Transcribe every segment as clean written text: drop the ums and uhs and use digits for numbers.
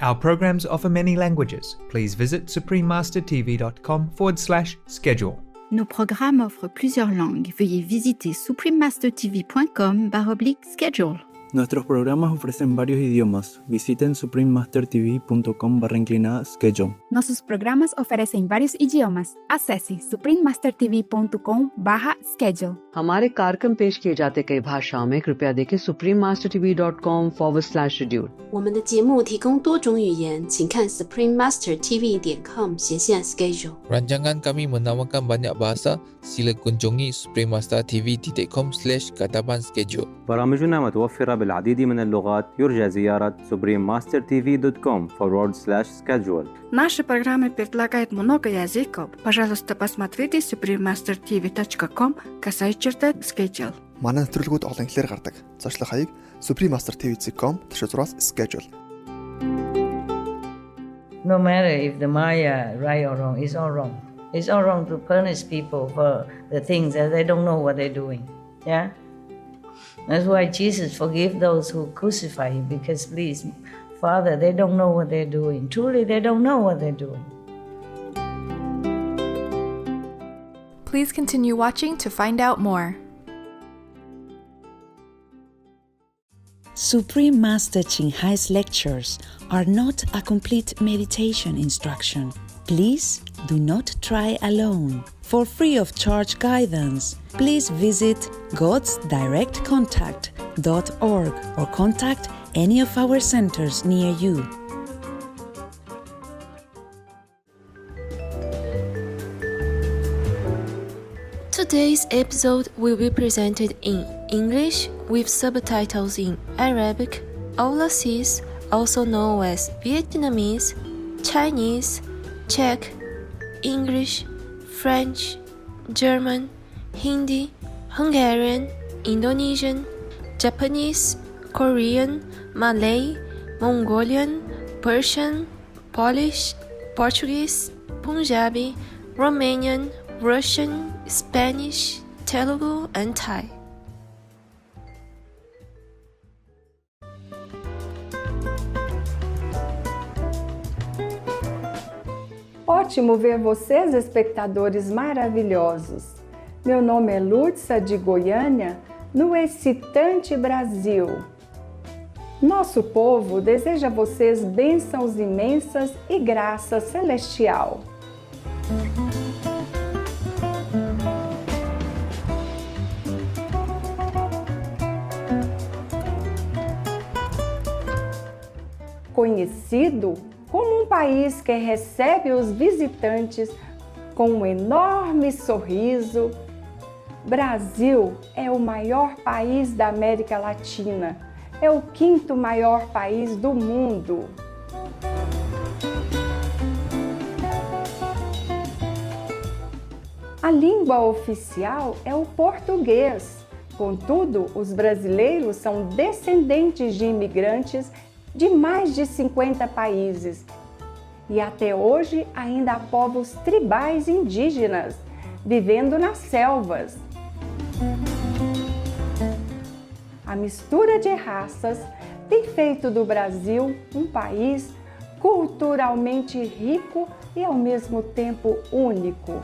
Our programs offer many languages. Please visit suprememastertv.com/schedule. Nos programmes offrent plusieurs langues. Veuillez visiter suprememastertv.com/schedule. Nuestros programas ofrecen varios idiomas. Visiten suprememastertv.com/schedule. Nossos programas oferecem vários idiomas. Acesse suprememastertv.com/schedule. हमारे कार्यक्रम पेश किए जाते कई भाषाओं में कृपया देखें suprememastertv.com/schedule。我们的节目提供多种语言，请看 suprememastertv.com/schedule。 Rancangan kami menawarkan banyak bahasa. Sila kunjungi suprememastertv.com/katapan schedule. برامجنا متوفرة بالعديد من اللغات. يرجى زيارة suprememastertv.com/schedule. Наши программы предлагают много языков. Пожалуйста, посмотрите suprememastertv.com/schedule. Манай нэвтрүүлгүүд олон хэлээр гардаг. Зочлох хаяг suprememastertv.com/schedule. No matter if the Maya right or wrong, it's all wrong. It's all wrong to punish people for the things that they don't know what they're doing. Yeah? That's why Jesus forgave those who crucify him, because please, Father, they don't know what they're doing. Truly, they don't know what they're doing. Please continue watching to find out more. Supreme Master Ching Hai's lectures are not a complete meditation instruction. Please do not try alone. For free of charge guidance, please visit godsdirectcontact.org or contact any of our centers near you. Today's episode will be presented in English with subtitles in Arabic, Aulacese, also known as Vietnamese, Chinese, Czech, English, French, German, Hindi, Hungarian, Indonesian, Japanese, Korean, Malay, Mongolian, Persian, Polish, Portuguese, Punjabi, Romanian, Russian, Spanish, Telugu, and Thai. Ótimo ver vocês, espectadores maravilhosos. Meu nome é Lúcia de Goiânia, no excitante Brasil. Nosso povo deseja a vocês bênçãos imensas e graça celestial. Conhecido como um país que recebe os visitantes com um enorme sorriso, Brasil é o maior país da América Latina, é o 5º maior país do mundo. A língua oficial é o português, contudo, os brasileiros são descendentes de imigrantes de mais de 50 países. E até hoje ainda há povos tribais indígenas vivendo nas selvas. A mistura de raças tem feito do Brasil um país culturalmente rico e ao mesmo tempo único.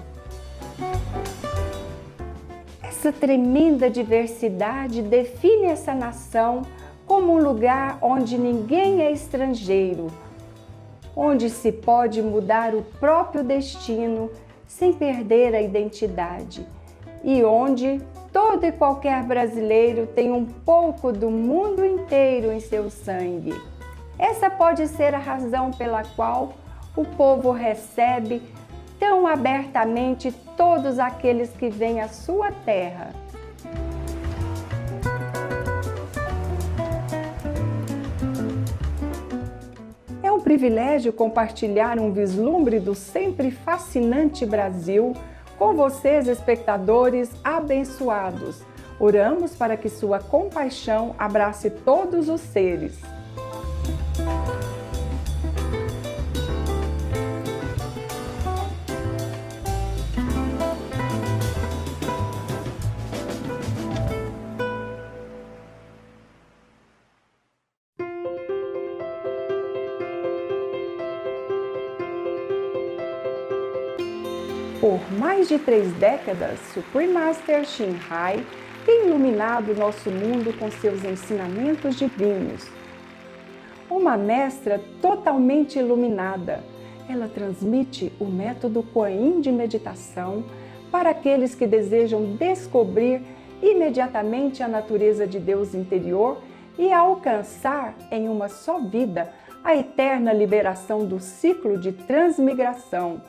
Essa tremenda diversidade define essa nação como um lugar onde ninguém é estrangeiro, onde se pode mudar o próprio destino sem perder a identidade e onde todo e qualquer brasileiro tem um pouco do mundo inteiro em seu sangue. Essa pode ser a razão pela qual o povo recebe tão abertamente todos aqueles que vêm à sua terra. É um privilégio compartilhar um vislumbre do sempre fascinante Brasil com vocês, espectadores abençoados. Oramos para que sua compaixão abrace todos os seres. Por mais de 3 décadas, Supreme Master Ching Hai tem iluminado nosso mundo com seus ensinamentos divinos. Uma mestra totalmente iluminada, ela transmite o método Kuan Yin de meditação para aqueles que desejam descobrir imediatamente a natureza de Deus interior e alcançar em uma só vida a eterna liberação do ciclo de transmigração.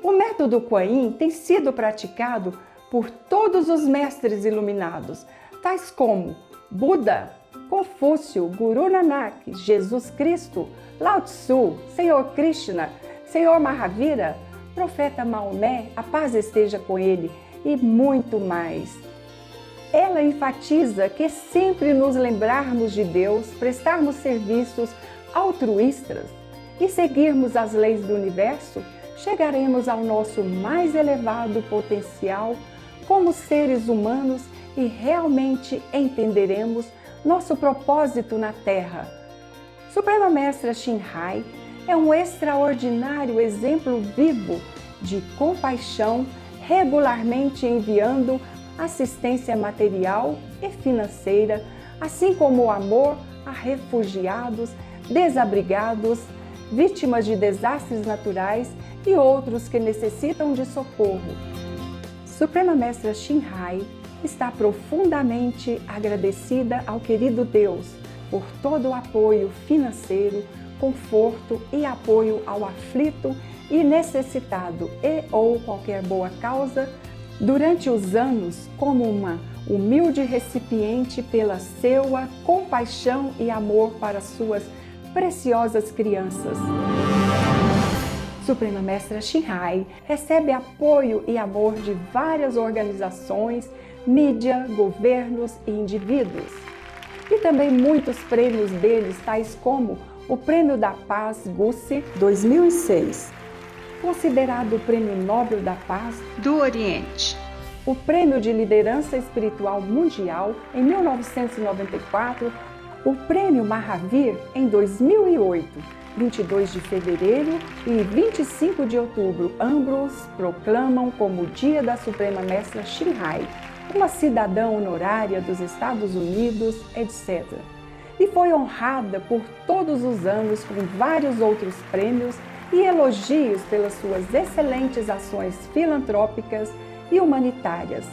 O método Kuan Yin tem sido praticado por todos os mestres iluminados, tais como Buda, Confúcio, Guru Nanak, Jesus Cristo, Lao Tzu, Senhor Krishna, Senhor Mahavira, Profeta Maomé, a paz esteja com ele, e muito mais. Ela enfatiza que sempre nos lembrarmos de Deus, prestarmos serviços altruístas e seguirmos as leis do universo, chegaremos ao nosso mais elevado potencial como seres humanos e realmente entenderemos nosso propósito na Terra. Suprema Mestra Ching Hai é um extraordinário exemplo vivo de compaixão, regularmente enviando assistência material e financeira, assim como o amor a refugiados, desabrigados, vítimas de desastres naturais e outros que necessitam de socorro. Suprema Mestra Ching Hai está profundamente agradecida ao querido Deus por todo o apoio financeiro, conforto e apoio ao aflito e necessitado e ou qualquer boa causa durante os anos como uma humilde recipiente pela seua compaixão e amor para suas preciosas crianças. Suprema Mestra Ching Hai recebe apoio e amor de várias organizações, mídia, governos e indivíduos. E também muitos prêmios deles, tais como o Prêmio da Paz Gussi 2006, considerado o Prêmio Nobel da Paz do Oriente, o Prêmio de Liderança Espiritual Mundial em 1994, o Prêmio Mahavir em 2008, 22 de fevereiro e 25 de outubro, ambos proclamam como o Dia da Suprema Mestra Ching Hai, uma cidadã honorária dos Estados Unidos, etc. E foi honrada por todos os anos com vários outros prêmios e elogios pelas suas excelentes ações filantrópicas e humanitárias.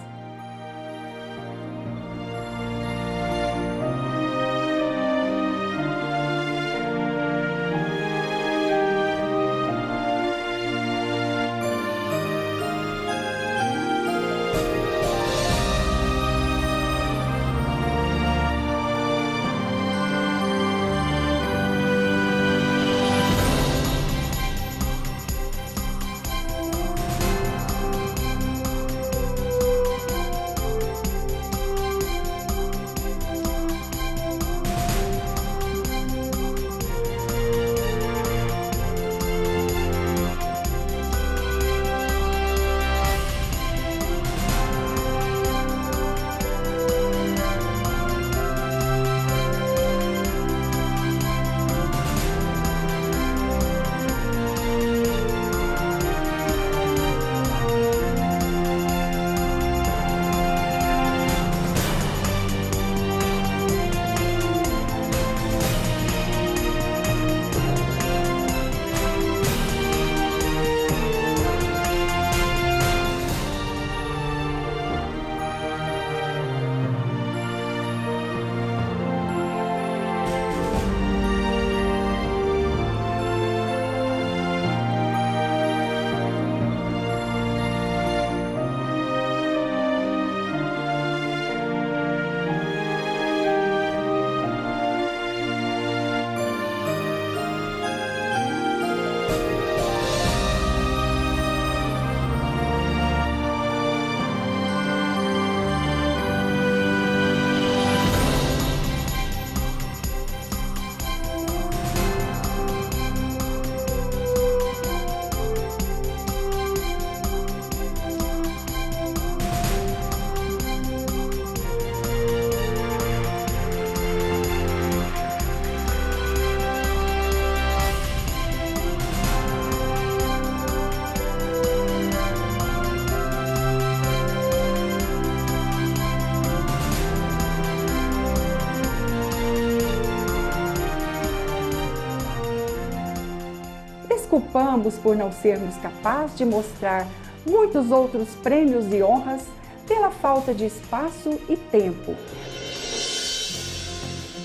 culpamos por não sermos capazes de mostrar muitos outros prêmios e honras pela falta de espaço e tempo.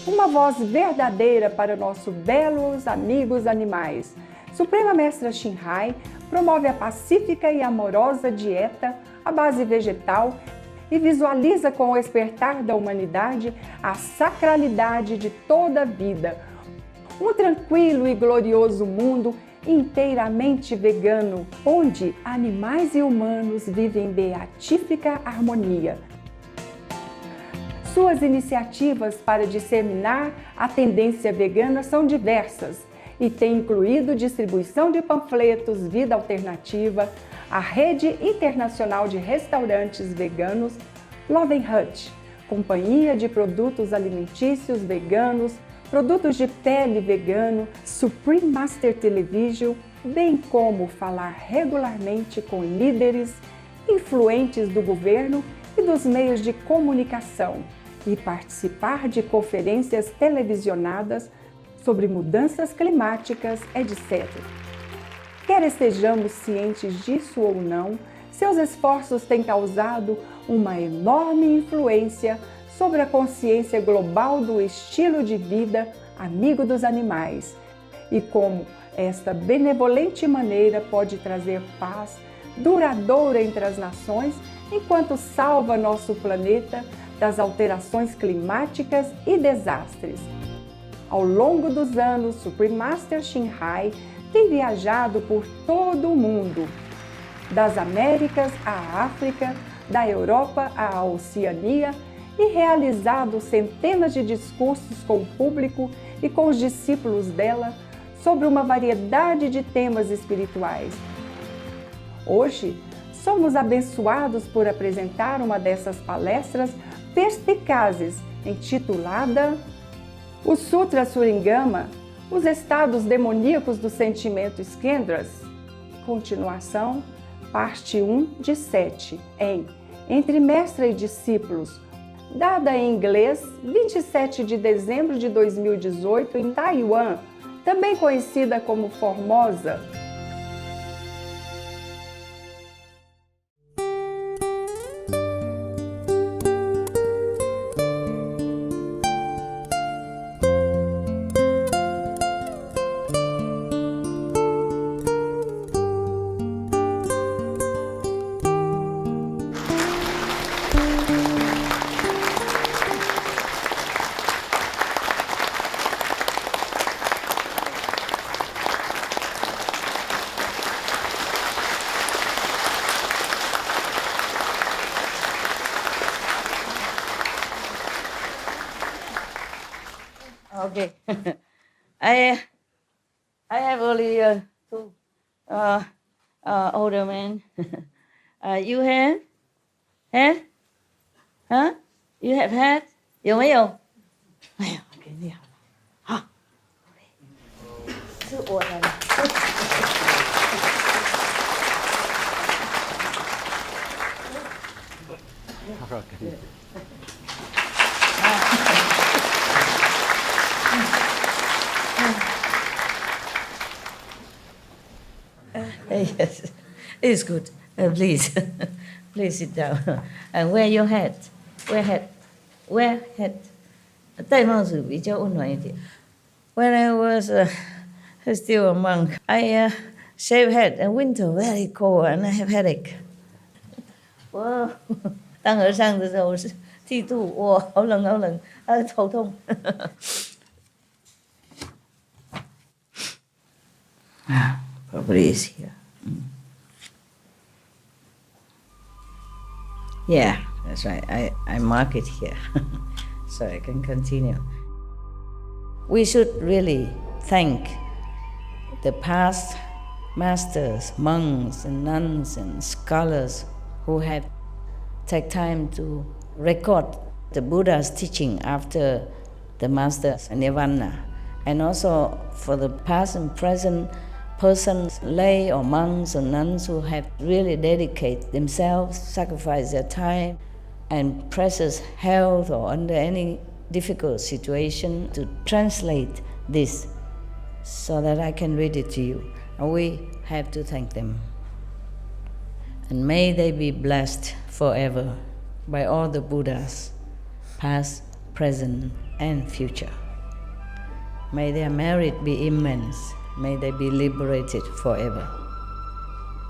Uma voz verdadeira para nossos belos amigos animais. Suprema Mestra Ching Hai promove a pacífica e amorosa dieta à base vegetal e visualiza com o despertar da humanidade a sacralidade de toda a vida. Um tranquilo e glorioso mundo inteiramente vegano, onde animais e humanos vivem em beatífica harmonia. Suas iniciativas para disseminar a tendência vegana são diversas e têm incluído distribuição de panfletos, vida alternativa, a Rede Internacional de Restaurantes Veganos, Love Hut, companhia de produtos alimentícios veganos, produtos de pele vegano, Supreme Master Television, bem como falar regularmente com líderes influentes do governo e dos meios de comunicação e participar de conferências televisionadas sobre mudanças climáticas, etc. Quer estejamos cientes disso ou não, seus esforços têm causado uma enorme influência sobre a consciência global do estilo de vida amigo dos animais e como esta benevolente maneira pode trazer paz duradoura entre as nações enquanto salva nosso planeta das alterações climáticas e desastres. Ao longo dos anos, Supreme Master Ching Hai tem viajado por todo o mundo, das Américas à África, da Europa à Oceania, e realizado centenas de discursos com o público e com os discípulos dela sobre uma variedade de temas espirituais. Hoje, somos abençoados por apresentar uma dessas palestras perspicazes, intitulada O Sutra Surangama, os estados demoníacos do sentimento Skandhas, continuação, parte 1 de 7, em Entre Mestre e Discípulos, dada em inglês 27 de dezembro de 2018 em Taiwan, também conhecida como Formosa. Okay, I have only two older men. You have head? Huh? You have head? 有没有？哎呀，我给你好了，好，是我的了。Yes, it's good. Please, please sit down. And wear your hat. Wear hat. Wear hat. 戴帽子比较温暖一点。When I was still a monk, I shave head in winter, very cold, and I have headache. 我当和尚的时候是剃度，哇，好冷好冷，头痛。Probably is here. Yeah, that's right. I mark it here so I can continue. We should really thank the past masters, monks and nuns and scholars who have taken time to record the Buddha's teaching after the master's nirvana, and also for the past and present persons, lay or monks or nuns who have really dedicated themselves, sacrificed their time and precious health or under any difficult situation to translate this so that I can read it to you. We have to thank them. And may they be blessed forever by all the Buddhas, past, present, and future. May their merit be immense. May they be liberated forever.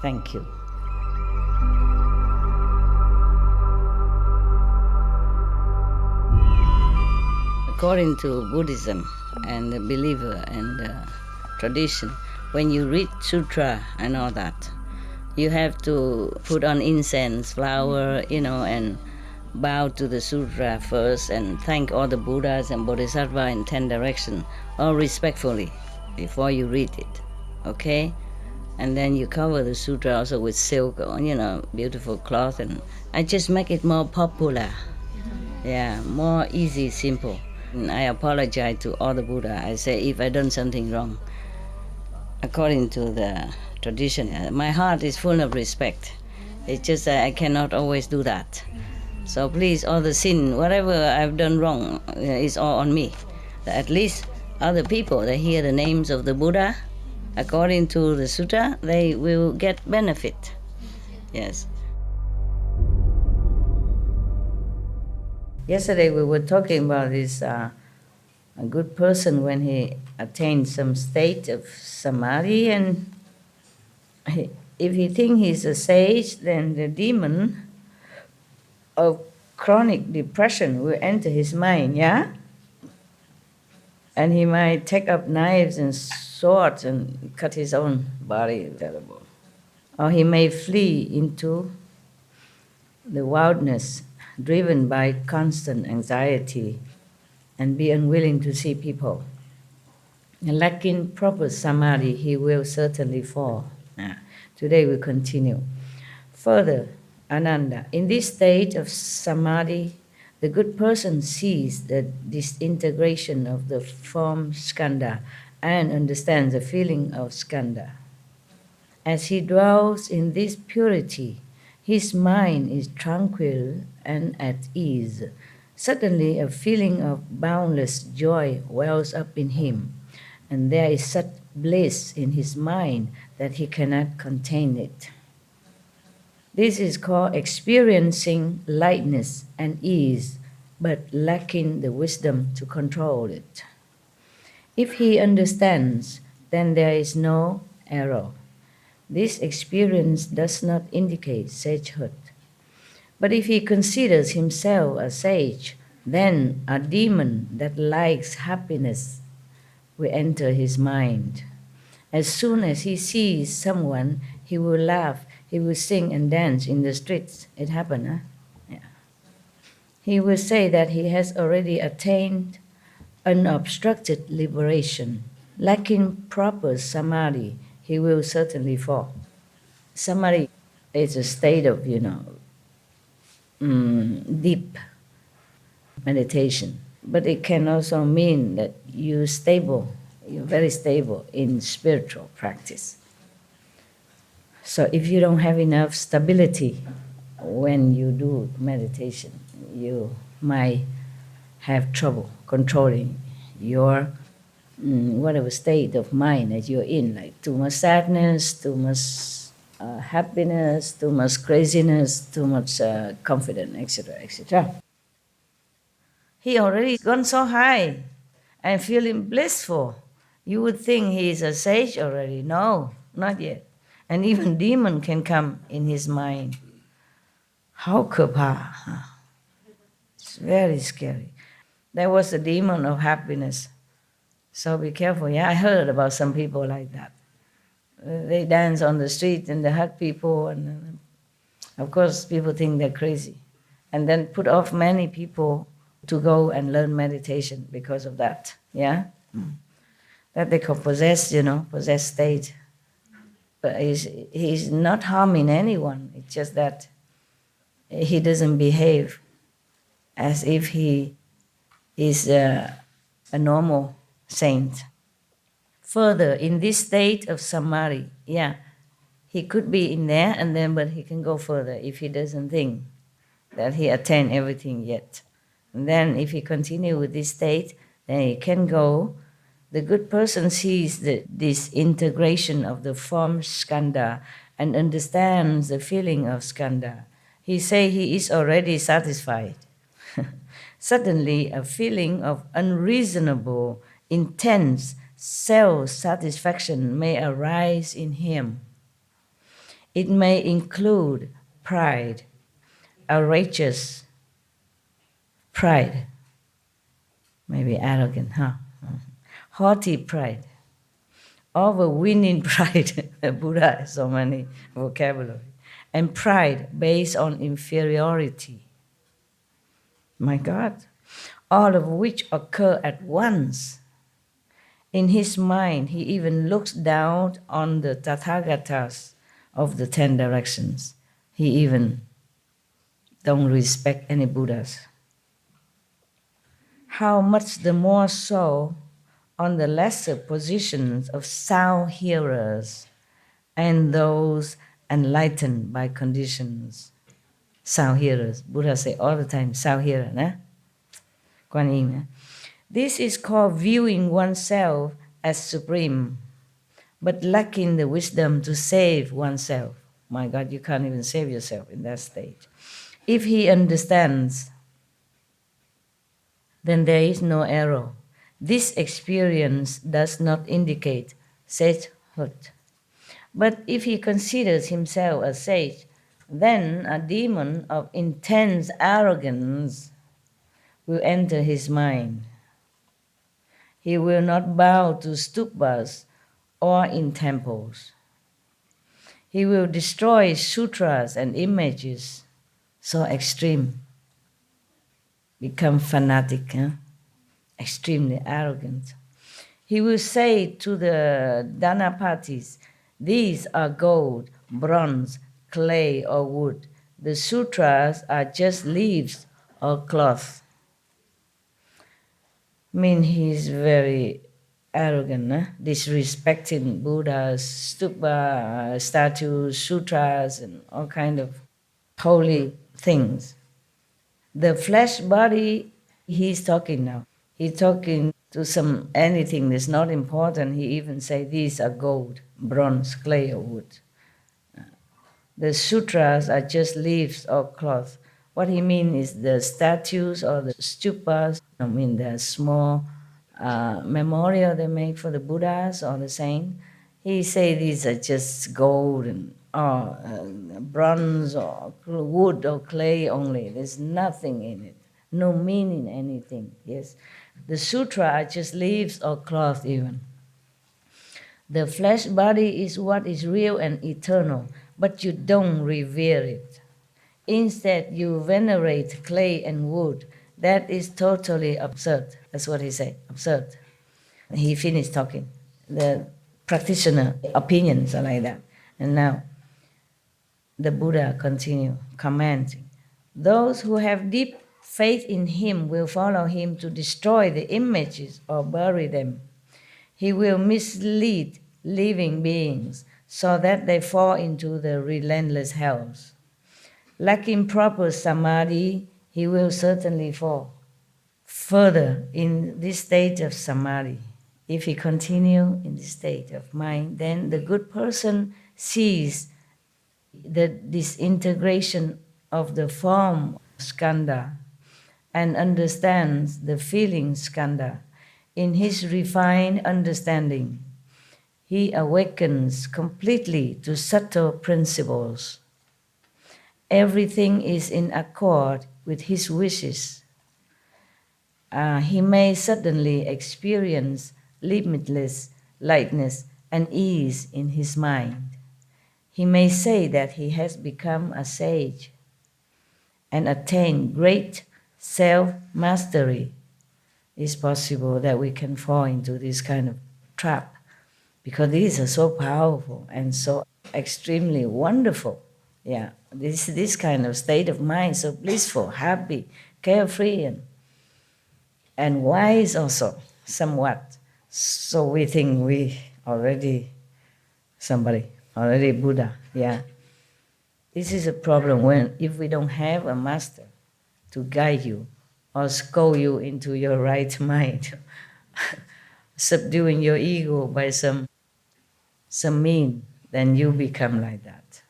Thank you. According to Buddhism and the believer and the tradition, when you read Sutra and all that, you have to put on incense, flower, and bow to the Sutra first and thank all the Buddhas and Bodhisattvas in 10 directions, all respectfully, before you read it, okay? And then you cover the Sutra also with silk, beautiful cloth, and I just make it more popular. Yeah, more easy, simple. And I apologize to all the Buddha. I say if I done something wrong, according to the tradition, my heart is full of respect. It's just that I cannot always do that. So please, all the sin, whatever I've done wrong, is all on me. At least other people, they hear the names of the Buddha, according to the Sutra, they will get benefit. Yes. Yesterday we were talking about this a good person when he attains some state of samadhi, and if he thinks he's a sage, then the demon of chronic depression will enter his mind, yeah? And he might take up knives and swords and cut his own body, terrible. Or he may flee into the wildness, driven by constant anxiety and be unwilling to see people. And lacking proper samadhi, he will certainly fall. Today we continue. Further, Ananda, in this state of samadhi, the good person sees the disintegration of the form skandha and understands the feeling of skandha. As he dwells in this purity, his mind is tranquil and at ease. Suddenly a feeling of boundless joy wells up in him, and there is such bliss in his mind that he cannot contain it. This is called experiencing lightness and ease, but lacking the wisdom to control it. If he understands, then there is no error. This experience does not indicate sagehood. But if he considers himself a sage, then a demon that likes happiness will enter his mind. As soon as he sees someone, he will laugh, he will sing and dance in the streets. It happened, huh? Yeah. He will say that he has already attained unobstructed liberation. Lacking proper samadhi, he will certainly fall. Samadhi is a state of, deep meditation. But it can also mean that you're very stable in spiritual practice. So if you don't have enough stability when you do meditation, you might have trouble controlling your whatever state of mind that you're in, like too much sadness, too much happiness, too much craziness, too much confidence, etc., etc. He already gone so high and feeling blissful. You would think he is a sage already. No, not yet. And even demon can come in his mind. How kapa? It's very scary. There was a demon of happiness. So be careful. Yeah, I heard about some people like that. They dance on the street and they hug people, and of course people think they're crazy. And then put off many people to go and learn meditation because of that. Yeah? That they call possessed, possessed state. But he's not harming anyone. It's just that he doesn't behave as if he is a normal saint. Further, in this state of samadhi, he could be in there but he can go further if he doesn't think that he attained everything yet. And then if he continue with this state, then he can go The good person sees this integration of the form skandha and understands the feeling of skandha. He say he is already satisfied. Suddenly, a feeling of unreasonable, intense self-satisfaction may arise in him. It may include pride, outrageous pride, maybe arrogant, haughty pride, overweening pride. Buddha has so many vocabulary. And pride based on inferiority. My God, all of which occur at once. In his mind, he even looks down on the Tathagatas of the 10 directions. He even don't respect any Buddhas. How much the more so on the lesser positions of sound hearers and those enlightened by conditions. Sound hearers. Buddha say all the time, sound hearer. Kuan Yin. This is called viewing oneself as supreme, but lacking the wisdom to save oneself. My God, you can't even save yourself in that stage. If he understands, then there is no error. This experience does not indicate sagehood. But if he considers himself a sage, then a demon of intense arrogance will enter his mind. He will not bow to stupas or in temples. He will destroy sutras and images so extreme, become fanatic, extremely arrogant. He will say to the Dhanapatis, these are gold, bronze, clay, or wood. The sutras are just leaves or cloth. He's very arrogant, disrespecting Buddhas, stupa, statues, sutras, and all kind of holy things. The flesh body, he's talking now. He's talking to anything that's not important. He even say these are gold, bronze, clay, or wood. The sutras are just leaves or cloth. What he means is the statues or the stupas, the small memorial they make for the Buddhas or the saint. He say these are just gold and bronze or wood or clay only. There's nothing in it, no meaning anything. Yes, the sutra are just leaves or cloth even. The flesh body is what is real and eternal, but you don't revere it. Instead, you venerate clay and wood. That is totally absurd. That's what he said, absurd. He finished talking. The practitioner opinions are like that. And now, the Buddha continue commenting. Those who have deep faith in him will follow him to destroy the images or bury them. He will mislead living beings so that they fall into the relentless hells. Lacking proper samadhi, he will certainly fall further in this state of samadhi. If he continue in this state of mind, then the good person sees the disintegration of the form skandha and understands the feeling skandha. In his refined understanding, he awakens completely to subtle principles. Everything is in accord with his wishes. He may suddenly experience limitless lightness and ease in his mind. He may say that he has become a sage and attained great self-mastery. It's possible that we can fall into this kind of trap because these are so powerful and so extremely wonderful. Yeah, this kind of state of mind, so blissful, happy, carefree, and wise also, somewhat. So we think we already Buddha, yeah. This is a problem if we don't have a master to guide you or scold you into your right mind. subduing your ego by some mean, then you become like that.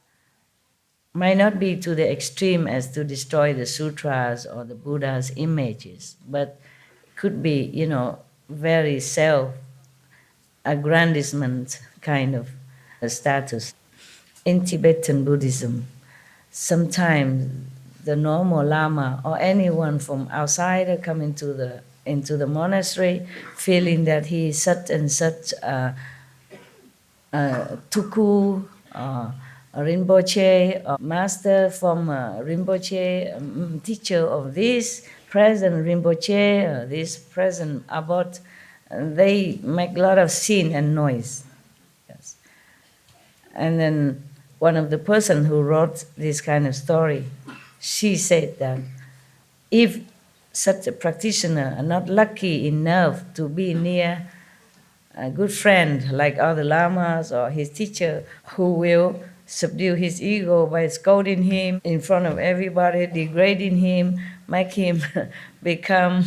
Might not be to the extreme as to destroy the sutras or the Buddha's images, but could be, very self-aggrandizement kind of a status. In Tibetan Buddhism, sometimes the normal Lama or anyone from outside come into the monastery feeling that he is such and such tuku, a Rinpoche, a master from Rinpoche, teacher of this present Rinpoche, this present abbot. They make a lot of scene and noise. Yes. And then one of the person who wrote this kind of story, she said that if such a practitioner are not lucky enough to be near a good friend like other lamas or his teacher who will subdue his ego by scolding him in front of everybody, degrading him, make him become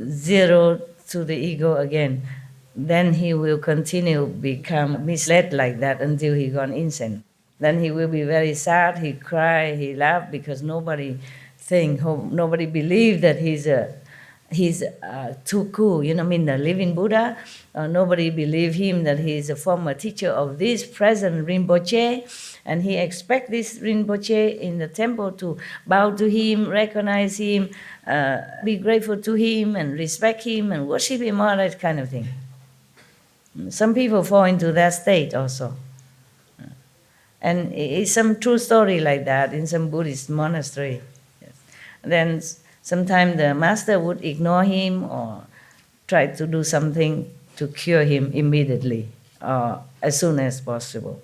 zero to the ego again, then he will continue become misled like that until he gone insane. Then he will be very sad, he cry, he laugh because nobody believe that he's too cool, the living Buddha. Nobody believe him that he is a former teacher of this present Rinpoche, and he expect this Rinpoche in the temple to bow to him, recognize him, be grateful to him, and respect him, and worship him, all that kind of thing. Some people fall into that state also. And it's some true story like that in some Buddhist monastery. Yes. Then sometimes the master would ignore him or try to do something to cure him immediately or as soon as possible.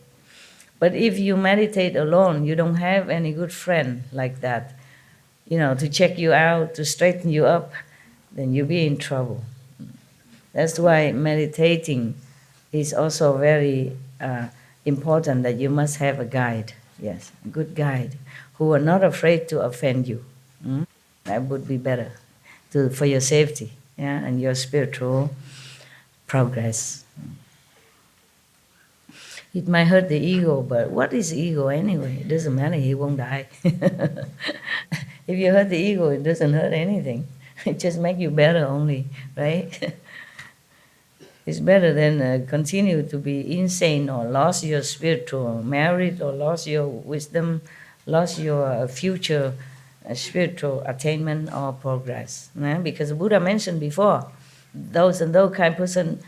But if you meditate alone, you don't have any good friend like that, to check you out, to straighten you up, then you'll be in trouble. That's why meditating is also very important, that you must have a guide, yes, a good guide, who are not afraid to offend you. That would be better for your safety, and your spiritual progress. It might hurt the ego, but what is ego anyway? It doesn't matter, he won't die. If you hurt the ego, it doesn't hurt anything. It just makes you better only, right? It's better than continue to be insane or lost your spiritual merit or lost your wisdom, lost your future spiritual attainment or progress. Because the Buddha mentioned before, those kind of person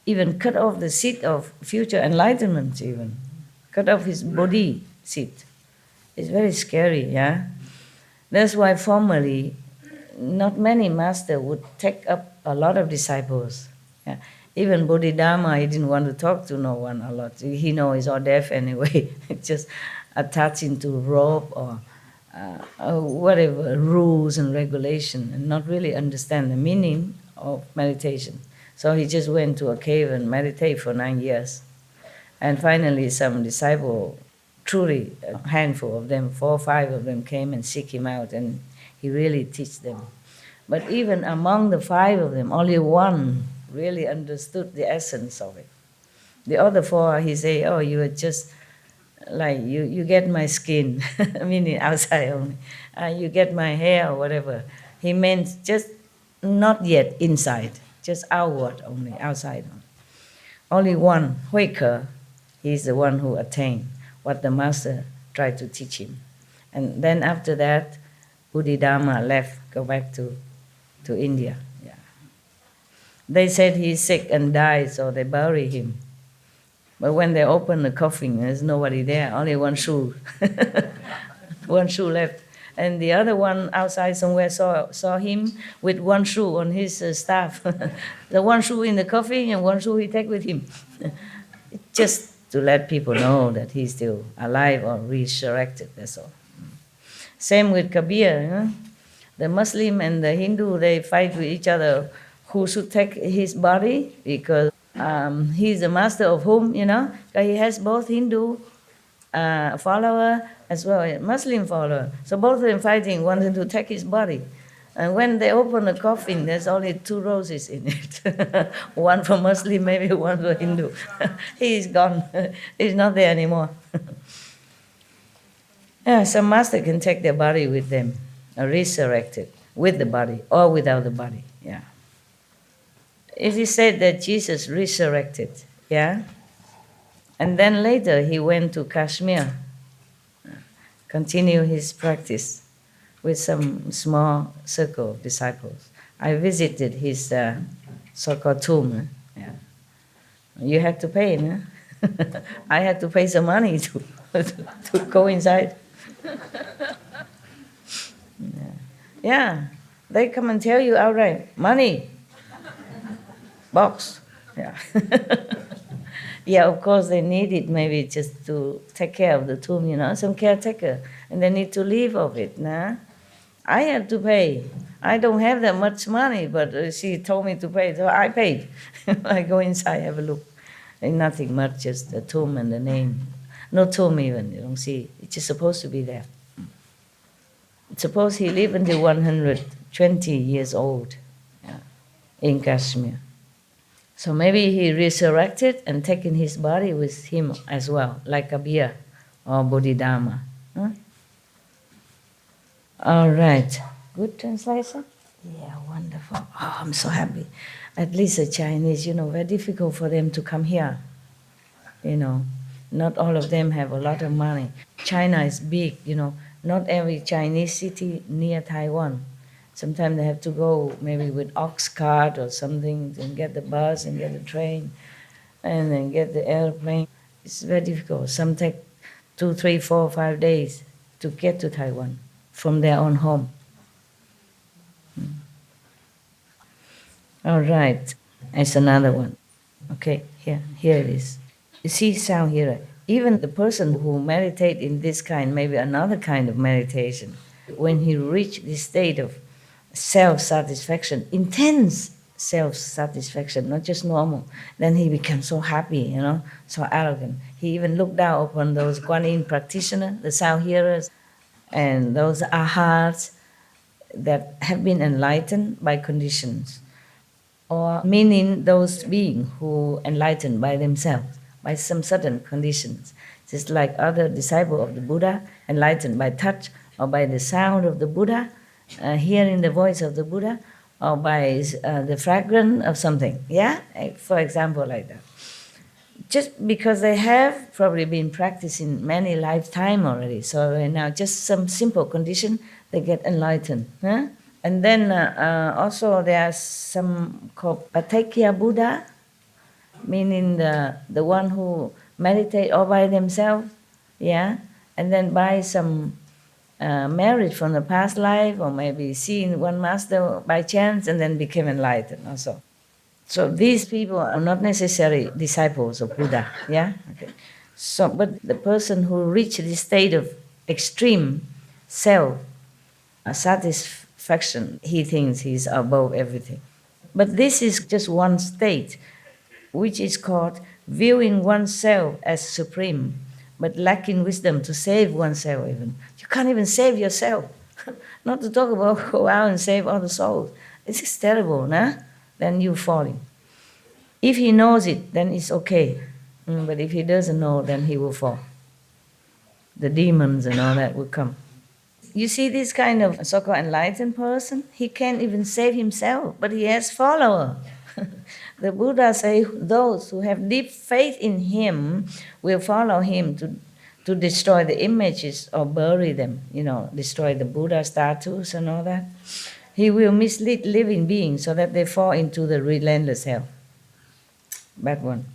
even cut off the seed of future enlightenment, even cut off his body seed. It's very scary, yeah. That's why formerly, not many masters would take up a lot of disciples. Yeah. Even Bodhidharma, he didn't want to talk to no one a lot. He knows he's all deaf anyway. Just attaching to rope or whatever rules and regulation, and not really understand the meaning of meditation. So he just went to a cave and meditate for 9 years. And finally some disciple, truly a handful of them, 4 or 5 of them came and seek him out, and he really teach them. But even among the 5 of them, only one really understood the essence of it. The other 4, he say, oh, you are just like, you get my skin, meaning outside only. You get my hair or whatever. He meant just not yet inside, just outward only, outside only. Only one, Huike, he's the one who attained what the master tried to teach him. And then after that, Bodhidharma left, go back to India. Yeah. They said he's sick and died, so they bury him. But when they open the coffin, there's nobody there, only one shoe. One shoe left. And the other one outside somewhere saw him with one shoe on his staff. The one shoe in the coffin and one shoe he take with him. Just to let people know that he's still alive or resurrected, that's all. Same with Kabir. The Muslim and the Hindu, they fight with each other who should take his body, because he's the master of whom, he has both Hindu follower as well as Muslim follower. So both of them fighting, wanting to take his body. And when they open the coffin, there's only 2 roses in it. One for Muslim, maybe one for Hindu. He's gone. He's not there anymore. Yeah, some master can take their body with them, resurrect it with the body or without the body. Yeah. It is said that Jesus resurrected. Yeah. And then later he went to Kashmir, continue his practice with some small circle of disciples. I visited his so-called tomb. Yeah. You had to pay, no? I had to pay some money to go inside. Yeah, they come and tell you outright, money, box. Yeah. Yeah, of course they need it maybe just to take care of the tomb, some caretaker, and they need to live of it, nah? I have to pay. I don't have that much money, but she told me to pay, so I paid. I go inside, have a look. Ain't nothing much, just the tomb and the name. No tomb even, you don't see. It's just supposed to be there. Suppose he lived until 120 years old, in Kashmir. So maybe he resurrected and taken his body with him as well, like Kabir or Bodhidharma. Huh? All right. Good translation? Yeah, wonderful. Oh, I'm so happy. At least the Chinese, very difficult for them to come here. Not all of them have a lot of money. China is big, Not every Chinese city near Taiwan. Sometimes they have to go maybe with ox cart or something and get the bus and get the train and then get the airplane. It's very difficult. Some take 2, 3, 4, 5 days to get to Taiwan from their own home. All right, that's another one. Okay, here it is. You see sound here. Even the person who meditate in this kind, maybe another kind of meditation, when he reach this state of self-satisfaction, intense self-satisfaction, not just normal, then he becomes so happy, so arrogant. He even looked down upon those Kuan Yin practitioners, the sound hearers, and those ahats that have been enlightened by conditions, or meaning those beings who enlightened by themselves, by some certain conditions, just like other disciples of the Buddha, enlightened by touch or by the sound of the Buddha, hearing the voice of the Buddha, or by the fragrance of something, for example, like that. Just because they have probably been practicing many lifetimes already, so now just some simple condition, they get enlightened. Huh? And then also there are some called Patekya Buddha, meaning the one who meditate all by themselves, and then by some merit from the past life, or maybe seeing one master by chance and then became enlightened also. So these people are not necessarily disciples of Buddha, Okay. So, but the person who reached this state of extreme self-satisfaction, he thinks he's above everything. But this is just one state, which is called viewing oneself as supreme, but lacking wisdom to save oneself even. You can't even save yourself. Not to talk about go out and save other souls. It's just terrible, nah? Then you're falling. If he knows it, then it's okay. But if he doesn't know, then he will fall. The demons and all that will come. You see this kind of so-called enlightened person, he can't even save himself, but he has followers. The Buddha says those who have deep faith in him will follow him to destroy the images or bury them, destroy the Buddha statues and all that. He will mislead living beings so that they fall into the relentless hell. Bad one.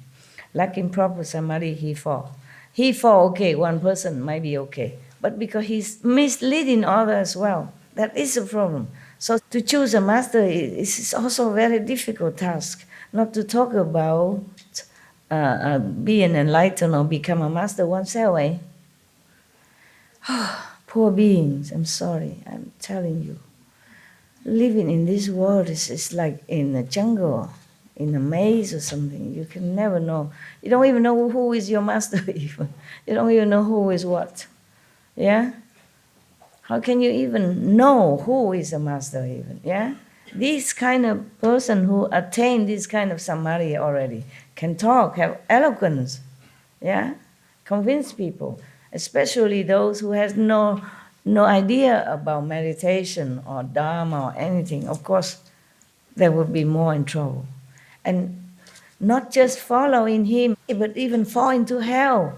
Lacking proper samadhi, he fall. He fall, okay, one person might be okay. But because he's misleading others as well, that is a problem. So to choose a master is also a very difficult task. Not to talk about being enlightened or become a master oneself, Poor beings, I'm sorry, I'm telling you. Living in this world is like in a jungle, in a maze or something. You can never know. You don't even know who is your master even. You don't even know who is what. Yeah? How can you even know who is a master even, yeah? This kind of person who attained this kind of samadhi already can talk, have eloquence, yeah? Convince people, especially those who has no idea about meditation or dharma or anything. Of course, they would be more in trouble. And not just following him, but even fall into hell.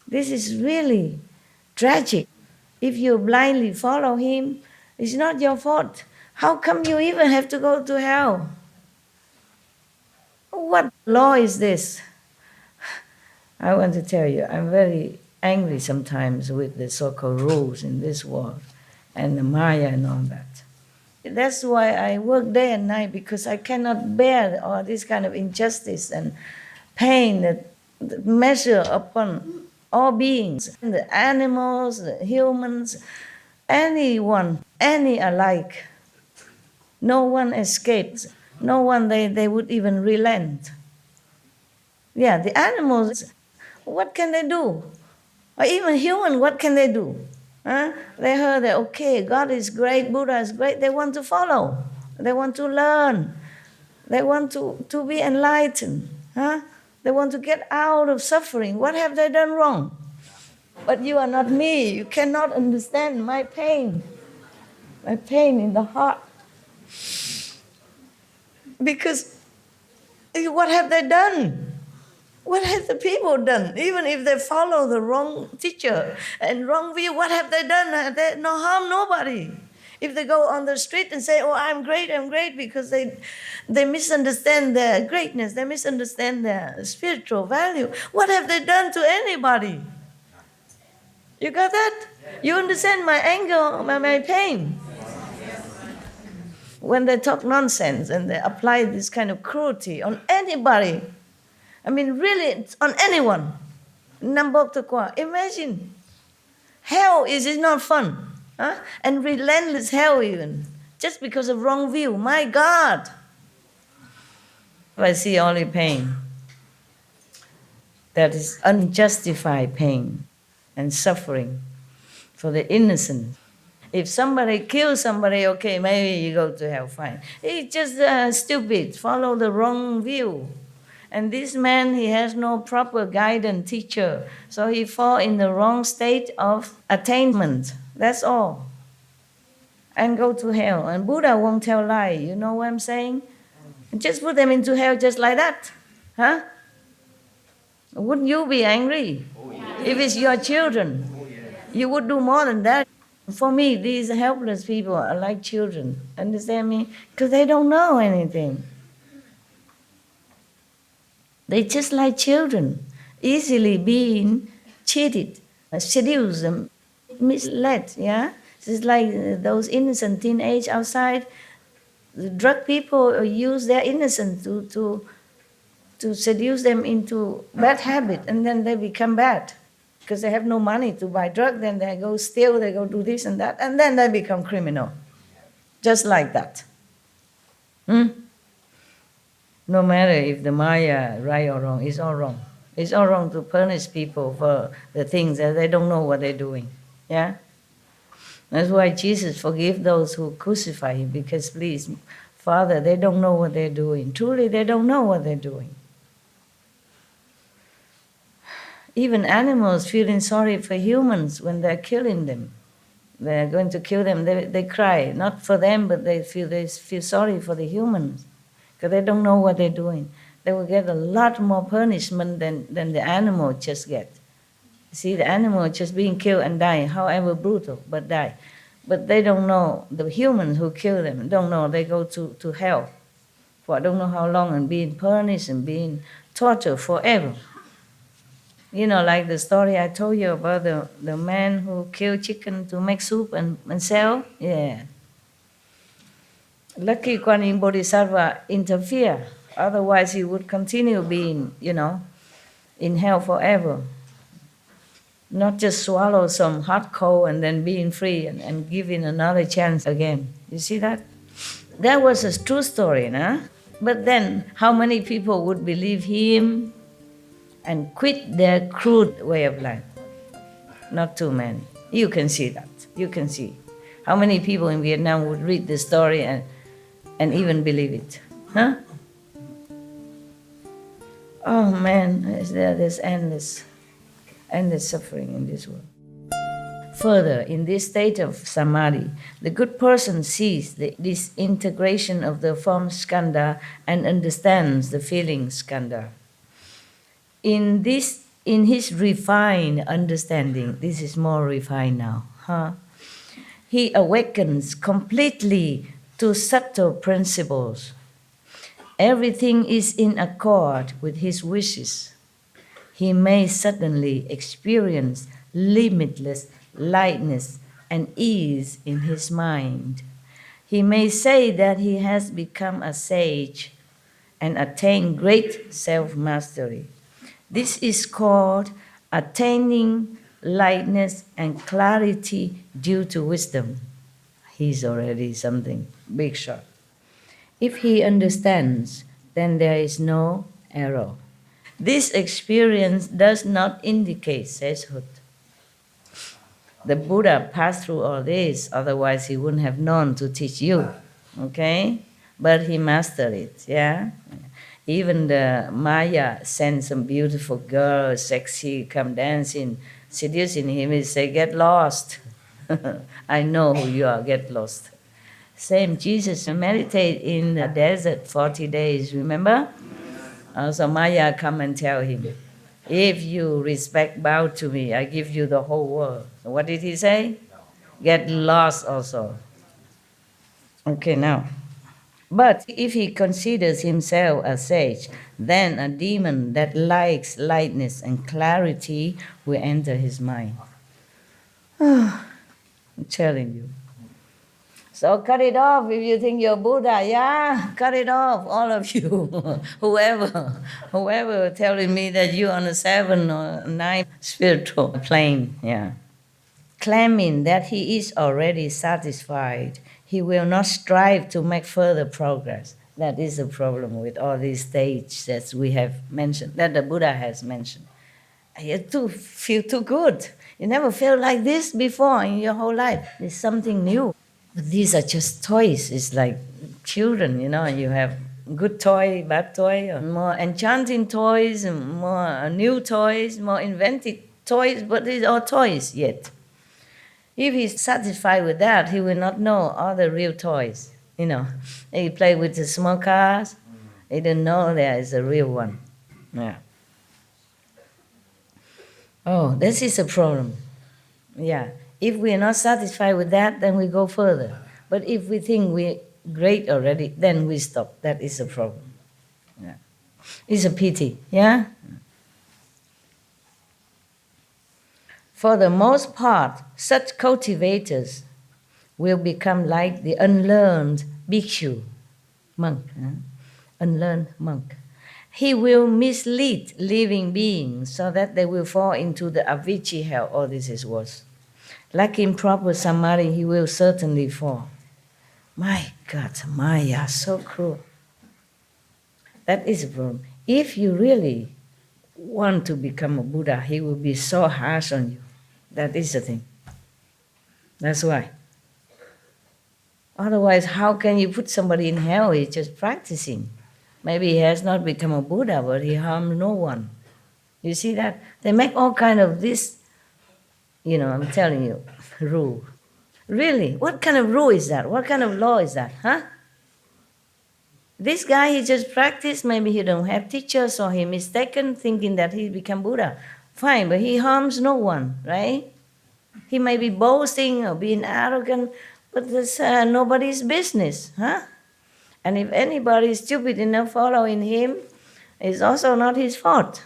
This is really tragic. If you blindly follow him, it's not your fault. How come you even have to go to hell? What law is this? I want to tell you, I'm very angry sometimes with the so-called rules in this world and the Maya and all that. That's why I work day and night, because I cannot bear all this kind of injustice and pain that measure upon all beings, the animals, the humans, anyone, any alike. No one escapes. No one, they would even relent. Yeah, the animals, what can they do? Or even human, what can they do? Huh? They heard that, okay, God is great, Buddha is great. They want to follow. They want to learn. They want to be enlightened. Huh? They want to get out of suffering. What have they done wrong? But you are not me. You cannot understand my pain in the heart. Because what have they done? What have the people done? Even if they follow the wrong teacher and wrong view, what have they done? They no harm nobody. If they go on the street and say, oh, I'm great, because they misunderstand their greatness, they misunderstand their spiritual value. What have they done to anybody? You got that? You understand my anger, my pain? When they talk nonsense and they apply this kind of cruelty on anybody, I mean, really, on anyone. Imagine. Hell is not fun. Huh? And relentless hell even. Just because of wrong view. My God. I see only pain. That is unjustified pain and suffering for the innocent. If somebody kills somebody, okay, maybe you go to hell, fine. It's just stupid, follow the wrong view. And this man, he has no proper guidance, teacher. So he fall in the wrong state of attainment. That's all. And go to hell. And Buddha won't tell lie. You know what I'm saying? Just put them into hell just like that. Huh? Wouldn't you be angry? If it's your children, you would do more than that. For me, these helpless people are like children. Understand me? Because they don't know anything. They just like children, easily being cheated, seduced, misled, yeah? It's like those innocent teenage outside. The drug people use their innocence to seduce them into bad habit, and then they become bad. Because they have no money to buy drugs, then they go steal, they go do this and that, and then they become criminal. Just like that. No matter if the Maya, right or wrong, it's all wrong. It's all wrong to punish people for the things that they don't know what they're doing. Yeah? That's why Jesus forgive those who crucify him, because please, Father, they don't know what they're doing. Truly, they don't know what they're doing. Even animals feeling sorry for humans when they're killing them. They're going to kill them, they cry. Not for them, but they feel sorry for the humans. Because they don't know what they're doing. They will get a lot more punishment than the animal just get. See, the animal just being killed and dying, however brutal, but die. But they don't know, the humans who kill them, don't know, they go to hell for I don't know how long and being punished and being tortured forever. You know, like the story I told you about the man who killed chicken to make soup and sell? Yeah. Lucky Kuan Yin Bodhisattva interfere. Otherwise, he would continue being, in hell forever. Not just swallow some hot coal and then being free and giving another chance again. You see that? That was a true story, nah? But then, how many people would believe him and quit their crude way of life? Not too many. You can see that. You can see. How many people in Vietnam would read this story and even believe it? Huh? Oh man, there's endless suffering in this world. Further, in this state of samadhi, the good person sees the disintegration of the form skandha and understands the feeling skandha. In his refined understanding, this is more refined now, huh? He awakens completely to subtle principles. Everything is in accord with his wishes. He may suddenly experience limitless lightness and ease in his mind. He may say that he has become a sage and attained great self-mastery. This is called attaining lightness and clarity due to wisdom. He's already something big shot. If he understands, then there is no error. This experience does not indicate sagehood. The Buddha passed through all this, otherwise he wouldn't have known to teach you, okay? But he mastered it, yeah? Even the Maya sent some beautiful girl, sexy, come dancing, seducing him. He say, get lost. I know who you are, get lost. Same Jesus meditate in the desert 40 days, remember? So Maya come and tell him, if you respect, bow to me, I give you the whole world. What did he say? Get lost also. Okay, now. But if he considers himself a sage, then a demon that likes lightness and clarity will enter his mind. I'm telling you. So cut it off if you think you're Buddha, yeah? Cut it off, all of you. whoever telling me that you're on a 7 or 9 spiritual plane, yeah. Claiming that he is already satisfied, he will not strive to make further progress. That is the problem with all these stages that we have mentioned, that the Buddha has mentioned. You feel too good. You never felt like this before in your whole life. It's something new. But these are just toys. It's like children, you know, you have good toy, bad toy, or more enchanting toys, and more new toys, more inventive toys, but these are toys yet. If he's satisfied with that, he will not know all the real toys, you know. He play with the small cars, he didn't know there is a real one. Yeah. Oh, this is a problem. Yeah. If we are not satisfied with that, then we go further. But if we think we're great already, then we stop. That is a problem. Yeah. It's a pity, yeah? For the most part, such cultivators will become like the unlearned Bhiksu, monk, unlearned monk. He will mislead living beings so that they will fall into the Avichi Hell. Oh, this is worse. Lacking proper samadhi, he will certainly fall. My God, Maya, so cruel. That is a problem. If you really want to become a Buddha, he will be so harsh on you. That is the thing. That's why. Otherwise, how can you put somebody in hell? He's just practicing. Maybe he has not become a Buddha, but he harmed no one. You see that? They make all kind of this, you know, I'm telling you, rule. Really? What kind of rule is that? What kind of law is that? Huh? This guy, he just practiced. Maybe he don't have teachers or he mistaken thinking that he become Buddha. Fine, but he harms no one, right? He may be boasting or being arrogant, but that's nobody's business, huh? And if anybody is stupid enough following him, it's also not his fault.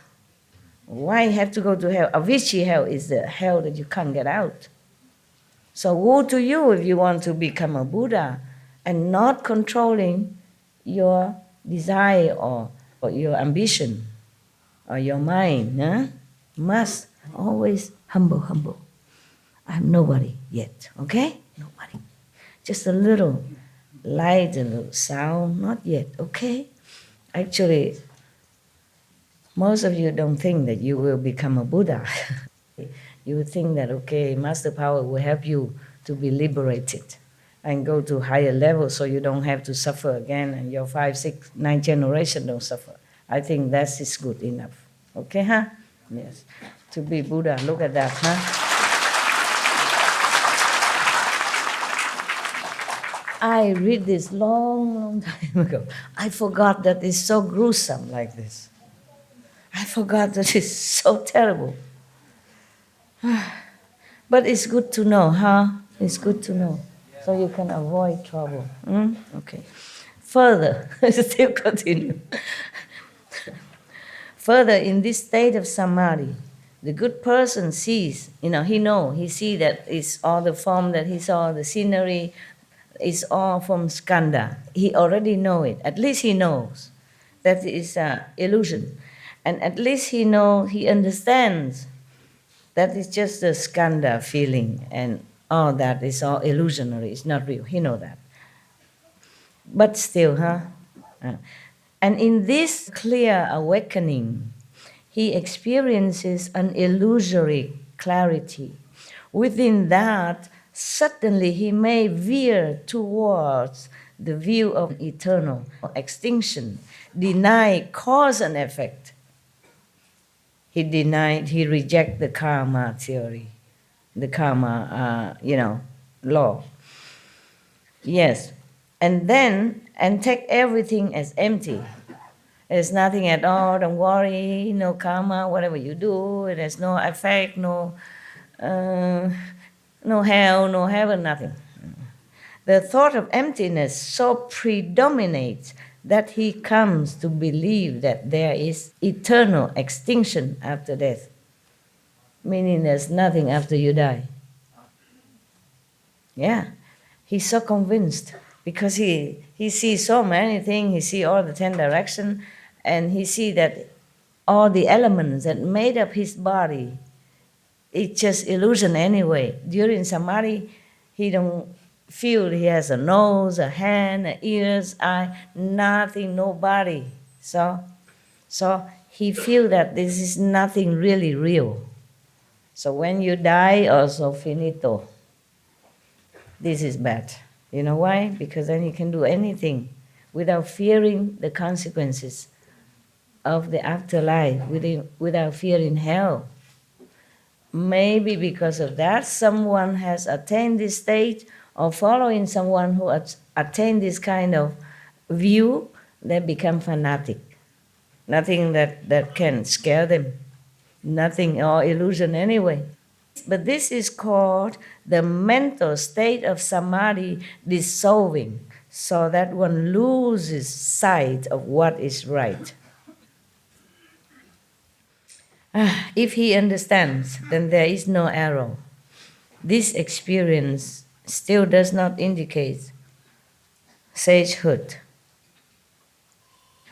Why have to go to hell? Avichi Hell is the hell that you can't get out. So woe to you if you want to become a Buddha and not controlling your desire or your ambition or your mind. Huh? Must always humble. I'm nobody yet, okay? Nobody. Just a little light, a little sound, not yet, okay? Actually, most of you don't think that you will become a Buddha. You would think that, okay, master power will help you to be liberated and go to higher levels so you don't have to suffer again and your 5, 6, 9 generation don't suffer. I think that is good enough. Okay, huh? Yes. To be Buddha, look at that, huh? I read this long time ago. I forgot that it's so gruesome like this. I forgot that it's so terrible. But it's good to know, huh? It's good to know. So you can avoid trouble. Okay. Further, still continue. Further, in this state of samadhi, the good person sees, he sees that it's all the form that he saw, the scenery, it's all from skandha. He already knows it. At least he knows that is illusion. And at least he understands that it's just a skandha feeling and all that is all illusionary, it's not real. He knows that. But still, and in this clear awakening, he experiences an illusory clarity. Within that, suddenly he may veer towards the view of eternal extinction, deny cause and effect. He rejects the karma theory, the karma, law. Yes, and take everything as empty. There's nothing at all, don't worry, no karma, whatever you do, there's no effect, no hell, no heaven, nothing. The thought of emptiness so predominates that he comes to believe that there is eternal extinction after death, meaning there's nothing after you die. Yeah, he's so convinced because he sees so many things, he sees all the 10 directions, and he sees that all the elements that made up his body, it's just illusion anyway. During samadhi, he don't feel he has a nose, a hand, ears, eye, nothing, no body. So he feels that this is nothing really real. So when you die, also finito. This is bad. You know why? Because then he can do anything without fearing the consequences of the afterlife, without fearing hell. Maybe because of that, someone has attained this state, or following someone who has attained this kind of view, they become fanatic. Nothing that can scare them. Nothing, or illusion anyway. But this is called the mental state of samadhi dissolving, so that one loses sight of what is right. If he understands, then there is no error. This experience still does not indicate sagehood.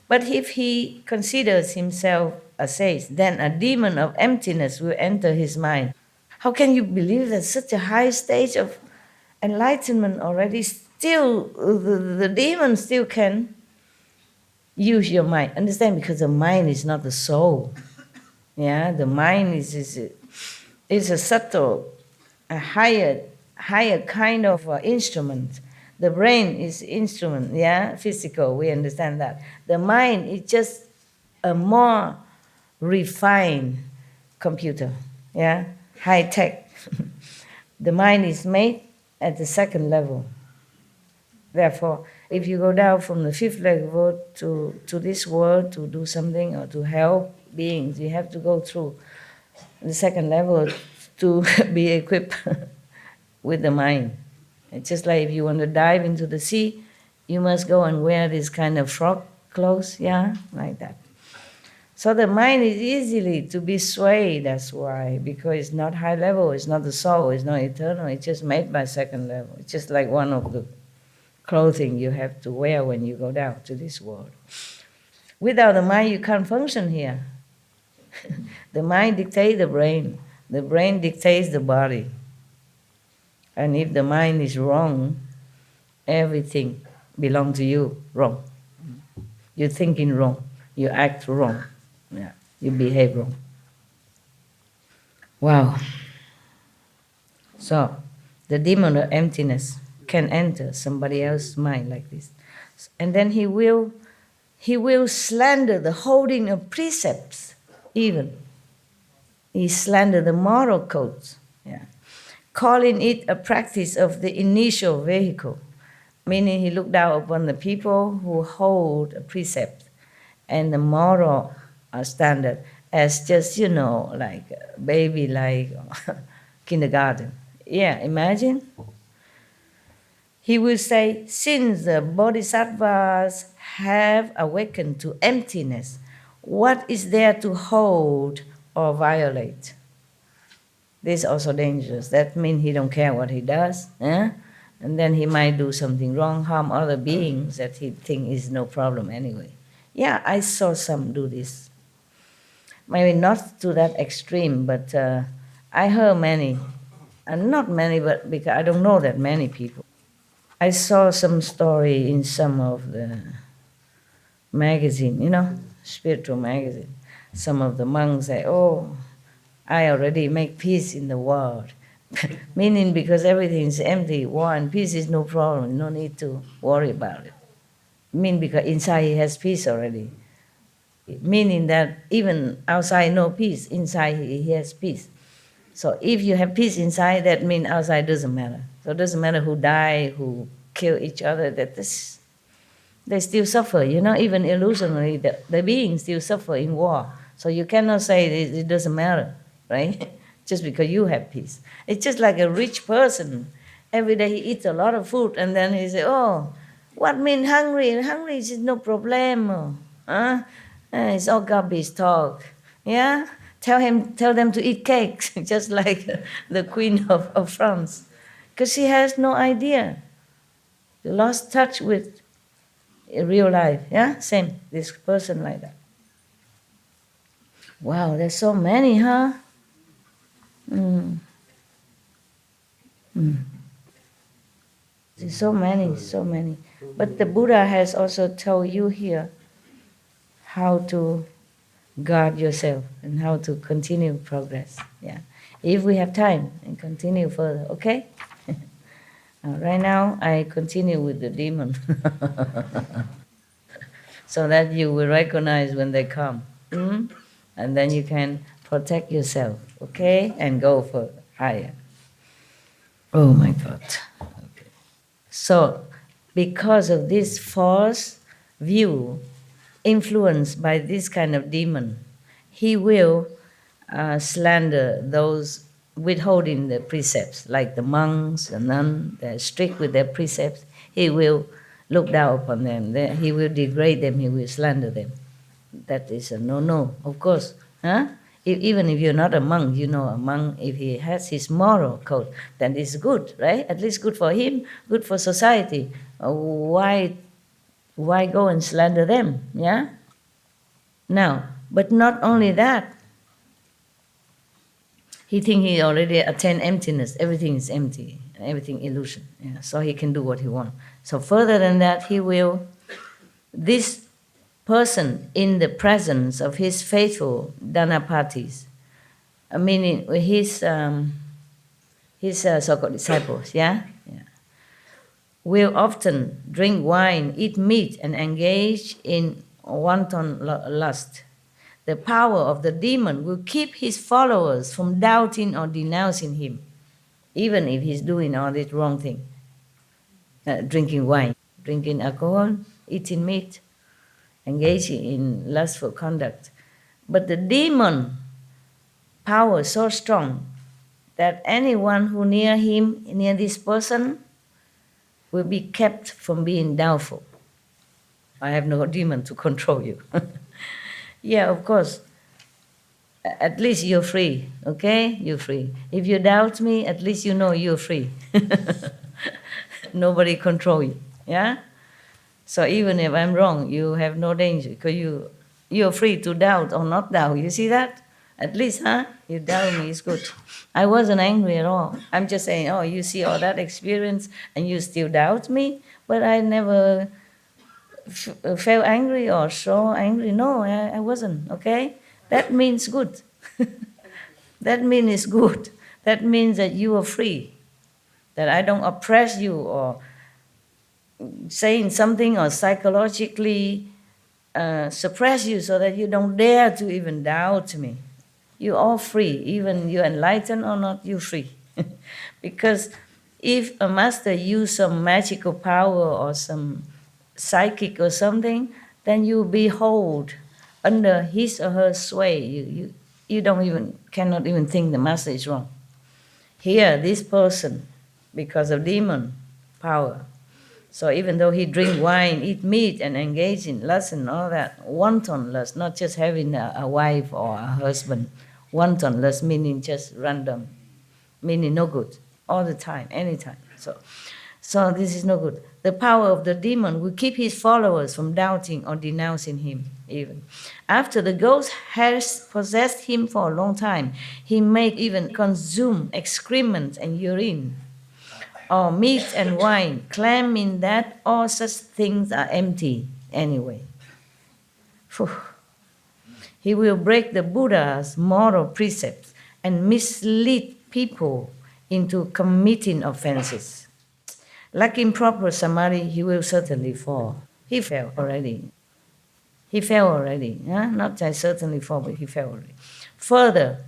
But if he considers himself a sage, then a demon of emptiness will enter his mind. How can you believe that such a high stage of enlightenment already still, the demon still can use your mind? Understand, because the mind is not the soul. Yeah, the mind is a subtle, a higher kind of instrument. The brain is instrument, yeah, physical, we understand that. The mind is just a more refined computer, yeah, high tech. The mind is made at the second level. Therefore, if you go down from the 5th level to this world to do something or to help beings, you have to go through the 2nd level to be equipped with the mind. It's just like if you want to dive into the sea, you must go and wear this kind of frog clothes, yeah, like that. So the mind is easily to be swayed, that's why, because it's not high level, it's not the soul, it's not eternal, it's just made by 2nd level. It's just like one of the clothing you have to wear when you go down to this world. Without the mind, you can't function here. The mind dictates the brain dictates the body. And if the mind is wrong, everything belongs to you wrong. You're thinking wrong, you act wrong, yeah, you behave wrong. Wow. So the demon of emptiness can enter somebody else's mind like this. And then he will slander the holding of precepts, even. He slander the moral codes, calling it a practice of the initial vehicle, meaning he looked down upon the people who hold a precept and the moral standard as just, like a baby, like kindergarten. Yeah, imagine. He will say, since the bodhisattvas have awakened to emptiness, what is there to hold or violate? This is also dangerous. That means he don't care what he does. And then he might do something wrong, harm other beings that he think is no problem anyway. Yeah, I saw some do this. Maybe not to that extreme, but I heard many. And not many, but because I don't know that many people. I saw some story in some of the magazine, spiritual magazine. Some of the monks say, oh, I already make peace in the world. Meaning because everything is empty, war and peace is no problem, no need to worry about it. Because inside he has peace already. Meaning that even outside no peace, inside he has peace. So if you have peace inside, that means outside doesn't matter. So it doesn't matter who die, who kill each other, they still suffer, even illusionary, the beings still suffer in war. So you cannot say it doesn't matter, right? Just because you have peace. It's just like a rich person. Every day he eats a lot of food and then he says, oh, what mean hungry? Hungry is no problem. It's all garbage talk. Yeah? Tell them to eat cakes, just like the Queen of France. Because she has no idea. She lost touch with real life. Yeah? Same, this person like that. Wow, there's so many, huh? There's so many. But the Buddha has also told you here how to guard yourself and how to continue progress. Yeah, if we have time and continue further, okay? Right now, I continue with the demon, so that you will recognize when they come, and then you can protect yourself, okay, and go for higher. Oh my God. Okay. So, because of this false view, influenced by this kind of demon, he will slander those withholding the precepts, like the monks, the nuns, they're strict with their precepts. He will look down upon them. He will degrade them. He will slander them. That is a no-no, of course. Huh? Even if you're not a monk, a monk, if he has his moral code, then it's good, right? At least good for him, good for society. Why go and slander them, yeah? Now, but not only that, he thinks he already attained emptiness. Everything is empty, everything illusion. Yeah? So he can do what he wants. So further than that, this person in the presence of his faithful Dhanapatis, meaning his so-called disciples, yeah, will often drink wine, eat meat, and engage in wanton lust. The power of the demon will keep his followers from doubting or denouncing him, even if he's doing all this wrong thing. Drinking wine, drinking alcohol, eating meat, engaging in lustful conduct. But the demon power is so strong that anyone who near this person, will be kept from being doubtful. I have no demon to control you. Yeah, of course. At least you're free, okay? You're free. If you doubt me, at least you know you're free. Nobody control you, yeah? So even if I'm wrong, you have no danger because you're free to doubt or not doubt. You see that? At least, you doubt me, it's good. I wasn't angry at all. I'm just saying, oh, you see all that experience and you still doubt me? But I never felt angry or so angry. No, I wasn't, okay? That means good. That means it's good. that means that you are free, that I don't oppress you or saying something or psychologically suppress you so that you don't dare to even doubt me. You're all free, even you're enlightened or not, you're free. Because if a master use some magical power or some psychic or something, then you behold under his or her sway. You cannot even think the master is wrong. Here, this person, because of demon power, so even though he drink wine, eat meat, and engage in lust and all that, wanton lust, not just having a wife or a husband, wanton lust meaning just random, meaning no good, all the time, anytime. So this is no good. The power of the demon will keep his followers from doubting or denouncing him even. After the ghost has possessed him for a long time, he may even consume excrement and urine, or meat and wine, claiming that all such things are empty anyway. Phew. He will break the Buddha's moral precepts and mislead people into committing offenses. Lacking proper samadhi, he will certainly fall. He fell already. Not just certainly fall, but he fell already. Further,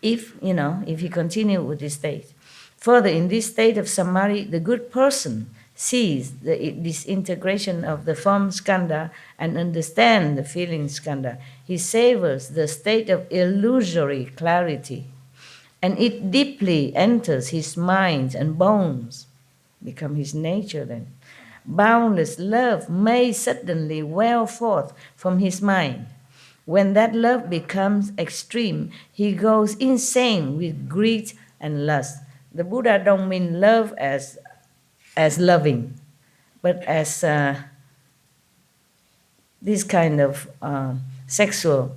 if he continued with this state, further, in this state of samadhi, the good person sees the disintegration of the form skandha and understands the feeling skandha. He savors the state of illusory clarity, and it deeply enters his mind and bones, become his nature then. Boundless love may suddenly well forth from his mind. When that love becomes extreme, he goes insane with greed and lust. The Buddha don't mean love as loving, but as this kind of sexual,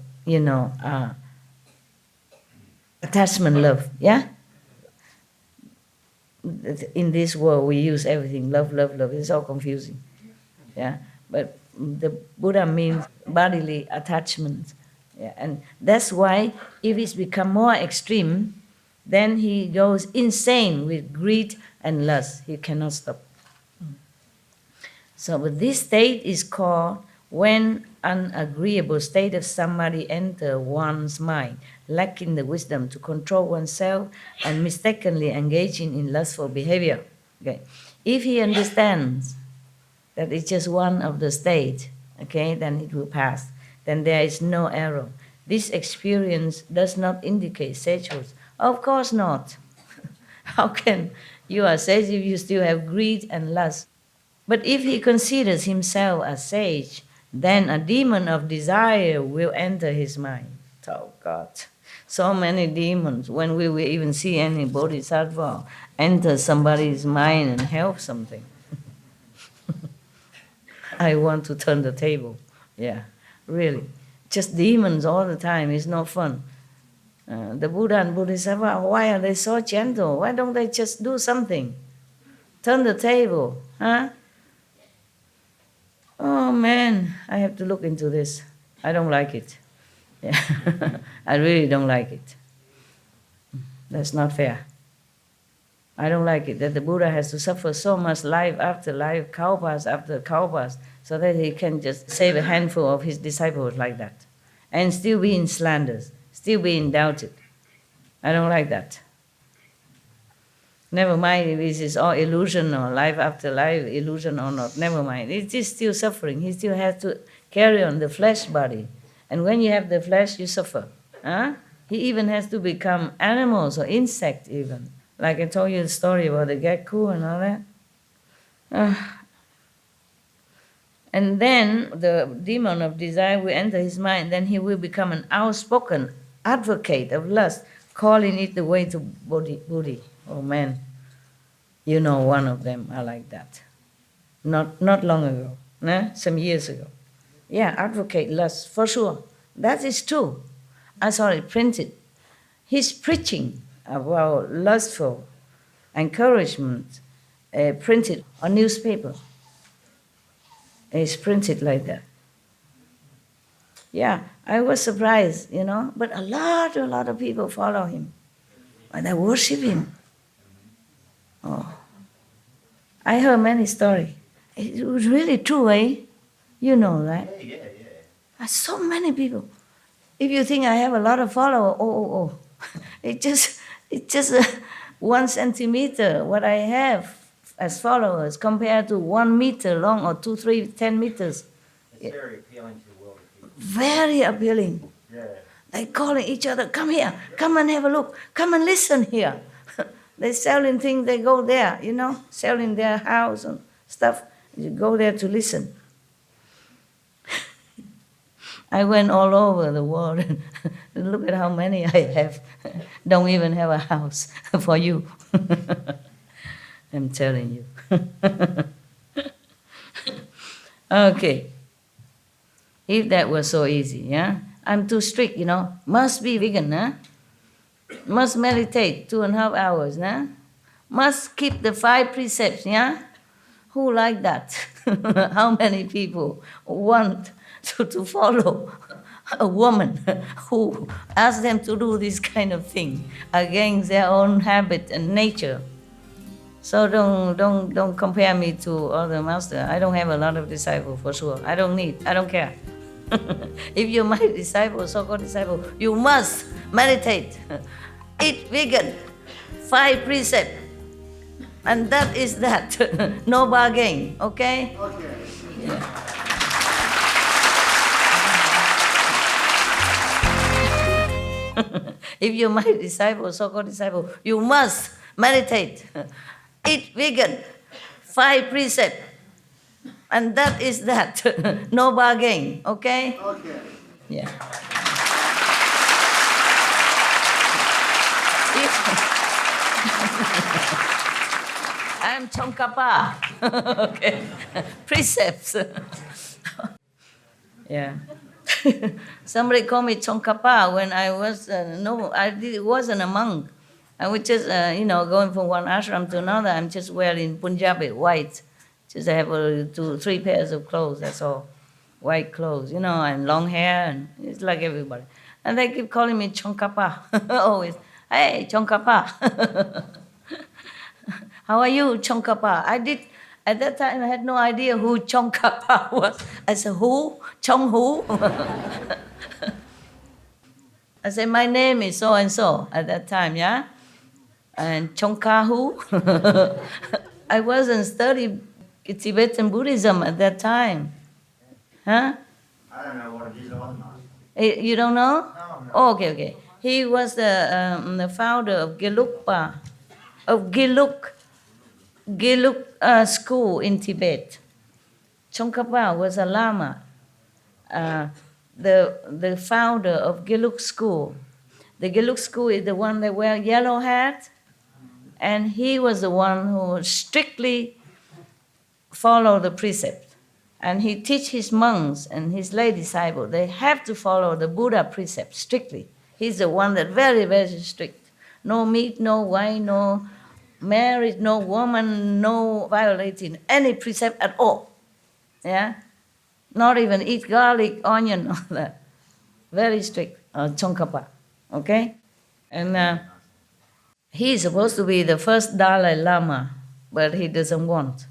attachment love, yeah? In this world, we use everything, love. It's all confusing, yeah? But the Buddha means bodily attachment, yeah? And that's why if it's become more extreme, then he goes insane with greed and lust. He cannot stop. So but this state is called when an agreeable state of samadhi enters one's mind, lacking the wisdom to control oneself and mistakenly engaging in lustful behavior. Okay. If he understands that it's just one of the state, okay, then it will pass. Then there is no error. This experience does not indicate sagehood. Of course not. How can you are sage if you still have greed and lust? But if he considers himself a sage, then a demon of desire will enter his mind. Oh God, so many demons. When we will even see any bodhisattva enter somebody's mind and help something. I want to turn the table. Yeah, really. Just demons all the time is no fun. The Buddha and Bodhisattva, why are they so gentle? Why don't they just do something? Turn the table, huh? Oh man, I have to look into this. I don't like it. Yeah. I really don't like it. That's not fair. I don't like it that the Buddha has to suffer so much life after life, kalpas after kalpas, so that he can just save a handful of his disciples like that, and still being slandered, still being doubted. I don't like that. Never mind if this is all illusion or life after life, illusion or not, never mind. It is still suffering. He still has to carry on the flesh body. And when you have the flesh, you suffer. Huh? He even has to become animals or insect even. Like I told you the story about the gecko and all that. And then the demon of desire will enter his mind. Then he will become an outspoken advocate of lust, calling it the way to Buddhi. Oh man, you know one of them are like that. Not long ago, some years ago. Yeah, advocate lust, for sure. That is true. I saw it printed. He's preaching about lustful encouragement, printed on newspaper. It's printed like that. Yeah, I was surprised, but a lot of people follow him. and they worship him. Oh, I heard many stories. It was really true, eh? You know, right? Yeah. So many people. If you think I have a lot of followers, it's just 1 centimeter what I have as followers compared to 1 meter long or 2, 3, 10 meters. It's very appealing to the world of people. Very appealing. Yeah. They calling each other, come here, come and have a look, come and listen here. They selling things, they go there, selling their house and stuff. You go there to listen. I went all over the world and look at how many I have. Don't even have a house for you. I'm telling you. Okay. If that was so easy, yeah? I'm too strict, Must be vegan, huh? Must meditate 2.5 hours, huh? Must keep the 5 precepts, yeah? Who like that? How many people want to follow a woman who asks them to do this kind of thing against their own habit and nature? So don't compare me to other masters. I don't have a lot of disciples for sure. I don't care. If you're my disciple, so-called disciple, you must meditate, eat vegan, 5 precepts, and that is that. No bargain, okay? Okay. Yeah. If you're my disciple, so-called disciple, you must meditate, eat vegan, 5 precepts, and that is that. No bargain, okay? Okay. Yeah. I'm Tsongkhapa. Okay. Precepts. Yeah. Somebody called me Tsongkhapa when I was, wasn't a monk. I was just, going from one ashram to another. I'm just wearing Punjabi, white. Just I have 2, 3 pairs of clothes, that's all. White clothes, and long hair, and it's like everybody. And they keep calling me Tsongkhapa. Always, hey, Tsongkhapa. How are you, Tsongkhapa? At that time, I had no idea who Tsongkhapa was. I said, who? Chong who? I said, my name is so-and-so at that time, yeah? And Tsongkha who? I wasn't studying Tibetan Buddhism at that time. Huh? I don't know what it is or not. You don't know? No. Oh, okay. He was the founder of Gelugpa, of Gelug school in Tibet. Tsongkhapa was a lama, the founder of Gelug school. The Gelug school is the one that wear yellow hat, and he was the one who strictly followed the precept. And he teach his monks and his lay disciples, they have to follow the Buddha precept strictly. He's the one that very, very strict. No meat, no wine, no marriage, no woman, no violating any precept at all. Yeah? Not even eat garlic, onion, all that. Very strict, Tsongkhapa. Okay? And he's supposed to be the first Dalai Lama, but he doesn't want.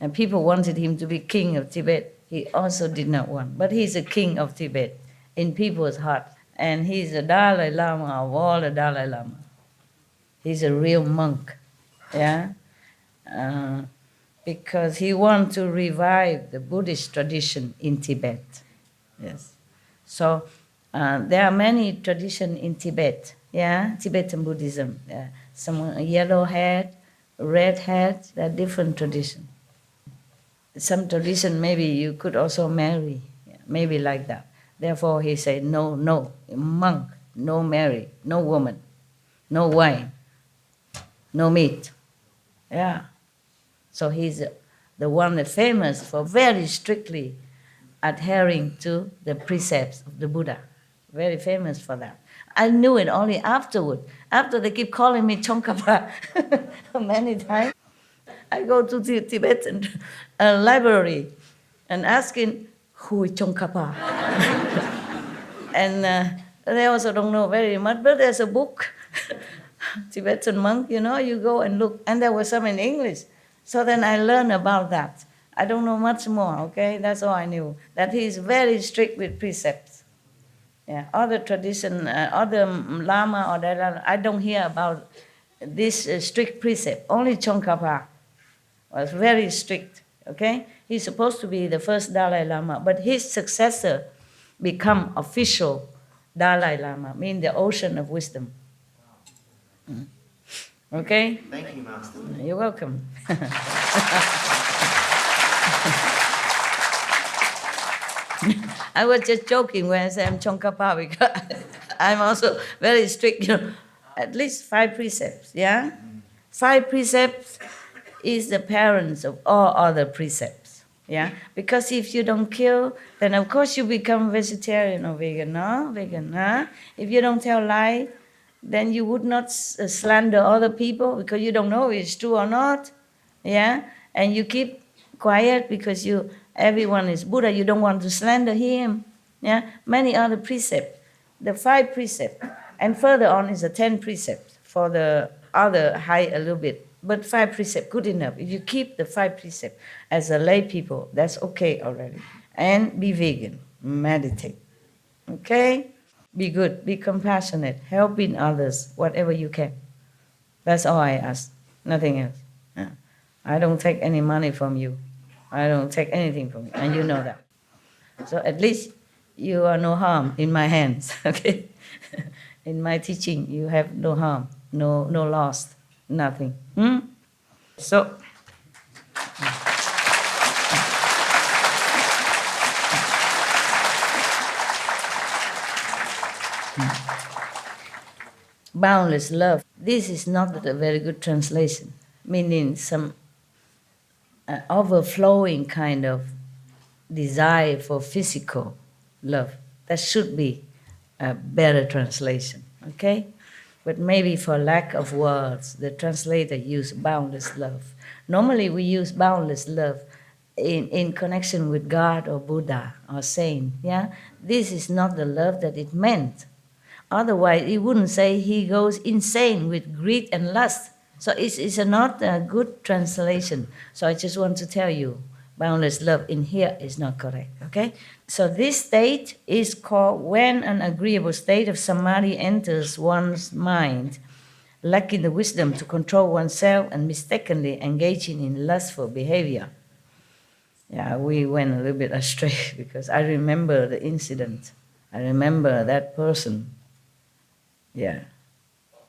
And people wanted him to be king of Tibet. He also did not want. But he's a king of Tibet in people's heart. And he's the Dalai Lama of all the Dalai Lama. He's a real monk. Yeah? Because he wants to revive the Buddhist tradition in Tibet. Yes. So there are many traditions in Tibet. Yeah? Tibetan Buddhism. Some yellow hat, red hat, there are different traditions. Some tradition, maybe you could also marry, maybe like that. Therefore, he said, no, monk, no marry, no woman, no wine, no meat. Yeah. So he's the one that's famous for very strictly adhering to the precepts of the Buddha. Very famous for that. I knew it only afterward. After they keep calling me Tsongkhapa many times. I go to the Tibetan library and asking, who is Tsongkhapa? And they also don't know very much, but there's a book Tibetan monk, you go and look. And there were some in English. So then I learned about that. I don't know much more, okay? That's all I knew. That he is very strict with precepts. Yeah, other tradition, other Lama or Dalai Lama, I don't hear about this strict precept. Only Tsongkhapa was very strict, okay? He's supposed to be the first Dalai Lama, but his successor become official Dalai Lama, mean the ocean of wisdom. Okay? Thank you, Master. You're welcome. I was just joking when I said I'm Tsongkhapa because I'm also very strict, at least 5 precepts, yeah? 5 precepts is the parents of all other precepts, yeah? Because if you don't kill, then of course you become vegetarian or vegan, no? Vegan, huh? If you don't tell lie, then you would not slander other people because you don't know if it's true or not, yeah? And you keep quiet because everyone is Buddha, you don't want to slander him, yeah? Many other precepts, the 5 precepts, and further on is the 10 precepts for the other high a little bit, but 5 precepts, good enough. If you keep the 5 precepts as a lay people, that's okay already. And be vegan, meditate, okay? Be good, be compassionate, helping others, whatever you can. That's all I ask, nothing else. Yeah. I don't take any money from you. I don't take anything from you, and you know that. So at least you are no harm in my hands, okay? In my teaching, you have no harm, no loss, nothing. So, boundless love. This is not a very good translation, meaning some overflowing kind of desire for physical love. That should be a better translation, okay? But maybe for lack of words, the translator used boundless love. Normally we use boundless love in connection with God or Buddha or saint, yeah? This is not the love that it meant. Otherwise, it wouldn't say he goes insane with greed and lust. So it's not a good translation. So I just want to tell you, boundless love in here is not correct, okay? So this state is called when an agreeable state of samadhi enters one's mind, lacking the wisdom to control oneself and mistakenly engaging in lustful behavior. Yeah, we went a little bit astray because I remember the incident. I remember that person. Yeah.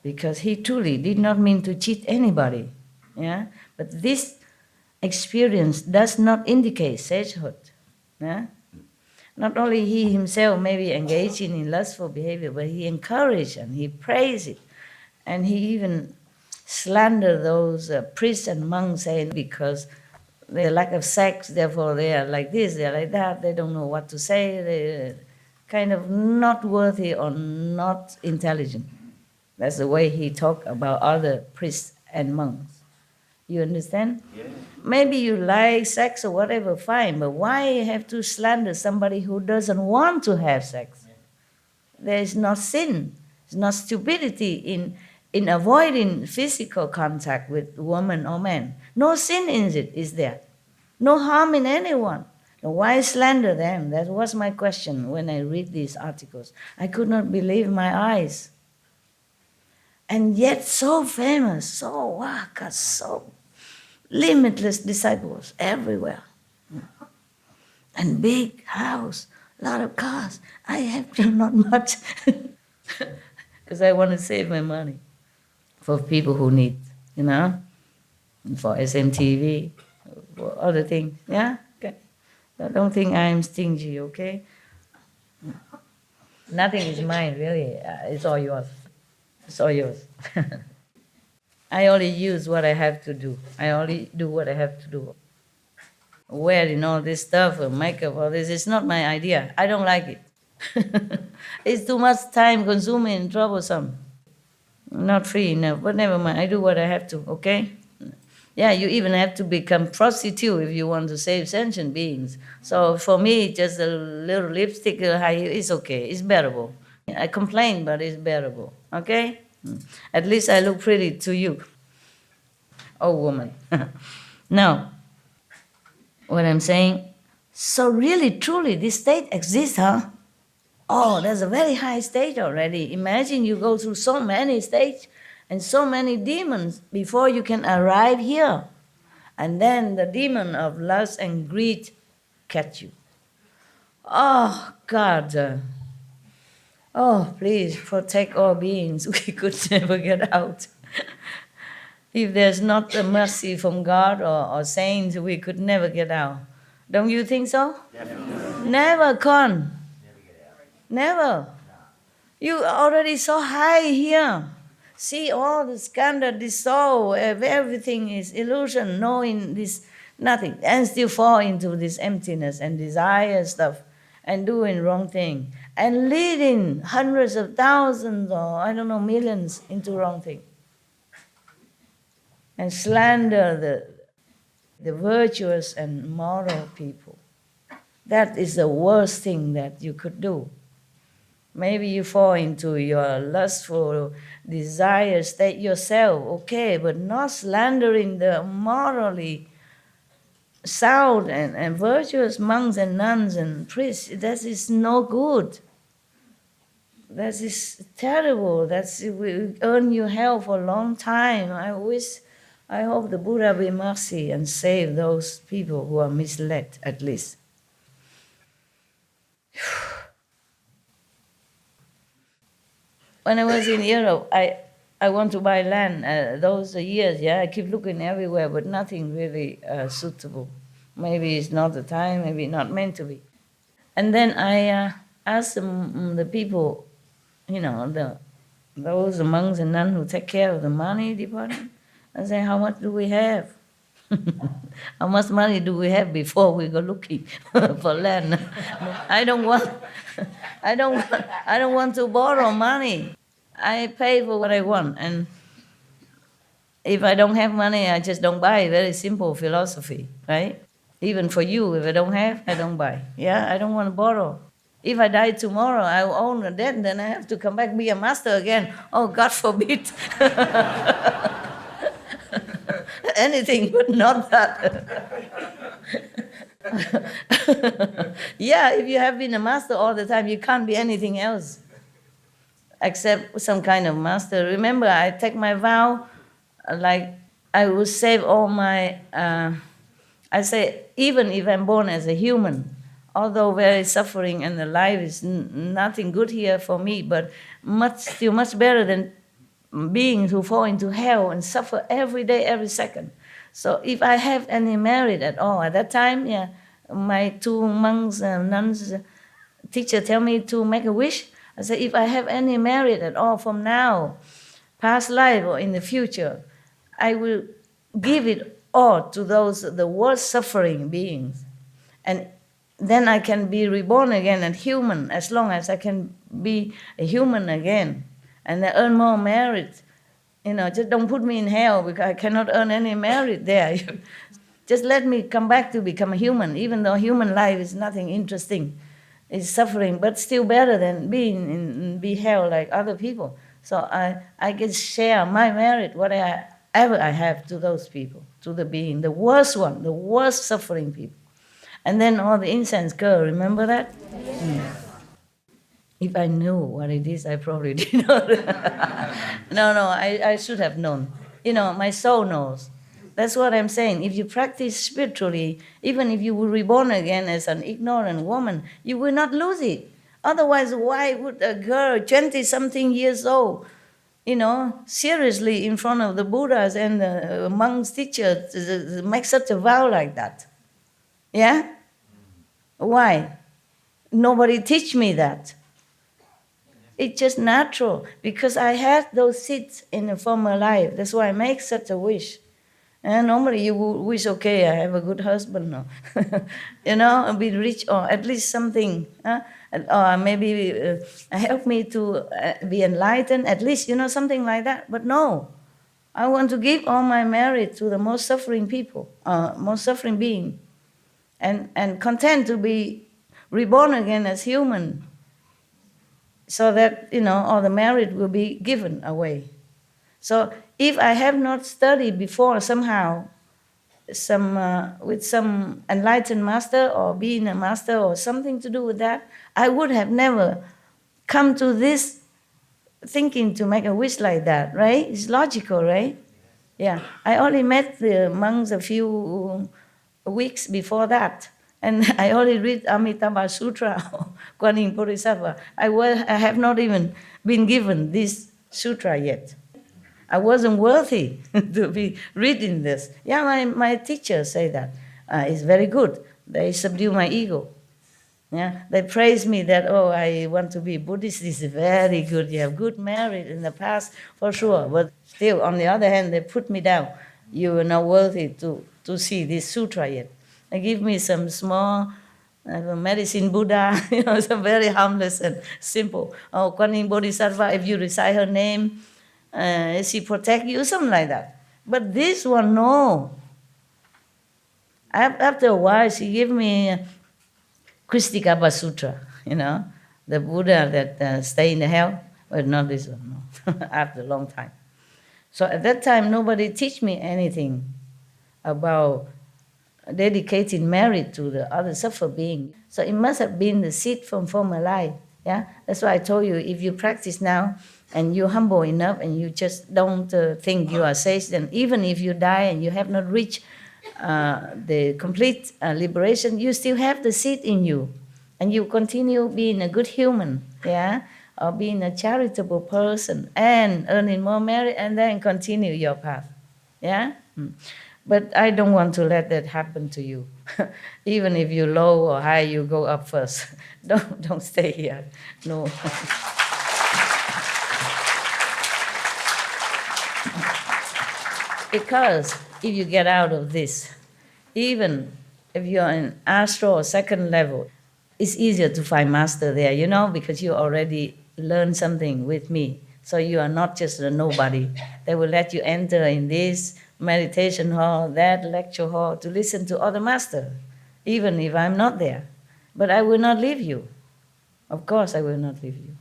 Because he truly did not mean to cheat anybody. Yeah? But this experience does not indicate sagehood. Yeah? Not only he himself may be engaging in lustful behavior, but he encouraged and he praised it. And he even slandered those priests and monks saying because they lack of sex, therefore they are like this, they are like that, they don't know what to say, they're kind of not worthy or not intelligent. That's the way he talked about other priests and monks. You understand? Yeah. Maybe you like sex or whatever, fine, but why have to slander somebody who doesn't want to have sex? There is no sin, there's no stupidity in avoiding physical contact with woman or man. No sin in it, is there? No harm in anyone. Why slander them? That was my question when I read these articles. I could not believe my eyes. And yet so famous, so got so limitless disciples everywhere. And big house, a lot of cars. I have not much because I want to save my money for people who need, for SMTV, for other things, yeah? Okay. So don't think I am stingy, okay? Nothing is mine, really. It's all yours. It's all yours. I only use what I have to do. I only do what I have to do. Wearing all this stuff, makeup, all this, it's not my idea. I don't like it. It's too much time consuming and troublesome. Not free enough, but never mind. I do what I have to, okay? Yeah, you even have to become prostitute if you want to save sentient beings. So for me, just a little lipstick, high heel, it's okay. It's bearable. I complain, but it's bearable, okay? At least I look pretty to you, oh woman. Now, what I'm saying, so really, truly, this state exists, huh? Oh, there's a very high state already. Imagine you go through so many states and so many demons before you can arrive here. And then the demon of lust and greed catch you. Oh, God. Oh, please protect all beings. We could never get out. If there's not a mercy from God or saints, we could never get out. Don't you think so? Definitely. Never, Con. Never. You already so high here. See all the Skandhas dissolve, everything is illusion, knowing this, nothing, and still fall into this emptiness and desire stuff and doing wrong thing and leading hundreds of thousands or I don't know, millions into wrong thing. And slander the virtuous and moral people. That is the worst thing that you could do. Maybe you fall into your lustful desire state yourself, okay, but not slandering the morally sound and virtuous monks and nuns and priests. That is no good. That is terrible. That will earn you hell for a long time. I hope the Buddha be mercy and save those people who are misled, at least. When I was in Europe, I want to buy land. Those years, I keep looking everywhere, but nothing really suitable. Maybe it's not the time, maybe not meant to be. And then I asked the people, those monks and nuns who take care of the money department, I say, how much do we have? How much money do we have before we go looking for land? I don't want to borrow money. I pay for what I want, and if I don't have money, I just don't buy. Very simple philosophy, right? Even for you, if I don't have, I don't buy. Yeah, I don't want to borrow. If I die tomorrow, I will own a debt, then I have to come back be a master again. Oh, God forbid. Anything but not that. Yeah, if you have been a master all the time, you can't be anything else except some kind of master. Remember, I take my vow, like I will save all my, I say, even if I'm born as a human, although very suffering and the life is nothing good here for me, but still much better than beings who fall into hell and suffer every day, every second. So if I have any merit at all, at that time, my two monks and nuns, teacher tell me to make a wish. I say, if I have any merit at all from now, past life or in the future, I will give it all to the worst suffering beings. And then I can be reborn again and human, as long as I can be a human again. And I earn more merit. Just don't put me in hell because I cannot earn any merit there. Just let me come back to become a human, even though human life is nothing interesting. It's suffering, but still better than be hell like other people. So I can share my merit, whatever I have, to those people, to the being, the worst one, the worst suffering people. And then all the incense girl, remember that? If I knew what it is, I probably did not. No, I should have known. My soul knows. That's what I'm saying. If you practice spiritually, even if you were reborn again as an ignorant woman, you will not lose it. Otherwise, why would a girl, 20-something years old, seriously in front of the Buddhas and the monks' teachers make such a vow like that? Yeah? Why? Nobody teach me that. It's just natural, because I had those seeds in a former life. That's why I make such a wish. And normally you would wish, okay, I have a good husband, be rich, or at least something, or maybe help me to be enlightened, at least, something like that. But no, I want to give all my merit to the most suffering people, most suffering being, and content to be reborn again as human, so that, all the merit will be given away. So if I have not studied before somehow, with some enlightened master or being a master or something to do with that, I would have never come to this thinking to make a wish like that, right? It's logical, right? Yeah. I only met the monks a few weeks before that. And I only read Amitabha Sutra or Kuan Yin Bodhisattva. I have not even been given this sutra yet. I wasn't worthy to be reading this. Yeah, my teachers say that. It's very good. They subdue my ego. Yeah, they praise me that, oh, I want to be Buddhist. This is very good. You have good merit in the past, for sure. But still, on the other hand, they put me down. You are not worthy to see this sutra yet. They give me some small medicine Buddha, some very harmless and simple. Oh, Kuan Yin Bodhisattva, if you recite her name, she protect you, something like that. But this one, no. After a while, she gave me Kristikapa Sutra, the Buddha that stay in the hell. But not this one, no. After a long time. So at that time, nobody teach me anything about dedicating merit to the other suffer being. So it must have been the seed from former life. Yeah, that's why I told you, if you practice now and you're humble enough and you just don't think you are sage, then even if you die and you have not reached the complete liberation, you still have the seed in you, and you continue being a good human, yeah, or being a charitable person and earning more merit, and then continue your path, yeah. But I don't want to let that happen to you. Even if you're low or high, you go up first. Don't stay here. No. Because if you get out of this, even if you're in astral or second level, it's easier to find master there, because you already learned something with me. So you are not just a nobody. They will let you enter in this meditation hall, that lecture hall, to listen to other masters, even if I'm not there. But I will not leave you. Of course I will not leave you.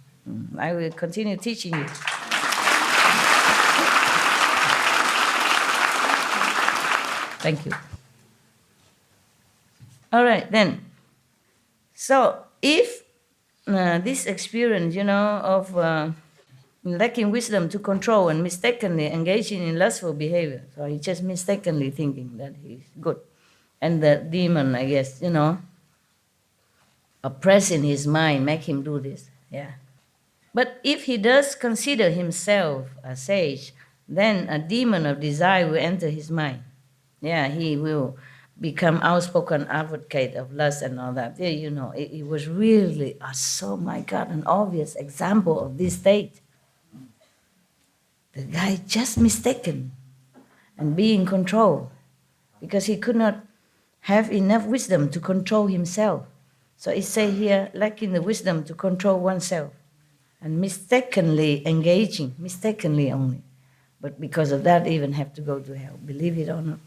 I will continue teaching you. Thank you. All right, then. So if this experience, of lacking wisdom to control and mistakenly engaging in lustful behavior, so he's just mistakenly thinking that he's good. And the demon, I guess, oppressing his mind, make him do this, yeah. But if he does consider himself a sage, then a demon of desire will enter his mind. Yeah, he will become outspoken advocate of lust and all that. Yeah, it was really, my God, an obvious example of this state. The guy just mistaken and be in control because he could not have enough wisdom to control himself. So it says here, lacking the wisdom to control oneself and mistakenly engaging, mistakenly only. But because of that, even have to go to hell, believe it or not.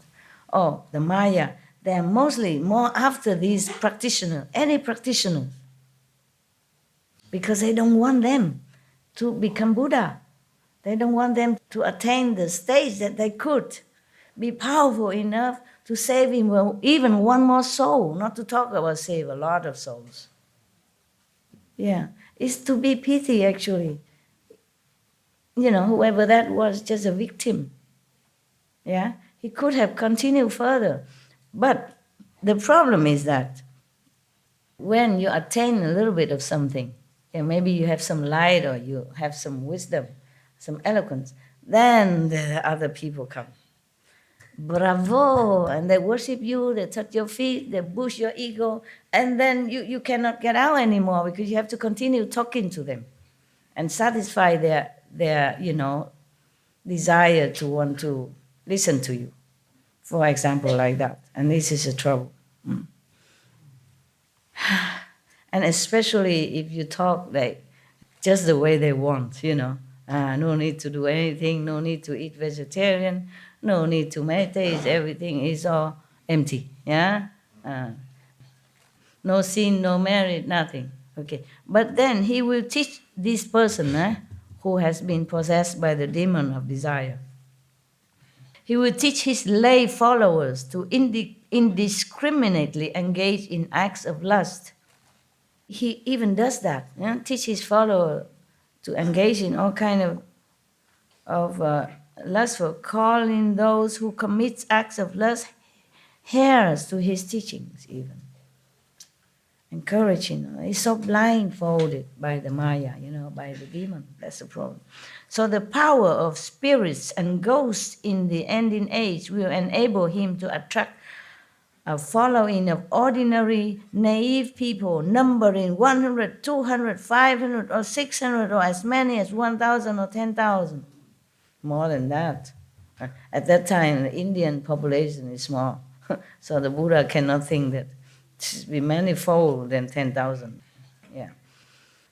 Oh, the Maya, they are mostly more after these practitioners, any practitioners, because they don't want them to become Buddha. They don't want them to attain the stage that they could be powerful enough to save even one more soul, not to talk about save a lot of souls. Yeah, it's to be pity, actually. Whoever that was, just a victim. Yeah, he could have continued further. But the problem is that when you attain a little bit of something, maybe you have some light or you have some wisdom, some eloquence, then the other people come. Bravo! And they worship you, they touch your feet, they push your ego, and then you cannot get out anymore because you have to continue talking to them and satisfy their desire to want to listen to you. For example, like that. And this is a trouble. And especially if you talk like just the way they want, no need to do anything, no need to eat vegetarian, no need to meditate, everything is all empty, yeah? No sin, no merit, nothing. Okay, but then he will teach this person who who has been possessed by the demon of desire. He will teach his lay followers to indiscriminately engage in acts of lust. He even does that, teach his follower to engage in all kind of lustful, calling those who commit acts of lust heirs to his teachings even. Encouraging, he's so blindfolded by the Maya, by the demon, that's the problem. So the power of spirits and ghosts in the ending age will enable him to attract a following of ordinary, naive people numbering 100, 200, 500, or 600, or as many as 1,000 or 10,000. More than that. At that time, the Indian population is small, so the Buddha cannot think that it should be manifold than 10,000. Yeah.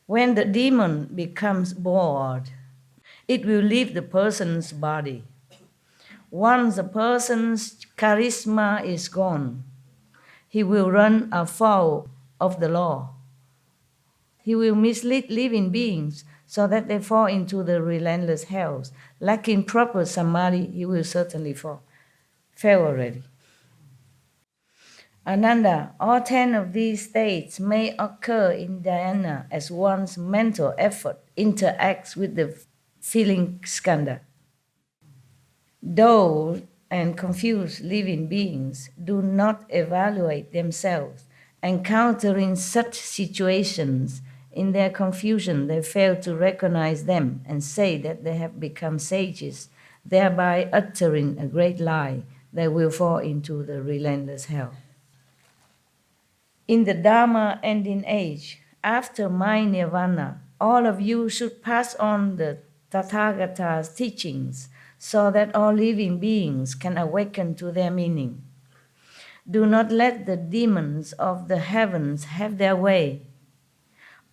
When the demon becomes bored, it will leave the person's body. Once a person's charisma is gone, he will run afoul of the law. He will mislead living beings so that they fall into the relentless hells. Lacking proper samadhi, he will certainly fall. Fell already. Ananda, all 10 of these states may occur in dhyana as one's mental effort interacts with the feeling skandha. Dull and confused living beings do not evaluate themselves. Encountering such situations, in their confusion, they fail to recognize them and say that they have become sages, thereby uttering a great lie. They will fall into the relentless hell. In the Dharma ending age, after my nirvana, all of you should pass on the Tathagata's teachings so that all living beings can awaken to their meaning. Do not let the demons of the heavens have their way.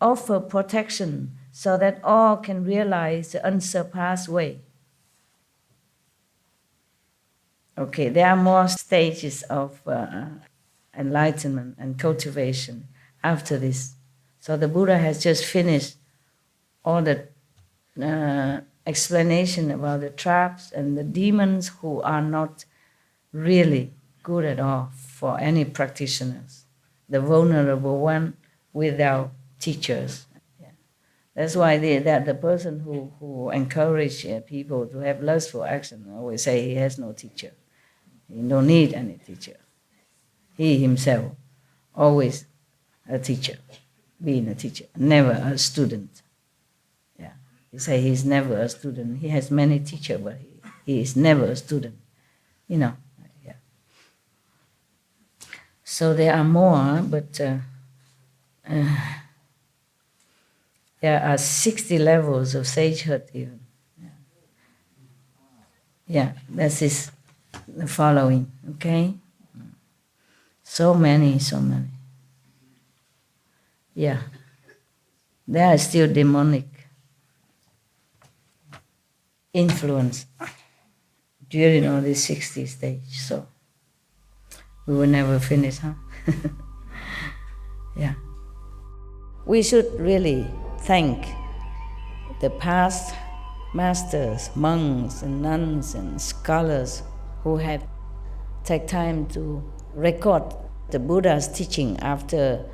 Offer protection so that all can realize the unsurpassed way. Okay, there are more stages of enlightenment and cultivation after this. So the Buddha has just finished all the explanation about the traps and the demons who are not really good at all for any practitioners. The vulnerable one without teachers. Yeah. That's why the person who encourages people to have lustful action always say he has no teacher. He don't need any teacher. He himself, always a teacher, being a teacher, never a student. Yeah, he say he's never a student. He has many teachers, but he is never a student. Yeah. So there are more, but there are 60 levels of sagehood even. Yeah, that is the following. Okay. So many. Yeah. They are still demonic influence during all these 60 stages. So we will never finish, huh? Yeah. We should really thank the past masters, monks and nuns and scholars who have taken time to record the Buddha's teaching after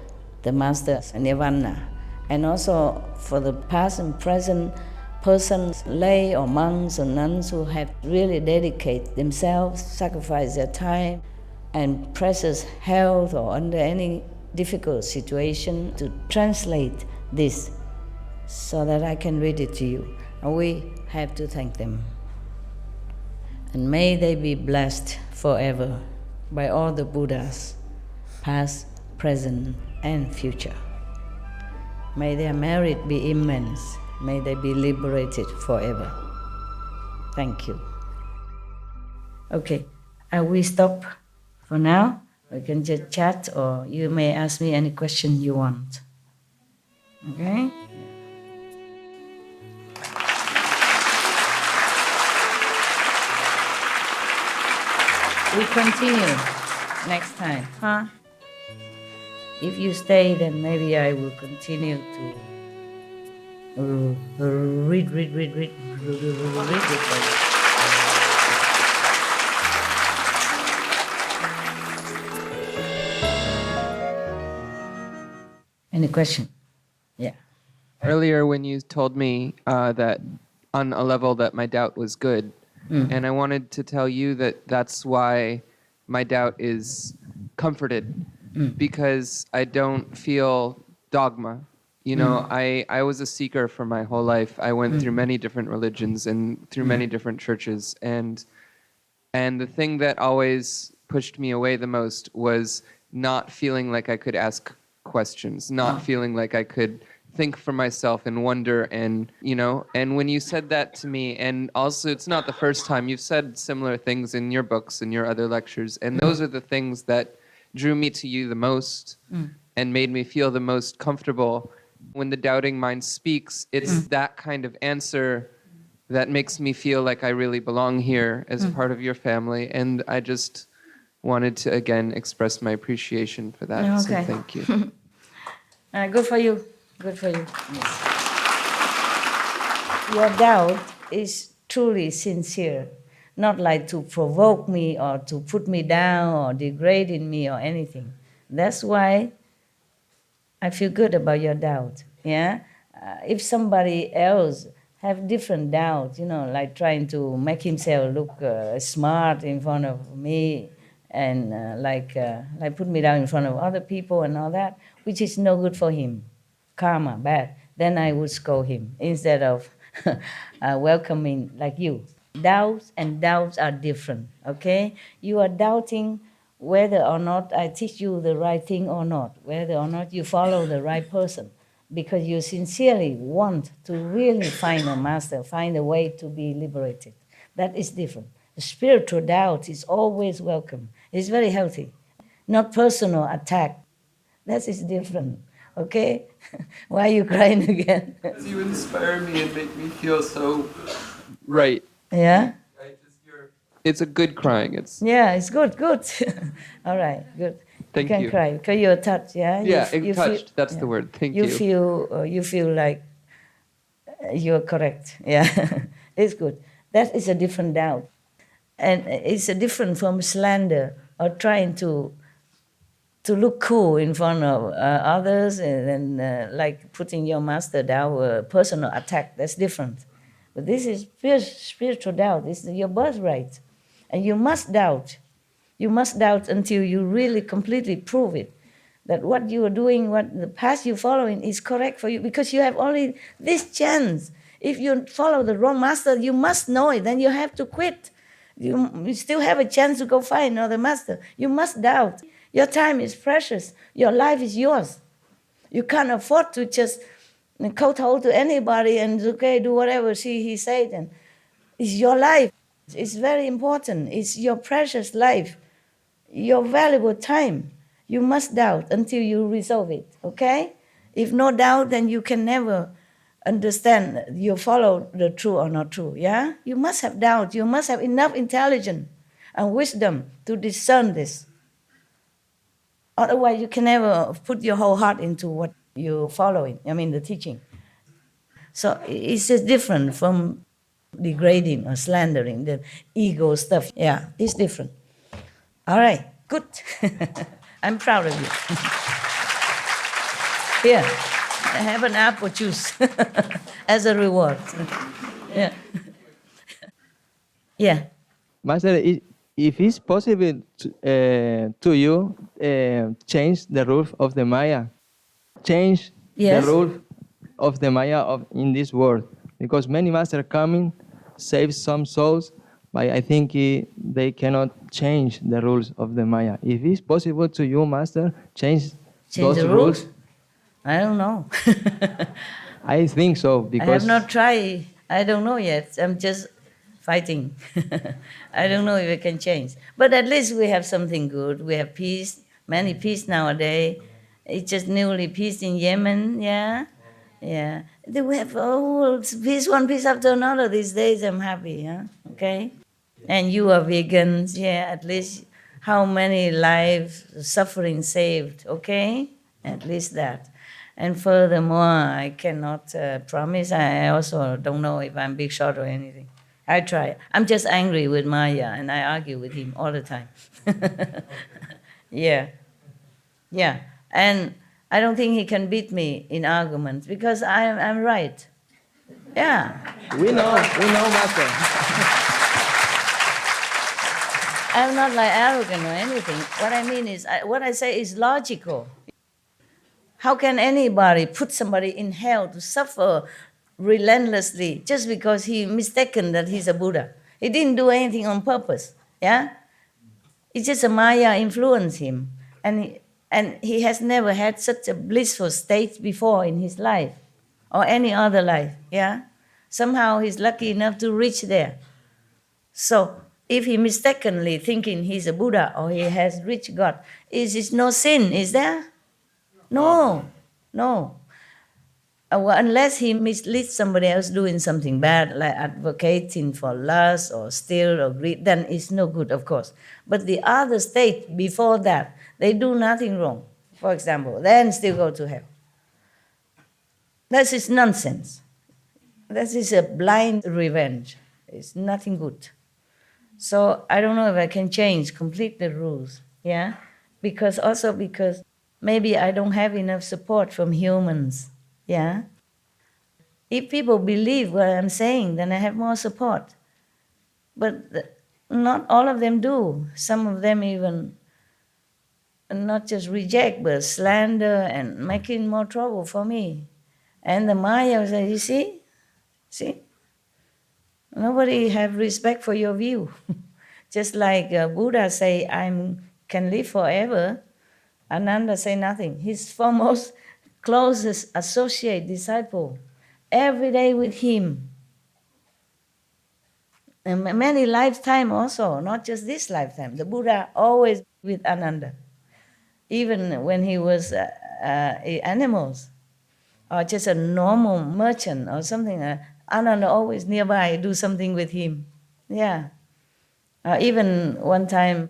the master's nirvana, and also for the past and present persons, lay or monks or nuns who have really dedicated themselves, sacrificed their time and precious health or under any difficult situation to translate this so that I can read it to you. And we have to thank them. And may they be blessed forever by all the Buddhas, past, present, and future. May their merit be immense. May they be liberated forever. Thank you. Okay, we stop for now. We can just chat, or you may ask me any question you want. Okay? We continue next time, huh? If you stay, then maybe I will continue to read it for you. Any question? Yeah. Earlier when you told me that on a level that my doubt was good, and I wanted to tell you that that's why my doubt is comforted, because I don't feel dogma. You know, I was a seeker for my whole life. I went through many different religions and through many different churches, and the thing that always pushed me away the most was not feeling like I could ask questions, not feeling like I could think for myself and wonder, and and when you said that to me, and also it's not the first time you've said similar things in your books and your other lectures, and those are the things that drew me to you the most and made me feel the most comfortable. When the doubting mind speaks, it's that kind of answer that makes me feel like I really belong here as part of your family, and I just wanted to again express my appreciation for that. Okay. So thank you. Good for you. Good for you. Yes. Your doubt is truly sincere, not like to provoke me or to put me down or degrade in me or anything. That's why I feel good about your doubt. Yeah. If somebody else have different doubts, like trying to make himself look smart in front of me, and like put me down in front of other people and all that, which is no good for him. Karma, bad. Then I would scold him instead of welcoming like you. Doubts and doubts are different, okay? You are doubting whether or not I teach you the right thing or not, whether or not you follow the right person, because you sincerely want to really find a master, find a way to be liberated. That is different. The spiritual doubt is always welcome. It's very healthy. Not personal attack. That is different. Okay? Why are you crying again? Because you inspire me and make me feel so right. Yeah? It's a good crying. It's good. All right, good. Thank you. Can cry because you're touched, yeah? Yeah, touched. That's the word. Thank you. You feel like you're correct. Yeah, it's good. That is a different doubt. And it's a different from slander or trying to look cool in front of others and like putting your master down, personal attack. That's different. But this is spiritual doubt. This is your birthright. And you must doubt. You must doubt until you really completely prove it. That what you are doing, what the path you're following is correct for you, because you have only this chance. If you follow the wrong master, you must know it. Then you have to quit. You still have a chance to go find another master. You must doubt. Your time is precious. Your life is yours. You can't afford to just kowtow to anybody and do whatever he said. And it's your life. It's very important. It's your precious life, your valuable time. You must doubt until you resolve it, okay? If no doubt, then you can never understand you follow the true or not true, yeah? You must have doubt. You must have enough intelligence and wisdom to discern this. Otherwise, you can never put your whole heart into what you're following, the teaching. So it's just different from degrading or slandering, the ego stuff. Yeah, it's different. All right, good. I'm proud of you. Here, have an apple juice as a reward. Yeah. Yeah. Master, if it's possible to you change the rules of the Maya, change the rules of the Maya in this world, because many masters coming, save some souls, but I think they cannot change the rules of the Maya. If it's possible to you, master, change those the rules? I don't know. I think so, because I have not tried. I don't know yet. I'm just fighting. I don't know if it can change. But at least we have something good. We have peace, many peace nowadays. It's just newly peace in Yemen, yeah? Yeah. We have peace, one piece after another these days. I'm happy, yeah? Okay? And you are vegans, yeah, at least how many lives, suffering saved, okay? At least that. And furthermore, I cannot promise. I also don't know if I'm big shot or anything. I try. I'm just angry with Maya, and I argue with him all the time. Yeah. And I don't think he can beat me in arguments because I'm right. Yeah. We know, Master. I'm not like arrogant or anything. What I mean is, what I say is logical. How can anybody put somebody in hell to suffer relentlessly just because he mistaken that he's a Buddha? He didn't do anything on purpose. Yeah. It's just a Maya influenced him, and he has never had such a blissful state before in his life or any other life. Yeah. Somehow he's lucky enough to reach there. So if he mistakenly thinking he's a Buddha or he has reached God, is no sin, is there? No. Well, unless he misleads somebody else doing something bad, like advocating for lust or steal or greed, then it's no good, of course. But the other state before that, they do nothing wrong, for example, then still go to hell. That is nonsense. That is a blind revenge. It's nothing good. So I don't know if I can change complete the rules, yeah? Because maybe I don't have enough support from humans, yeah? If people believe what I'm saying, then I have more support. But not all of them do. Some of them even not just reject, but slander and making more trouble for me. And the Maya say, you see? Nobody have respect for your view. Just like Buddha say, I can live forever. Ananda say nothing. His foremost closest associate, disciple, every day with him. And many lifetime also, not just this lifetime. The Buddha always with Ananda. Even when he was animals, or just a normal merchant or something, Ananda always nearby, do something with him. Yeah. Even one time,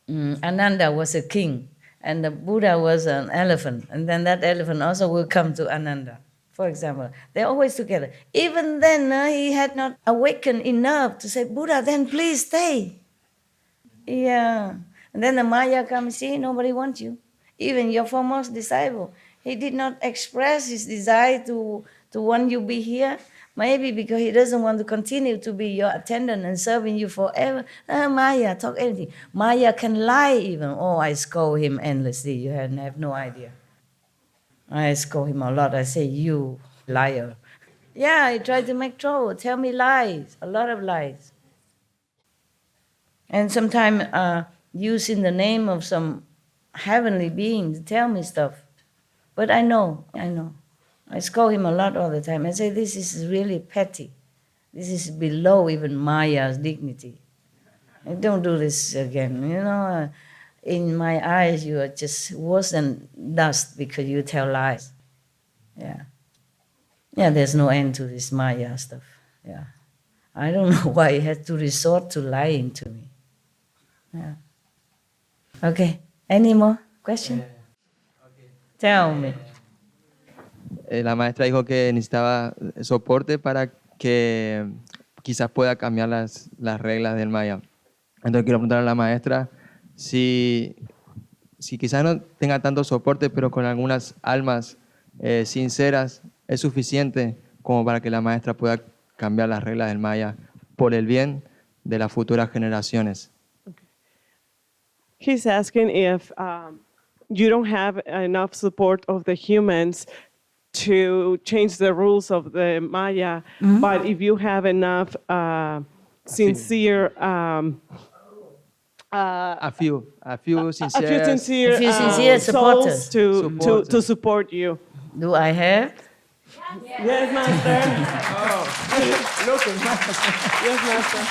Ananda was a king, and the Buddha was an elephant, and then that elephant also will come to Ananda, for example. They're always together. Even then, he had not awakened enough to say, Buddha, then please stay. Yeah. And then the Maya comes, see, nobody wants you. Even your foremost disciple, he did not express his desire to want you be here. Maybe because he doesn't want to continue to be your attendant and serving you forever. Maya, talk anything. Maya can lie even. Oh, I scold him endlessly. You have no idea. I scold him a lot. I say, you liar. Yeah, he tried to make trouble, tell me lies, a lot of lies. And sometimes using the name of some heavenly being to tell me stuff. But I know. I scold him a lot all the time. I say, this is really petty. This is below even Maya's dignity. And don't do this again. In my eyes, you are just worse than dust because you tell lies. Yeah. Yeah, there's no end to this Maya stuff. Yeah. I don't know why he had to resort to lying to me. Yeah. Okay. Any more questions? Tell me. La maestra dijo que necesitaba soporte para que quizás pueda cambiar las reglas del Maya. Entonces quiero preguntar a la maestra si quizás no tenga tanto soporte, pero con algunas almas sinceras es suficiente como para que la maestra pueda cambiar las reglas del Maya por el bien de las futuras generaciones. He's asking if you don't have enough support of the humans to change the rules of the Maya, but if you have enough sincere a few sincere supporters to support you. Do I have? Yes, Master. Yes, Master.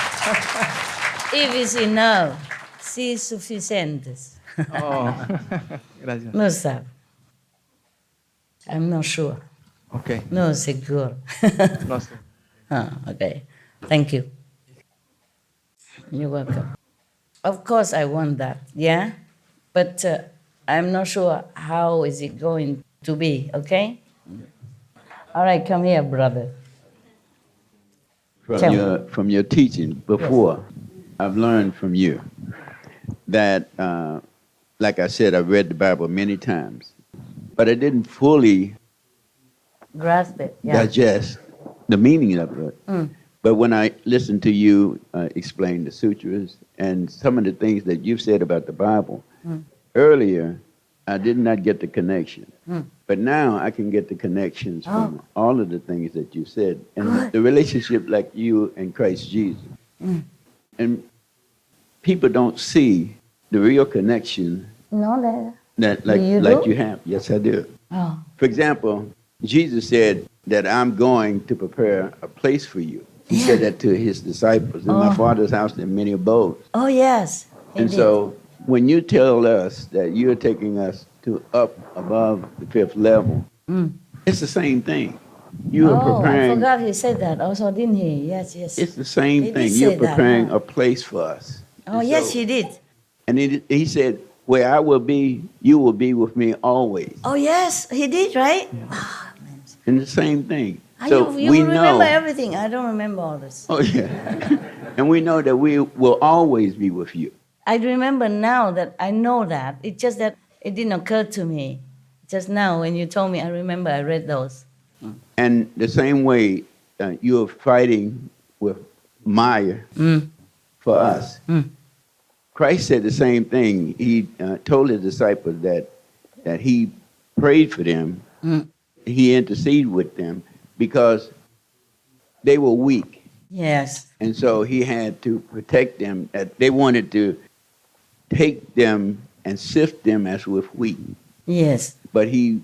If it's enough, si suficientes. Gracias. No sabe. I'm not sure. Okay. No seguro. No sé. Okay. Thank you. You're welcome. Of course I want that, yeah? But I'm not sure how is it going to be, okay? All right, come here, brother. From your teaching before, I've learned from you that, like I said, I've read the Bible many times, but I didn't fully grasp it, digest the meaning of it. But when I listened to you explain the sutras and some of the things that you've said about the Bible, earlier I did not get the connection. But now I can get the connections from all of the things that you said. And the relationship like you and Christ Jesus. And people don't see the real connection that like you have. Yes, I do. For example, Jesus said that I'm going to prepare a place for you. He said that to his disciples. In my Father's house there are many abodes. Oh, yes. And so when you tell us that you're taking us to up above the fifth level, it's the same thing. You are preparing. I forgot he said that also, didn't he? Yes. It's the same thing. You're preparing a place for us. Oh, yes, he did. And he said, where I will be, you will be with me always. Oh, yes, he did, right? And the same thing. So you we remember know everything. I don't remember all this. Oh, yeah. And we know that we will always be with you. I remember now that I know that. It's just that it didn't occur to me. Just now when you told me, I remember I read those. And the same way you're fighting with Maya for us. Christ said the same thing. He told his disciples that he prayed for them. He interceded with them because they were weak. Yes. And so he had to protect them. That they wanted to take them and sift them as with wheat. Yes. But he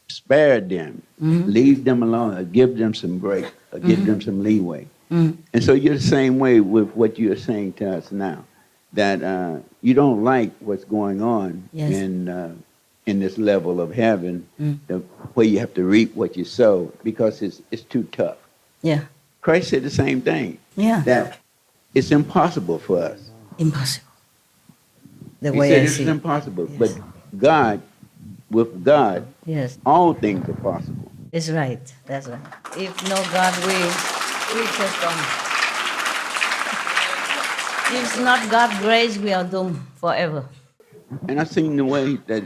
spared them, leave them alone, or give them some grace, or give them some leeway. And so you're the same way with what you're saying to us now, that you don't like what's going on in this level of heaven, where you have to reap what you sow because it's too tough. Yeah. Christ said the same thing. Yeah. That it's impossible for us. Impossible. The He way said I it's see. impossible. But God, with God, Yes. all things are possible. It's right. That's right. If no God, we just don't. If not God's grace, we are doomed forever. And I've seen the way that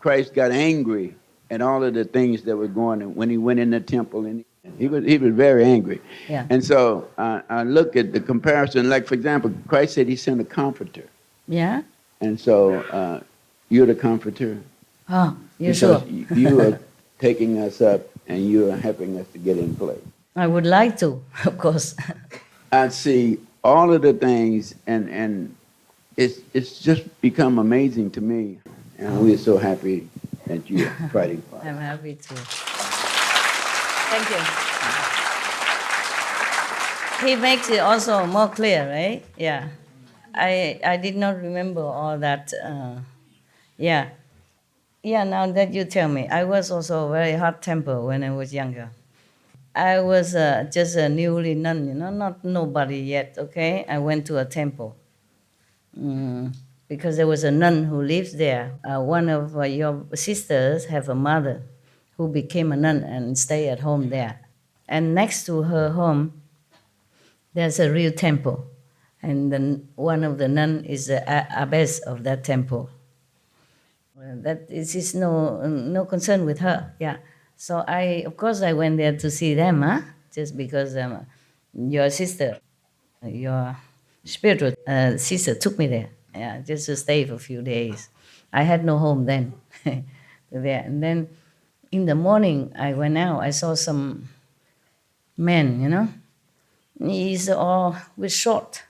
Christ got angry at all of the things that were going on when he went in the temple, and he was very angry. Yeah. And so I look at the comparison. Like, for example, Christ said he sent a comforter. Yeah? And so you're the comforter. Oh, you're because sure? You are taking us up and you are helping us to get in place. I would like to, of course. I see all of the things, and it's just become amazing to me. And we're so happy that you're fighting for us. I'm happy too. Thank you. He makes it also more clear, right? Yeah. I did not remember all that. Yeah. Yeah, now that you tell me, I was also very hot-tempered when I was younger. I was just a newly nun, not nobody yet, okay? I went to a temple because there was a nun who lives there. One of your sisters have a mother who became a nun and stay at home there. And next to her home, there's a real temple. And then one of the nun is the abbess of that temple. That is no concern with her, yeah. So of course I went there to see them, just because your sister, your spiritual sister took me there, yeah, just to stay for a few days. I had no home then. There. And then in the morning I went out, I saw some men, he's all with short,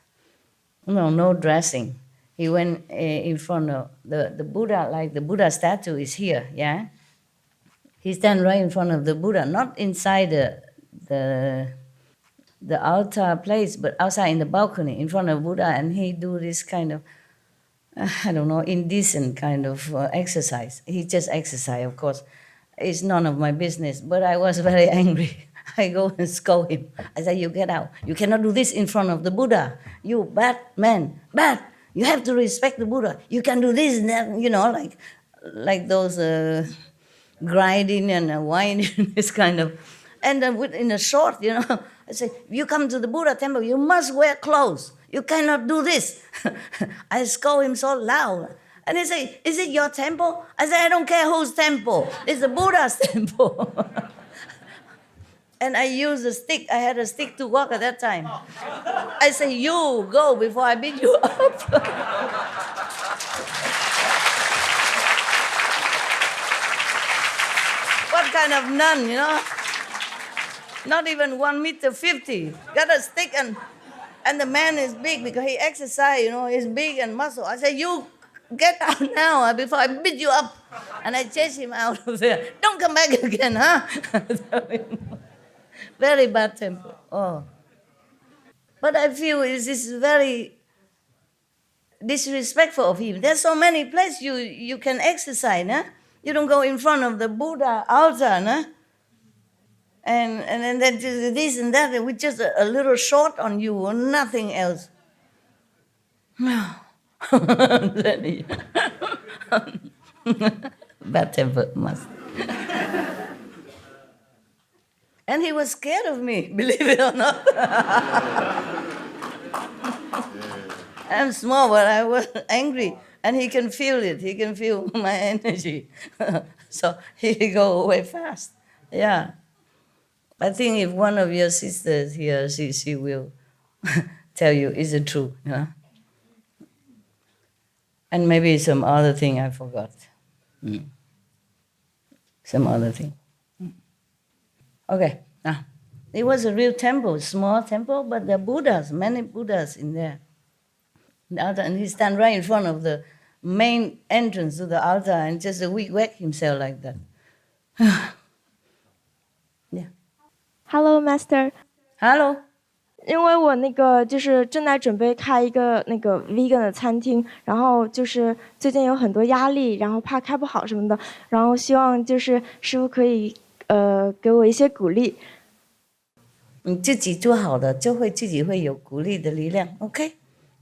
no dressing. He went in front of the Buddha, like the Buddha statue is here, yeah? He stand right in front of the Buddha, not inside the altar place, but outside in the balcony, in front of Buddha, and he do this kind of, I don't know, indecent kind of exercise. He just exercise, of course. It's none of my business, but I was very angry. I go and scold him. I said, you get out. You cannot do this in front of the Buddha. You bad man, bad. You have to respect the Buddha. You can do this and that, like those grinding and whining, this kind of. And then in a short, I say, you come to the Buddha temple, you must wear clothes. You cannot do this. I scold him so loud. And he say, is it your temple? I say, I don't care whose temple. It's the Buddha's temple. And I use a stick. I had a stick to walk at that time. I say, you go before I beat you up. What kind of nun, Not even 1.50 meters. Got a stick and the man is big because he exercise, he's big and muscle. I say, you get out now before I beat you up. And I chase him out of there. Don't come back again, huh? Very bad temper. Oh. But I feel this is very disrespectful of him. There's so many places you can exercise, huh? You don't go in front of the Buddha altar, huh? And then this and that, with just a little short on you or nothing else. Bad temper must. And he was scared of me, believe it or not. I'm small, but I was angry. And he can feel it. He can feel my energy. So he go away fast. Yeah. I think if one of your sisters here, she will tell you, is it true? And maybe some other thing I forgot. Some other thing. Okay. It was a real temple, small temple, but there are Buddhas, many Buddhas in there. The altar, and he stand right in front of the main entrance to the altar and just whack himself like that. Yeah. Hello, Master. Hello. 因为我就是正在准备开一个vegan 的餐厅，然后就是最近有很多压力，然后怕开不好什么的，然后希望就是师父可以给我一些鼓励。你自己做好的，就会自己会有鼓励的力量。OK，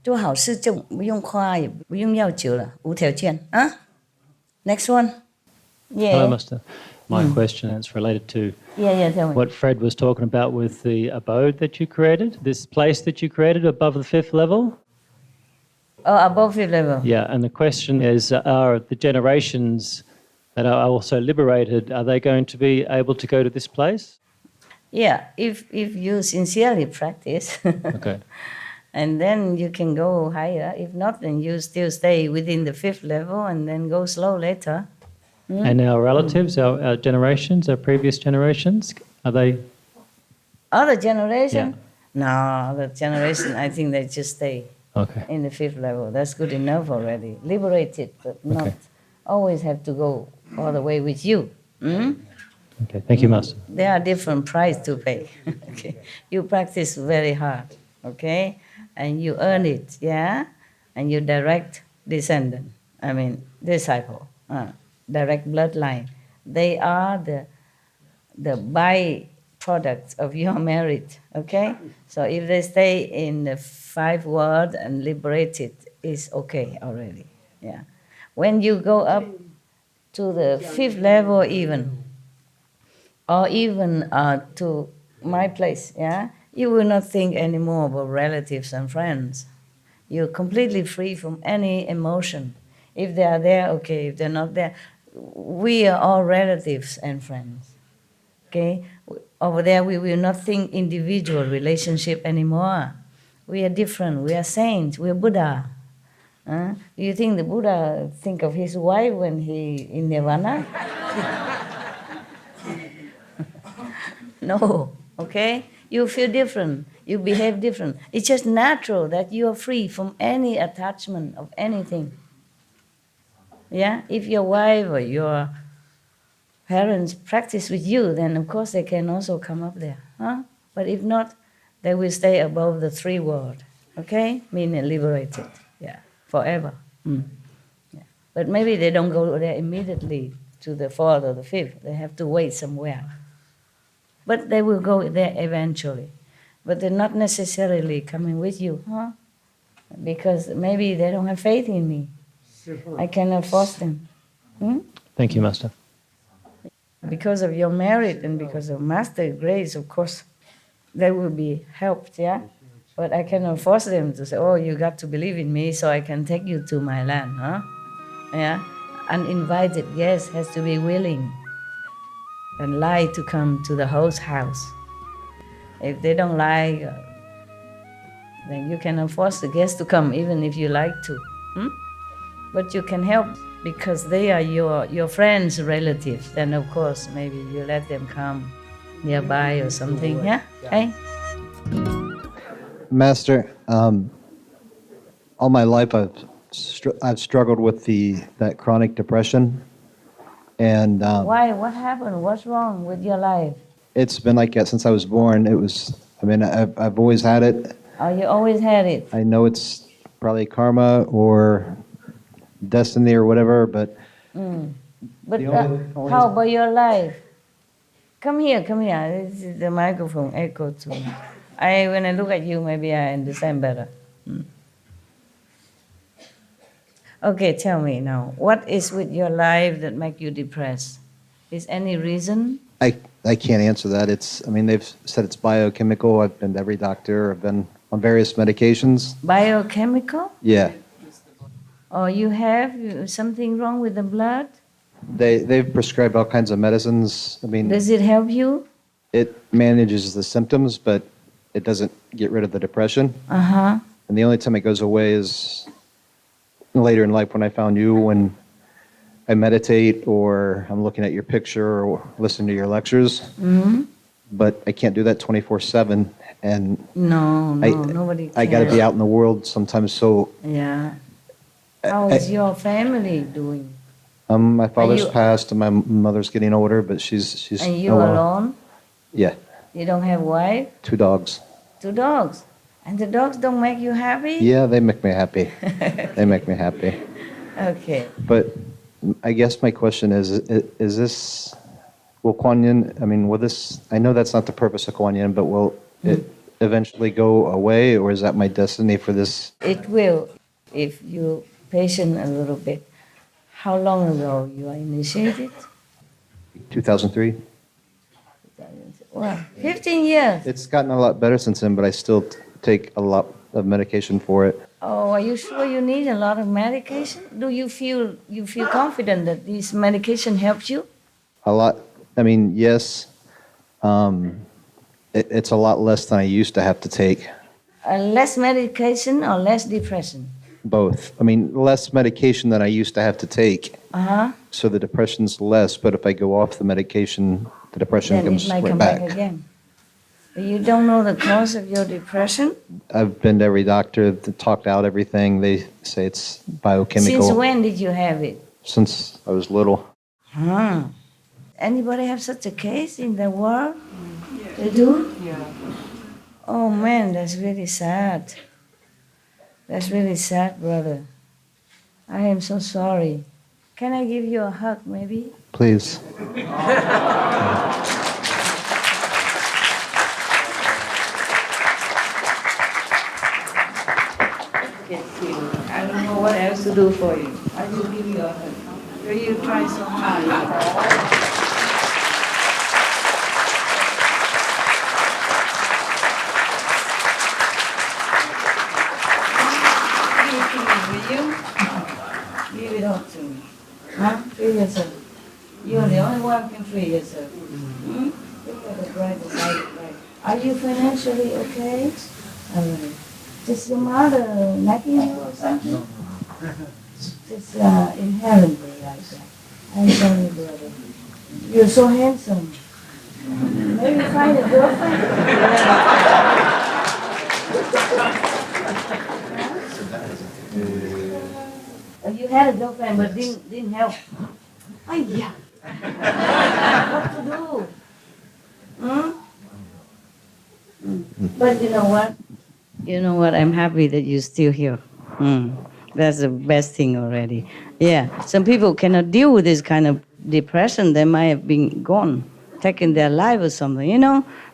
做好事就不用夸，也不用要求了，无条件啊。Next one. Yeah. Hello, Master. My question is related to tell me. what Fred was talking about with the abode that you created, this place that you created above the 5th level. Oh, above 5th level. Yeah, and the question is, are the generations that are also liberated, are they going to be able to go to this place? Yeah, if you sincerely practice. Okay. And then you can go higher. If not, then you still stay within the 5th level and then go slow later. And our relatives, our generations, our previous generations, are they? Other generation? Yeah. No, the generation, I think they just stay in the 5th level. That's good enough already. Liberated, but not always have to go all the way with you. Okay, thank you, Master. There are different price to pay. Okay, you practice very hard, okay, and you earn it, yeah, and you direct descendant. I mean disciple, direct bloodline. They are the byproducts of your merit, okay. So if they stay in the 5 world and liberated, is okay already, yeah. When you go up to the 5th level, or even to my place, yeah, you will not think anymore about relatives and friends. You're completely free from any emotion. If they are there, okay. If they're not there, we are all relatives and friends. Okay? Over there, we will not think individual relationship anymore. We are different. We are saints. We are Buddha. Do you think the Buddha think of his wife when he in Nirvana? No, okay? You feel different. You behave different. It's just natural that you are free from any attachment of anything. Yeah? If your wife or your parents practice with you, then of course they can also come up there. Huh? But if not, they will stay above the 3 world. Okay? Meaning liberated. Yeah. Forever. Yeah. But maybe they don't go there immediately to the 4th or the 5th. They have to wait somewhere. But they will go there eventually. But they're not necessarily coming with you, huh? Because maybe they don't have faith in me. I cannot force them. Thank you, Master. because of your merit and because of master grace, of course, they will be helped, yeah? But I cannot force them to say, oh, you got to believe in me so I can take you to my land, huh? Yeah? Uninvited guest has to be willing and like to come to the host house. If they don't like, then you cannot force the guests to come, even if you like to. But you can help because they are your friends, relatives. Then, of course, maybe you let them come nearby or something, yeah? Hey? Master, all my life I've struggled with that chronic depression, and Why? What happened? What's wrong with your life? it's been like that since I was born. I've always had it. Oh, you always had it. I know it's probably karma or destiny or whatever, but But how about your life? Come here. This is the microphone echo to me. When I look at you, maybe I understand better. Okay, tell me now, what is with your life that make you depressed? Is any reason? I can't answer that. They've said it's biochemical. I've been to every doctor. I've been on various medications. Biochemical? Yeah. Or you have something wrong with the blood? They've prescribed all kinds of medicines. Does it help you? It manages the symptoms, but it doesn't get rid of the depression. Uh-huh. And the only time it goes away is later in life when I found you, when I meditate or I'm looking at your picture or listening to your lectures. Mm-hmm. But I can't do that 24/7. And nobody can. I got to be out in the world sometimes. So yeah. How is your family doing? my father's passed and my mother's getting older, but she's. And you alone? Yeah. You don't have wife? 2 dogs. 2 dogs. And the dogs don't make you happy? Yeah, they make me happy. They make me happy. Okay. But I guess my question is this, will Kuan Yin, will this, I know that's not the purpose of Kuan Yin, but will it eventually go away, or is that my destiny for this? It will, if you're patient a little bit. How long ago you are initiated? 2003. Well, 15 years. It's gotten a lot better since then, but I still take a lot of medication for it. Oh, are you sure you need a lot of medication? Do you feel confident that this medication helps you? A lot. Yes. It's a lot less than I used to have to take. Less medication or less depression? Both. Less medication than I used to have to take. Uh-huh. So the depression's less, but if I go off the medication, the depression then comes it might right come back again. But you don't know the cause of your depression? I've been to every doctor, talked out everything. They say it's biochemical. Since when did you have it? Since I was little. Huh. Anybody have such a case in the world? They do? Yeah. Oh man, that's really sad. That's really sad, brother. I am so sorry. Can I give you a hug, maybe? Please. I don't know what else to do for you. I will give you a hug. You try so hard. Give it up to me. Huh? Free yourself. You're the only one who can free yourself. Look at the brighter side of life. Are you financially okay? Is your mother nagging you or something? It's inherently like that. I'm sorry, brother. You're so handsome. Maybe find a girlfriend? You had a girlfriend but didn't help. Oh yeah. What to do? But you know what? I'm happy that you're still here. That's the best thing already. Yeah. Some people cannot deal with this kind of depression. They might have been gone, taken their life or something,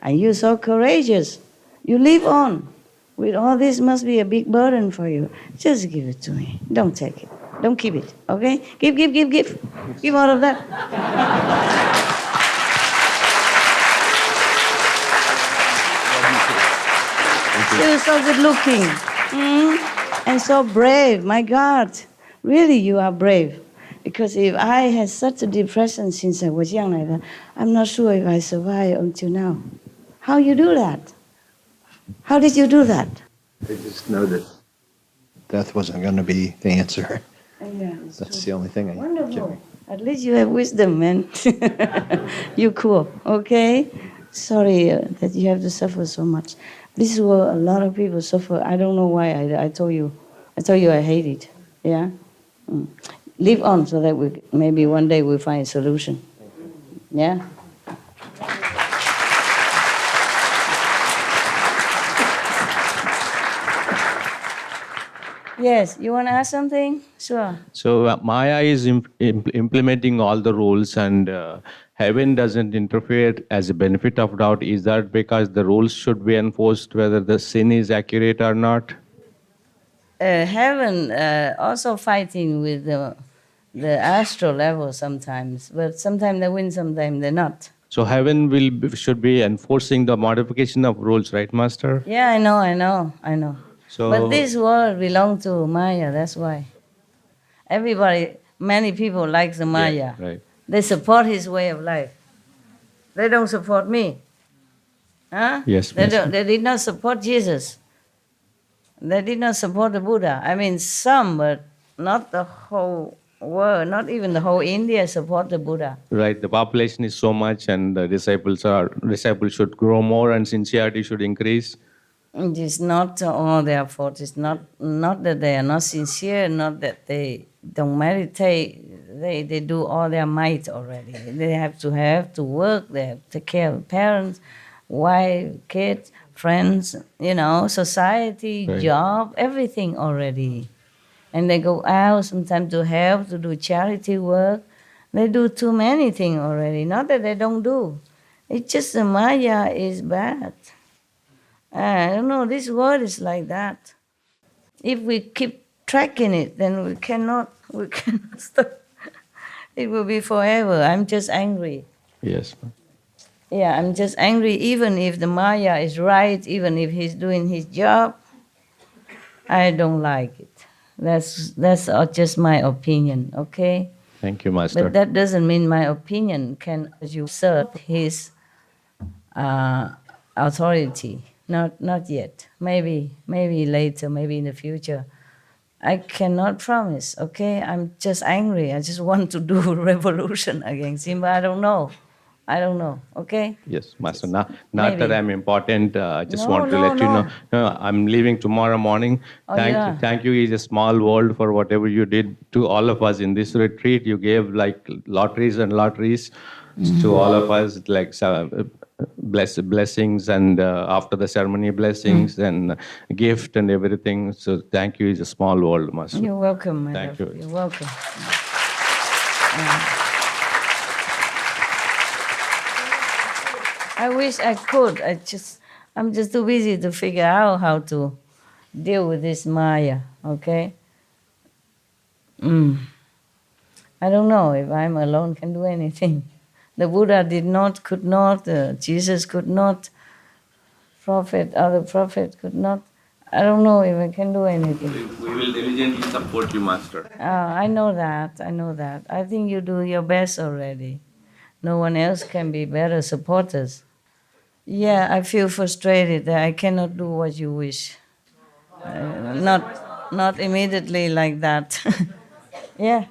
And you're so courageous. You live on. With all this must be a big burden for you. Just give it to me. Don't take it. Don't keep it. Okay? Give. Give all of that. You're so good looking. And so brave. My God. Really, you are brave. Because if I had such a depression since I was young like that, I'm not sure if I survive until now. How you do that? How did you do that? I just know that death wasn't going to be the answer. Yeah, That's the only thing I Wonderful. At least you have wisdom, man. You cool, okay? Sorry that you have to suffer so much. This is where a lot of people suffer. I don't know why. I told you I hate it. Yeah. Live on so that maybe one day we'll find a solution. Yeah. Yes, you want to ask something? Sure. So Maya is implementing all the rules, and heaven doesn't interfere as a benefit of doubt. Is that because the rules should be enforced whether the sin is accurate or not? Heaven also fighting with the astral level sometimes, but sometimes they win, sometimes they're not. So heaven should be enforcing the modification of rules, right, Master? Yeah, I know. So, but this world belongs to Maya, that's why. Many people like the Maya. Yeah, right. They support his way of life. They don't support me. Huh? Yes, they did not support Jesus. They did not support the Buddha. I mean, some, but not the whole world, not even the whole India support the Buddha. Right, the population is so much, and the disciples should grow more, and sincerity should increase. It is not all their fault. It's not that they are not sincere, not that they don't meditate. They do all their might already. They have to work. They have to take care of parents, wife, kids, friends, society, right. Job, everything already. And they go out sometimes to help, to do charity work. They do too many things already. Not that they don't do. It's just the Maya is bad. I don't know, this world is like that. If we keep tracking it, then we cannot stop. It will be forever. I'm just angry. Yes. Yeah, I'm just angry even if the Maya is right, even if he's doing his job. I don't like it. That's just my opinion, okay? Thank you, Master. But that doesn't mean my opinion can usurp his authority. Not yet. Maybe later, maybe in the future. I cannot promise, okay? I'm just angry. I just want to do revolution against him, but I don't know, okay? Yes, Master. Not that I'm important. I just want to let you know. No, I'm leaving tomorrow morning. Thank you. It's a small world for whatever you did to all of us in this retreat. You gave like lotteries to all of us, like blessings, and after the ceremony blessings and gift and everything. So thank you. It's a small world, Master. You're welcome, my Thank love. you. You're welcome. I wish I could. I'm just too busy to figure out how to deal with this Maya, okay? I don't know if I'm alone can do anything. The Buddha could not, Jesus could not, other prophet could not. I don't know if I can do anything. We will diligently support you, Master. I know that. I think you do your best already. No one else can be better supporters. Yeah, I feel frustrated that I cannot do what you wish. Not immediately like that. Yeah.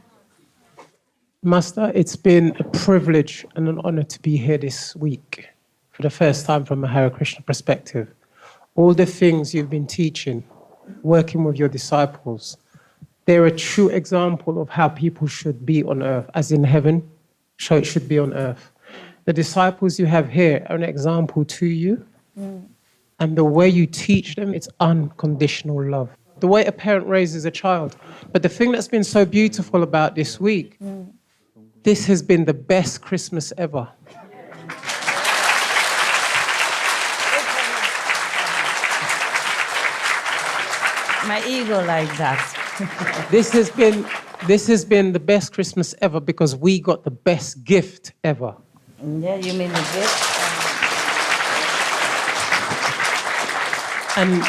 Master, it's been a privilege and an honor to be here this week for the first time from a Hare Krishna perspective. All the things you've been teaching, working with your disciples, they're a true example of how people should be on earth, as in heaven, so it should be on earth. The disciples you have here are an example to you, and the way you teach them, it's unconditional love. The way a parent raises a child. But the thing that's been so beautiful about this week, this has been the best Christmas ever. My ego like that. This has been the best Christmas ever because we got the best gift ever. Yeah, you mean the gift? And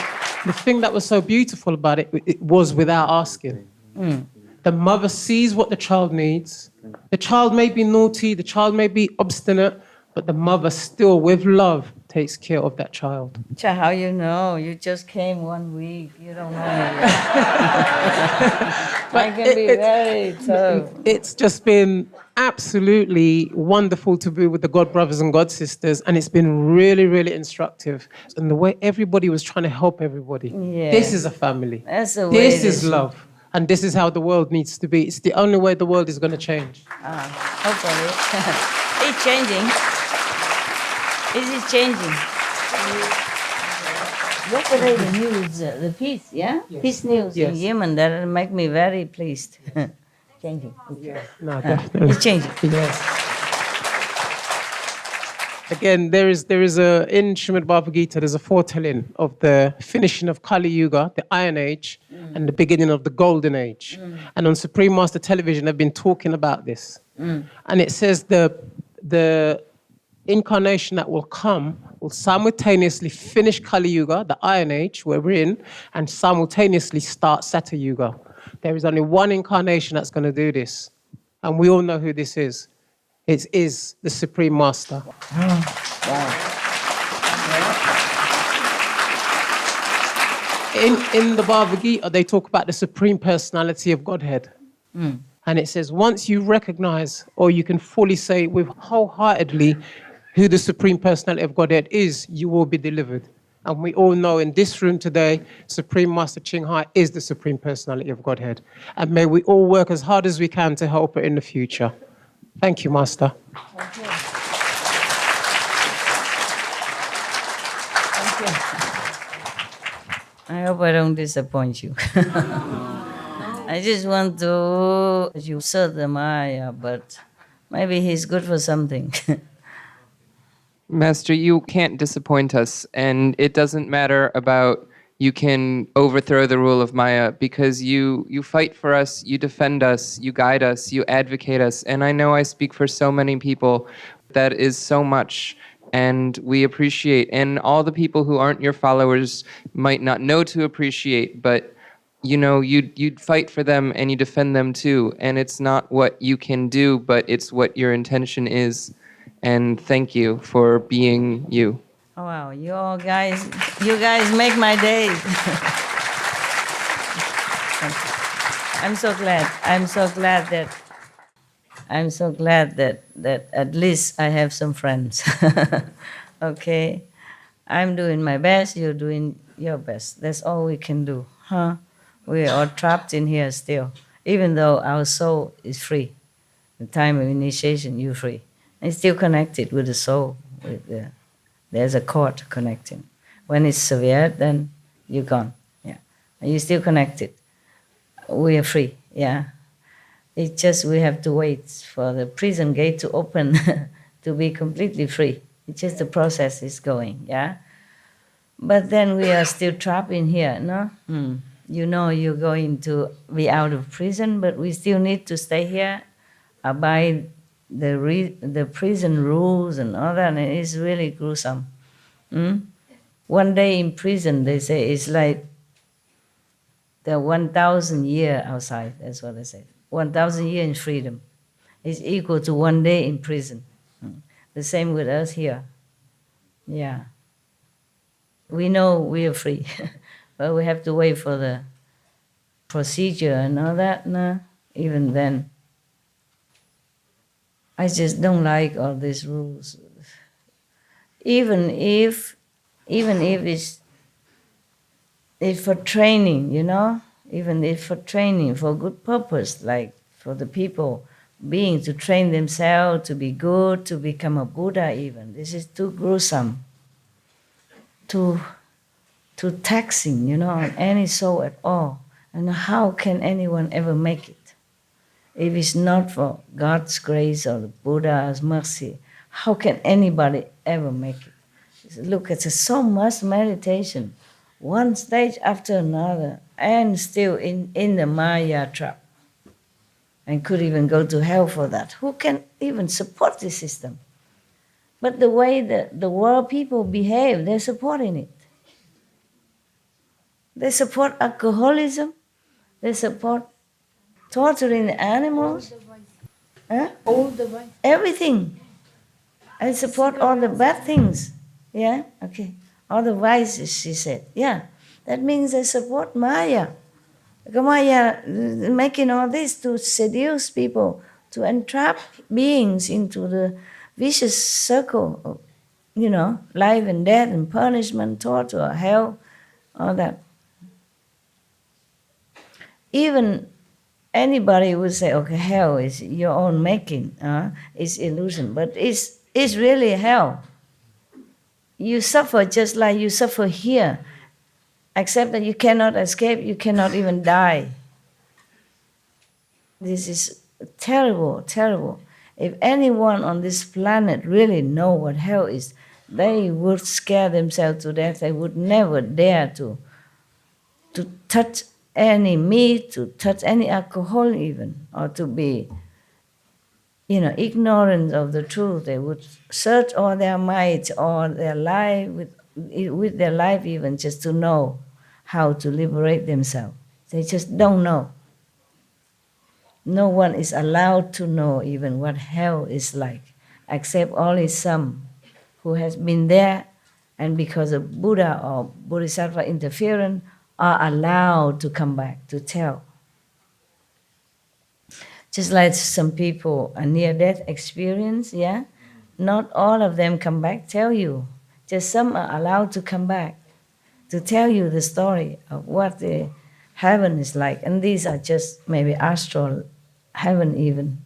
the thing that was so beautiful about it, it was without asking. The mother sees what the child needs. The child may be naughty, the child may be obstinate, but the mother still, with love, takes care of that child. How you know? You just came 1 week. You don't know me. I can be very tough. It's just been absolutely wonderful to be with the God brothers and God sisters, and it's been really, really instructive. And the way everybody was trying to help everybody. Yeah. This is a family. That's the way This is love. And this is how the world needs to be. It's the only way the world is going to change. Hopefully. It's changing. It is changing. Yesterday the news, the peace, yeah? Yes. Peace news in Yemen, that make me very pleased. Changing. No, definitely. It's changing. Yes. Again, there is in Srimad Bhagavad Gita, there's a foretelling of the finishing of Kali Yuga, the Iron Age, and the beginning of the Golden Age. And on Supreme Master Television, they've been talking about this. And it says the incarnation that will come will simultaneously finish Kali Yuga, the Iron Age, where we're in, and simultaneously start Satta Yuga. There is only one incarnation that's going to do this. And we all know who this is. It is the Supreme Master. In the Bhagavad Gita, they talk about the Supreme Personality of Godhead. And it says, once you recognize, or you can fully say with wholeheartedly who the Supreme Personality of Godhead is, you will be delivered. And we all know in this room today, Supreme Master Ching Hai is the Supreme Personality of Godhead. And may we all work as hard as we can to help her in the future. Thank you, Master. Thank you. I hope I don't disappoint you. I just want to serve the Maya, but maybe he's good for something. Master, you can't disappoint us, and it doesn't matter about you can overthrow the rule of Maya, because you fight for us, you defend us, you guide us, you advocate us, and I know I speak for so many people. That is so much, and we appreciate. And all the people who aren't your followers might not know to appreciate, but you know, you'd fight for them and you defend them too. And it's not what you can do, but it's what your intention is. And thank you for being you. Oh, wow, you guys make my day. I'm so glad that at least I have some friends. Okay, I'm doing my best, you're doing your best. That's all we can do, huh? We are trapped in here still, even though our soul is free. The time of initiation, you're free. It's still connected with the soul. There's a cord connecting. When it's severed, then you're gone. Yeah, and you're still connected. We are free. Yeah, it's just we have to wait for the prison gate to open to be completely free. It's just the process is going. Yeah, but then we are still trapped in here. No. You know you're going to be out of prison, but we still need to stay here, abide the prison rules and all that, and it's really gruesome. 1 day in prison, they say, is like the 1,000 years outside. That's what they say. 1,000 years in freedom is equal to 1 day in prison. The same with us here. Yeah. We know we are free. But we have to wait for the procedure and all that. No, even then, I just don't like all these rules. Even if it's for training, you know, even if for training, for good purpose, like for the people being to train themselves to be good, to become a Buddha even. This is too gruesome. Too taxing, you know, on any soul at all. And how can anyone ever make it? If it's not for God's grace or the Buddha's mercy, how can anybody ever make it? Look, it's so much meditation, one stage after another, and still in the Maya trap. And could even go to hell for that. Who can even support this system? But the way the world people behave, they're supporting it. They support alcoholism. They support torturing animals. All the vice. Everything. I support all the bad things. Yeah? Okay. All the vices, she said. Yeah. That means I support Maya. Maya making all this to seduce people, to entrap beings into the vicious circle of, life and death and punishment, torture, hell, all that. Even anybody would say, okay, hell is your own making, it's illusion, but it's really hell. You suffer just like you suffer here, except that you cannot escape, you cannot even die. This is terrible, terrible. If anyone on this planet really know what hell is, they would scare themselves to death. They would never dare to touch any meat, to touch any alcohol even, or to be, ignorant of the truth. They would search all their might, all their life, with their life even, just to know how to liberate themselves. They just don't know. No one is allowed to know even what hell is like, except only some who has been there, and because of Buddha or Bodhisattva interference, are allowed to come back to tell. Just like some people, a near-death experience, yeah? Not all of them come back, tell you. Just some are allowed to come back to tell you the story of what the heaven is like. And these are just maybe astral heaven even.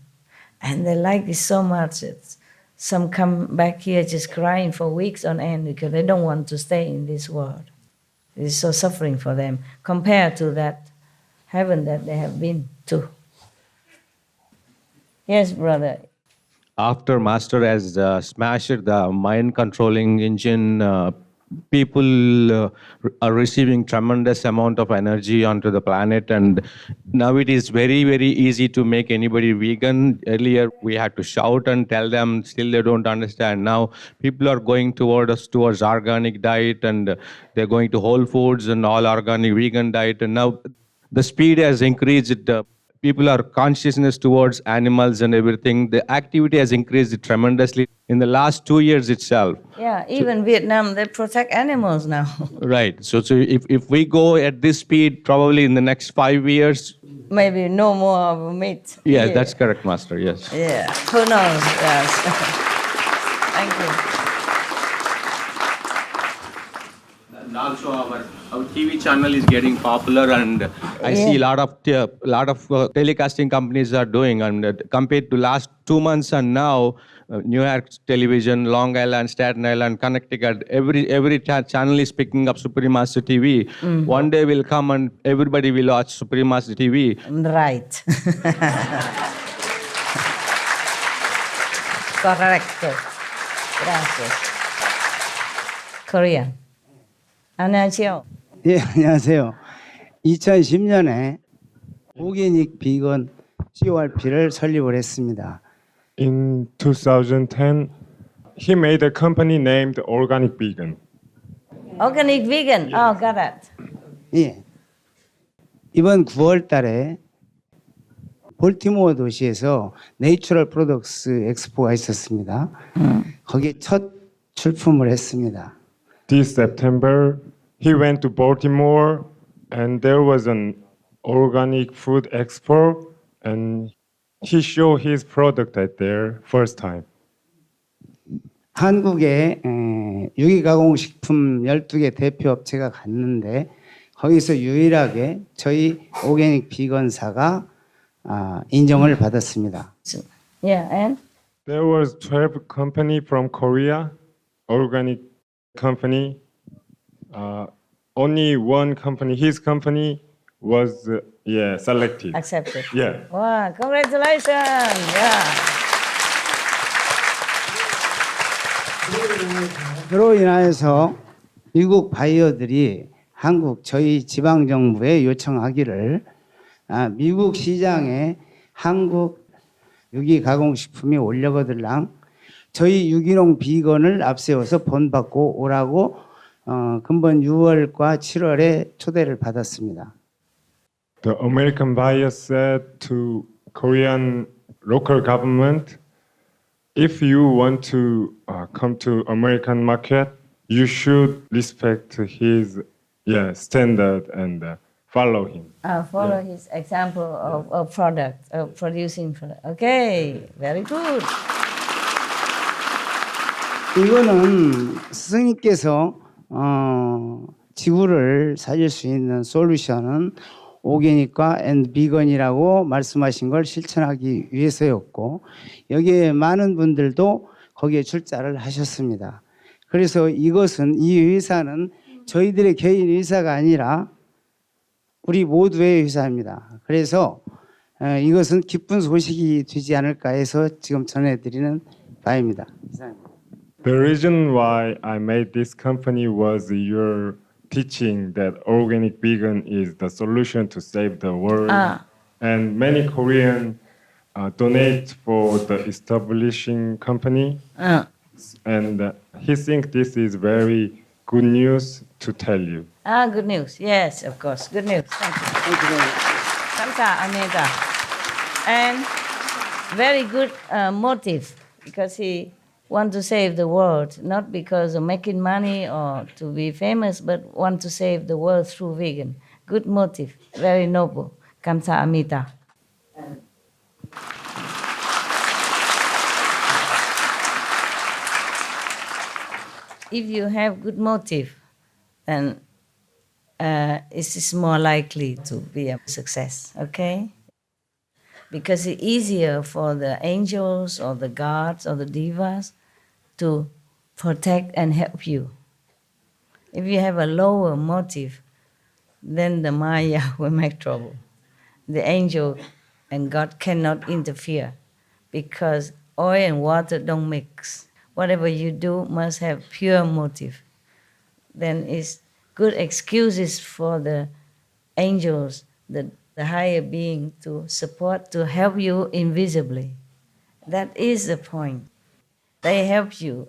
And they like this so much that some come back here just crying for weeks on end because they don't want to stay in this world. It's so suffering for them compared to that heaven that they have been to. Yes, brother. After Master has smashed the mind controlling engine, people are receiving tremendous amount of energy onto the planet, and now it is very, very easy to make anybody vegan. Earlier we had to shout and tell them, still they don't understand. Now people are going towards organic diet, and they're going to Whole Foods and all organic vegan diet, and now the speed has increased. People are consciousness towards animals and everything. The activity has increased tremendously in the last 2 years itself. Yeah, even Vietnam, they protect animals now. Right. So if we go at this speed, probably in the next 5 years. Maybe no more of meat. Yeah, that's correct, Master. Yes. Yeah, who knows? Yes. Thank you. And also our TV channel is getting popular, and I see a lot of telecasting companies are doing, and compared to last 2 months and now, New York Television, Long Island, Staten Island, Connecticut, every channel is picking up Supreme Master TV. One day will come and everybody will watch Supreme Master TV. Right. Correct. Gracias. Korea. 안녕하세요. 예, 안녕하세요. 2010년에 오게닉 비건 CORP를 설립을 했습니다. In 2010, he made a company named Organic Vegan. Organic vegan. Oh, got it. 예. 이번 9월 달에 볼티모어 도시에서 내추럴 프로덕스 엑스포가 있었습니다. 거기에 첫 출품을 했습니다. This September, he went to Baltimore, and there was an organic food expo, and he showed his product at there first time. 한국에 유기가공식품 12개 대표 업체가 갔는데 거기서 유일하게 저희 오게닉 비건사가 인정을 받았습니다. Yeah, and there was 12 company from Korea, organic company. Only one company, his company, was selected. Accepted. Yeah. Wow, congratulations. Yeah. 그로 인하여서 미국 바이어들이 한국 저희 지방 정부에 요청하기를 미국 시장에 한국 유기 가공식품이 올려거들랑 저희 유기농 비건을 앞세워서 본받고 오라고 근본 6월과 7월에 초대를 받았습니다. The American buyer said to Korean local government, if you want to come to American market, you should respect his standard and follow him. Follow his example of product, of producing product. Okay, very good. 이거는 스승님께서 지구를 살릴 수 있는 솔루션은 오게닉과 앤 비건이라고 말씀하신 걸 실천하기 위해서였고 여기에 많은 분들도 거기에 출자를 하셨습니다. 그래서 이것은 이 회사는 저희들의 개인 회사가 아니라 우리 모두의 회사입니다. 그래서 이것은 기쁜 소식이 되지 않을까 해서 지금 전해드리는 바입니다. The reason why I made this company was your teaching that organic vegan is the solution to save the world. And many Koreans donate for the establishing company. And he thinks this is very good news to tell you. Good news. Yes, of course. Good news. Thank you. Thank you very much. 감사합니다. And very good motive because he want to save the world, not because of making money or to be famous, but want to save the world through vegan. Good motive, very noble. 감사합니다. If you have good motive, then it's more likely to be a success, okay? Because it's easier for the angels or the gods or the devas to protect and help you. If you have a lower motive, then the Maya will make trouble. The angel and God cannot interfere because oil and water don't mix. Whatever you do must have pure motive. Then it's good excuses for the angels, the higher being to support, to help you invisibly. That is the point. They help you.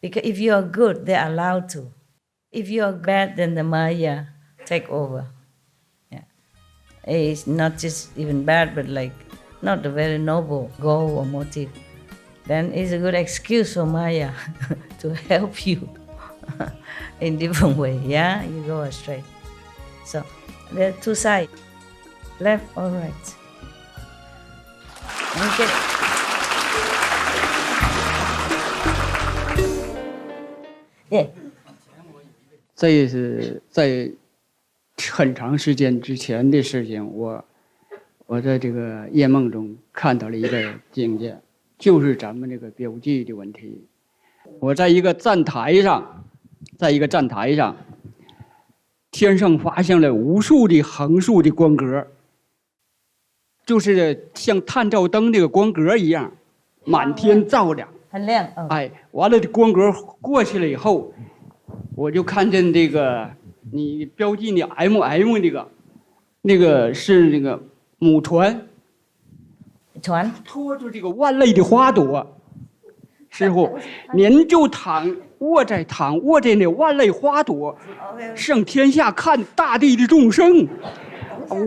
Because if you are good, they're allowed to. If you are bad, then the Maya take over. Yeah. It's not just even bad, but like not a very noble goal or motive. Then it's a good excuse for Maya to help you in different way. Yeah, you go astray. So there are two sides, left or right. Okay. 这也是在很长时间之前的事情，我在这个夜梦中看到了一个境界，就是咱们这个标记的问题。我在一个站台上，天上发现了无数的横竖的光格，就是像探照灯这个光格一样，满天照亮，很亮。哎，完了，这光格过去了以后，我就看见这个你标记的 MM 那个是那个母船拖着这个万类的花朵。师傅，您就躺卧在那万类花朵，向天下看大地的众生。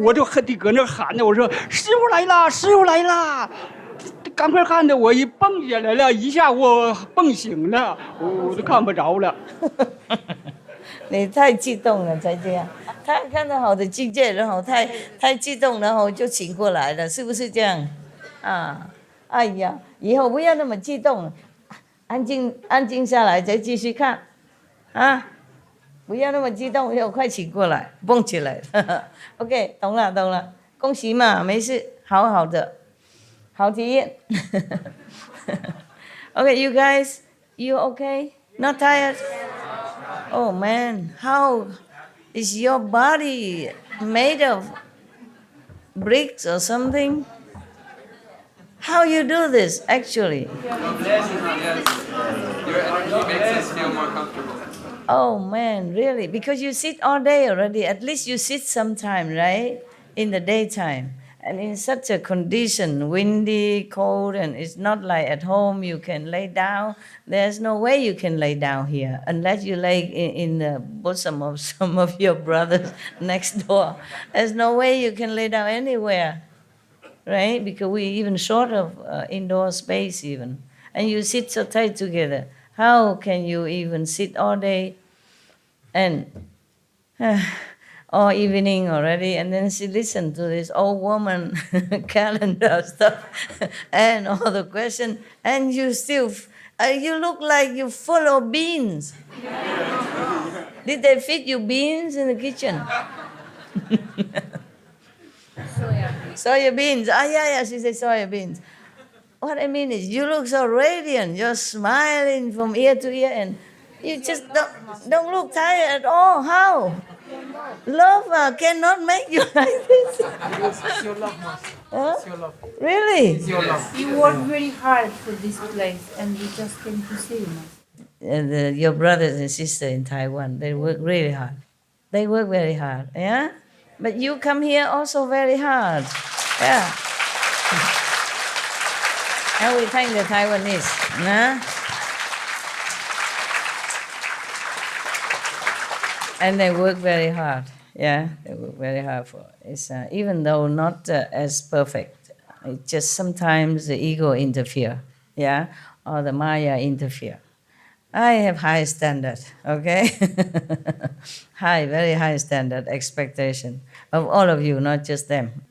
我就恨地搁那喊着，我说师傅来啦，师傅来啦！赶快看着我一蹦起来了，一下我蹦醒了，我都看不着了。你太激动了才这样，他看到好的境界，然后太激动，然后就醒过来了，是不是这样？啊，哎呀，以后不要那么激动，安静下来再继续看，啊，不要那么激动，要快醒过来，蹦起来。OK， 懂了，恭喜嘛，没事，好的，好体验。Okay, you guys, you okay? Not tired? Oh man, how is your body made of bricks or something? How you do this actually? Your energy makes us feel more comfortable. Oh man, really? Because you sit all day already. At least you sit sometime, right? In the daytime. And in such a condition, windy, cold, and it's not like at home you can lay down. There's no way you can lay down here unless you lay in the bosom of some of your brothers next door. There's no way you can lay down anywhere, right? Because we even short of indoor space even. And you sit so tight together. How can you even sit all day and all evening already, and then she listened to this old woman calendar stuff and all the questions, and you still, you look like you're full of beans. Did they feed you beans in the kitchen? Soya beans. Yeah, she said soya beans. What I mean is, you look so radiant. You're smiling from ear to ear, and you just don't look tired at all. How? Love cannot make you like this. It's your love, Master. Huh? It's your love. Really? It's your love. You worked very hard for this place, and we just came to see you, Master. Your brothers and sisters in Taiwan, they work really hard. They work very hard, yeah? But you come here also very hard, yeah. And we thank the Taiwanese, nah? And they work very hard, yeah? They work very hard for it. It's, even though not as perfect, it just sometimes the ego interfere, yeah? Or the Maya interfere. I have high standard, okay? Very high standard expectation of all of you, not just them.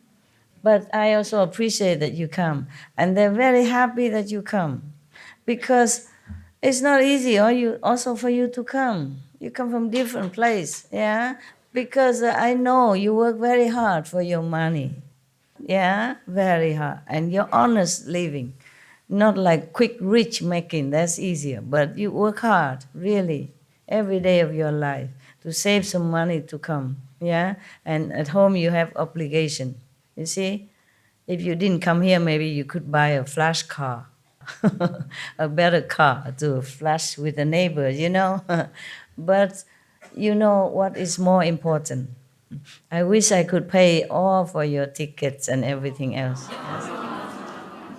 But I also appreciate that you come. And they're very happy that you come. Because it's not easy also for you to come. You come from different place, yeah? Because I know you work very hard for your money. Yeah, very hard. And you're honest living. Not like quick rich making, that's easier. But you work hard, really, every day of your life to save some money to come, yeah? And at home you have obligation. You see, if you didn't come here, maybe you could buy a flash car, a better car to flash with the neighbors, you know. But you know what is more important? I wish I could pay all for your tickets and everything else.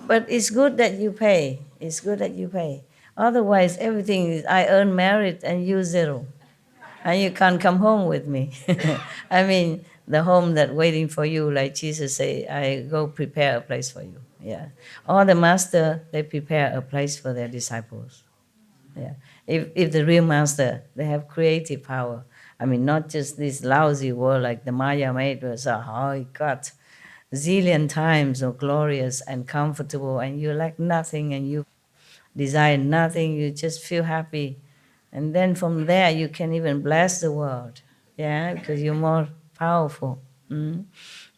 But it's good that you pay. It's good that you pay. Otherwise, everything is, I earn merit and you zero. And you can't come home with me. I mean, the home that waiting for you, like Jesus say, I go prepare a place for you. Yeah. All the master, they prepare a place for their disciples. Yeah. If the real master, they have creative power. I mean, not just this lousy world like the Maya made was, oh, God, zillion times so glorious and comfortable, and you lack nothing and you desire nothing, you just feel happy. And then from there, you can even bless the world, yeah, because you're more powerful.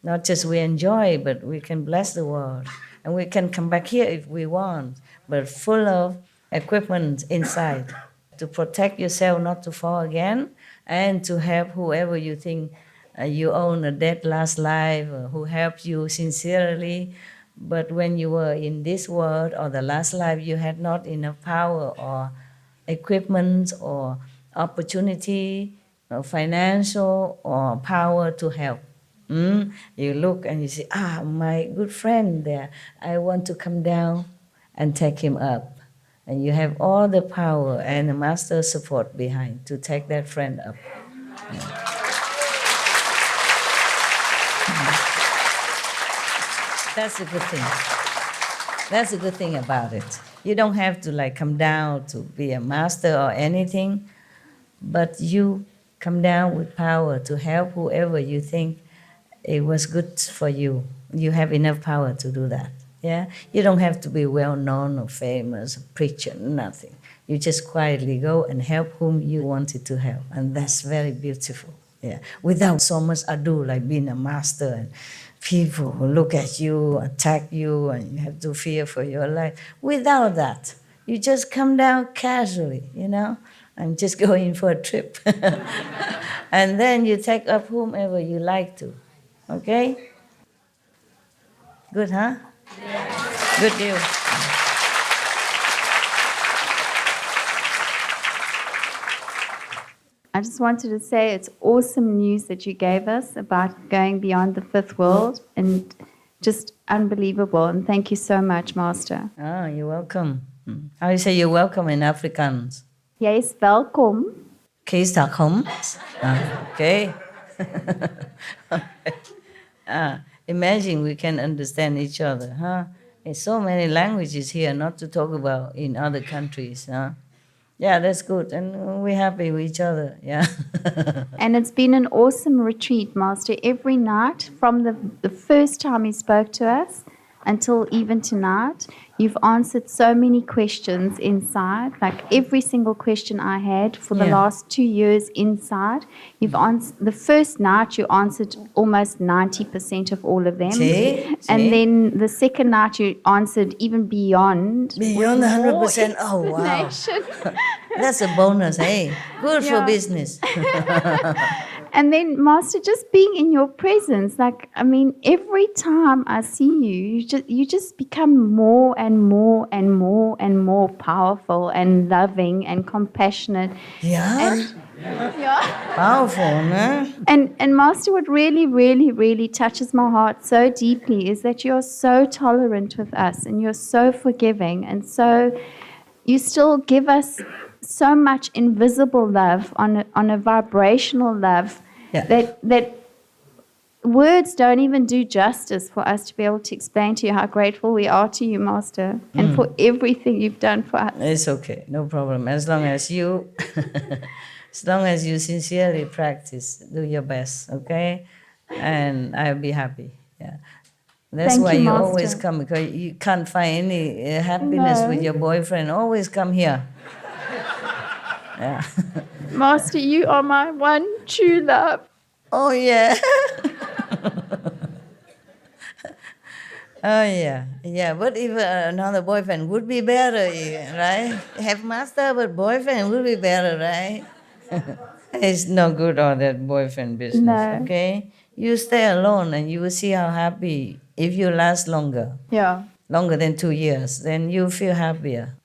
Not just we enjoy, but we can bless the world. And we can come back here if we want, but full of equipment inside to protect yourself not to fall again, and to help whoever you think you own a dead last life, or who helped you sincerely. But when you were in this world or the last life, you had not enough power or equipment or opportunity or financial or power to help. You look and you say, my good friend there, I want to come down and take him up. And you have all the power and the master support behind to take that friend up. That's a good thing. That's a good thing about it. You don't have to come down to be a master or anything, but you come down with power to help whoever you think it was good for you. You have enough power to do that. Yeah, you don't have to be well known or famous, preacher, nothing. You just quietly go and help whom you wanted to help, and that's very beautiful. Yeah, without so much ado, like being a master and people who look at you, attack you, and you have to fear for your life. Without that, you just come down casually, you know. I'm just going for a trip, and then you take up whomever you like to. Okay? Good, huh? Good deal. I just wanted to say it's awesome news that you gave us about going beyond the fifth world and just unbelievable. And thank you so much, Master. Ah, you're welcome. How you say you're welcome in Afrikaans? Jy is welkom. Kees welkom. Okay. Imagine we can understand each other, huh? There's so many languages here, not to talk about in other countries, huh? Yeah, that's good, and we're happy with each other, yeah. And it's been an awesome retreat, Master. Every night, from the first time you spoke to us until even tonight, you've answered so many questions inside. Like every single question I had for the last 2 years inside, you've answered. The first night you answered almost 90% of all of them, and then the second night you answered even beyond. Beyond 100%. Oh wow, that's a bonus, hey? Good for business. And then, Master, just being in your presence, like, I mean, every time I see you just become more and more and more and more powerful and loving and compassionate. Yeah? Powerful, no? And Master, what really, really, really touches my heart so deeply is that you're so tolerant with us and you're so forgiving, and so you still give us so much invisible love on a vibrational love that words don't even do justice for us to be able to explain to you how grateful we are to you, Master, and for everything you've done for us. It's okay, no problem. As long as you sincerely practice, do your best, okay? And I'll be happy, yeah. That's why you always come, because you can't find any happiness with your boyfriend. Always come here. Yeah. Master, you are my one true love. Oh, yeah. Oh, yeah. Yeah, but if another boyfriend would be better, right? Have master, but boyfriend would be better, right? It's no good all that boyfriend business, okay? You stay alone and you will see how happy if you last longer. Yeah. Longer than 2 years, then you feel happier.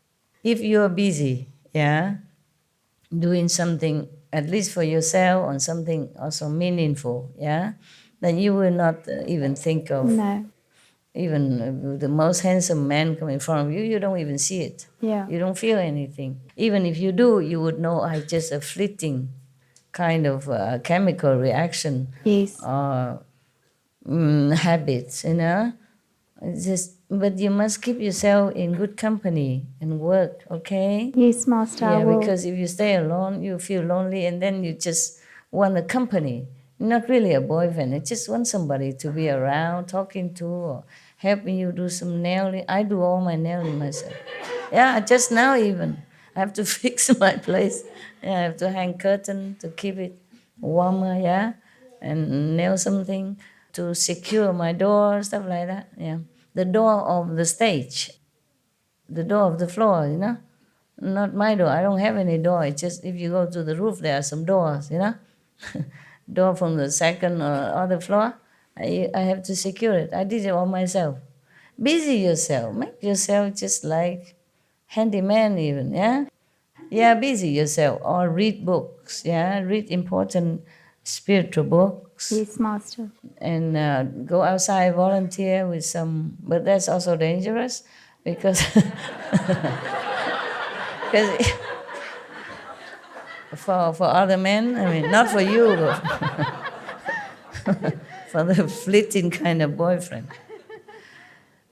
If you're busy, doing something at least for yourself or something also meaningful, then you will not even think of even the most handsome man coming in front of you, you don't even see it. Yeah. You don't feel anything. Even if you do, you would know it's just a fleeting kind of chemical reaction. Yes. Habits, you know. But you must keep yourself in good company and work, okay? Yes, Master. I will. Because if you stay alone, you feel lonely, and then you just want a company. Not really a boyfriend. You just want somebody to be around, talking to, or helping you do some nailing. I do all my nailing myself. Yeah, just now even. I have to fix my place. I have to hang curtain to keep it warmer, and nail something to secure my door, stuff like that, The door of the stage, the door of the floor, you know. Not my door. I don't have any door. It's just if you go to the roof, there are some doors, you know. Door from the second or other floor, I have to secure it. I did it all myself. Busy yourself. Make yourself just like handyman even, busy yourself. Or read books, read important spiritual books. Yes, Master. And go outside, volunteer with some, but that's also dangerous because for other men, I mean, not for you, but for the fleeting kind of boyfriend.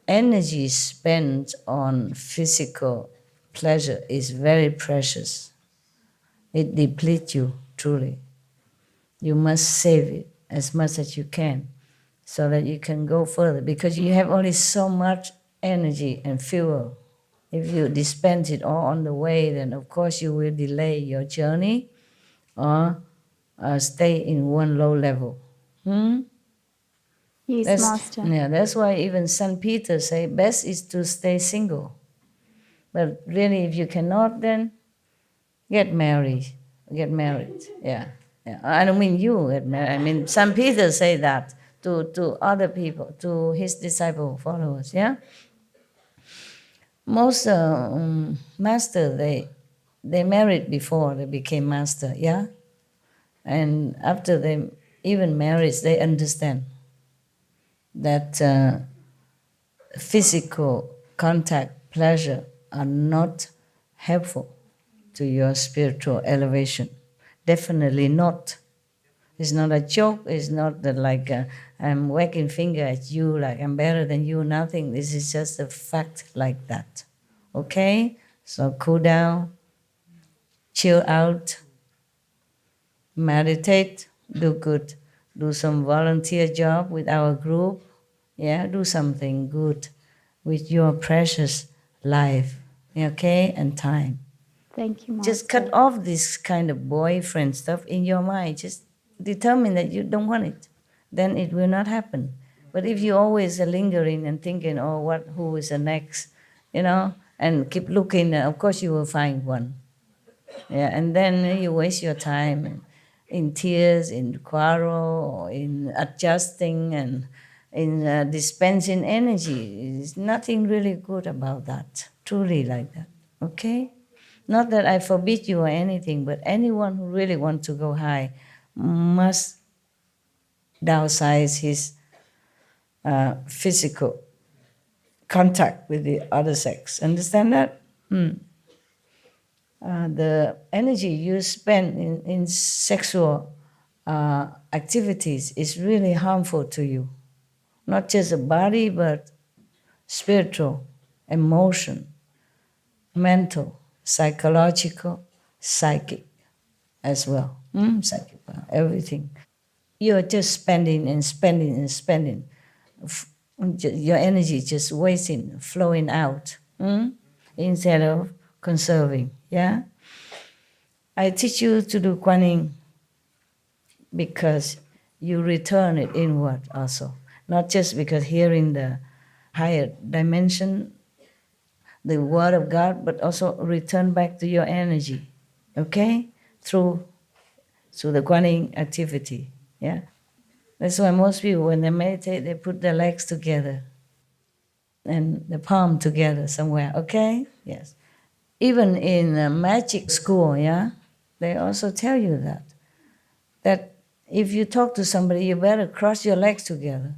Energy spent on physical pleasure is very precious. It depletes you, truly. You must save it as much as you can so that you can go further, because you have only so much energy and fuel. If you dispense it all on the way, then of course you will delay your journey or stay in one low level. Yes, Master. Yeah, that's why even St. Peter say best is to stay single. But really, if you cannot, then get married. Get married, yeah. I don't mean you get married. I mean, St. Peter say that to other people, to his disciple followers, Most master, they married before they became master, And after they even married, they understand. that physical contact, pleasure are not helpful to your spiritual elevation. Definitely not. It's not a joke. It's not that like I'm wagging finger at you like I'm better than you, nothing. This is just a fact like that. Okay? So cool down, chill out, meditate, do good. Do some volunteer job with our group. Yeah, do something good with your precious life, okay, and time. Thank you, Master. Just cut off this kind of boyfriend stuff in your mind. Just determine that you don't want it. Then it will not happen. But if you always are lingering and thinking, oh, who is the next, and keep looking, of course you will find one. Yeah, and then you waste your time in tears, in quarrel, or in adjusting and in dispensing energy. There's nothing really good about that, truly like that, okay? Not that I forbid you or anything, but anyone who really wants to go high must downsize his physical contact with the other sex. Understand that? The energy you spend in sexual activities is really harmful to you. Not just the body, but spiritual, emotion, mental, psychological, psychic as well. Psychic, everything. You're just spending and spending and spending. Your energy just wasting, flowing out, instead of conserving. Yeah? I teach you to do Kuan Yin because you return it inward also. Not just because hearing the higher dimension, the word of God, but also return back to your energy, okay? Through the Kuan Yin activity, yeah? That's why most people, when they meditate, they put their legs together and the palm together somewhere, okay? Yes. Even in a magic school, yeah, they also tell you that if you talk to somebody, you better cross your legs together.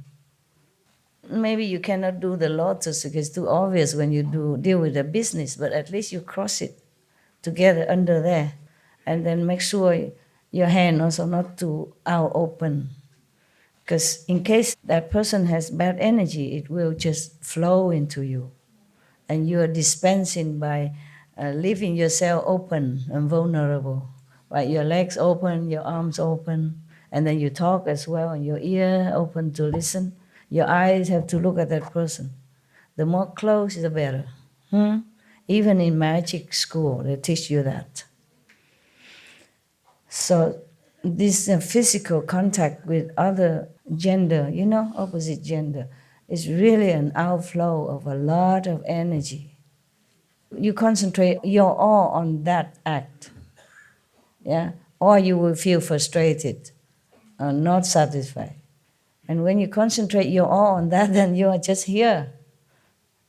Maybe you cannot do the lotus because it's too obvious when you deal with the business, but at least you cross it together under there. And then make sure your hand also not too out open. Because in case that person has bad energy, it will just flow into you. And you are dispensing by leaving yourself open and vulnerable. Right? Your legs open, your arms open, and then you talk as well, and your ear open to listen. Your eyes have to look at that person. The more close, the better. Even in magic school, they teach you that. So this physical contact with other gender, opposite gender, is really an outflow of a lot of energy. You concentrate your all on that act, yeah, or you will feel frustrated or not satisfied. And when you concentrate your all on that, then you are just here.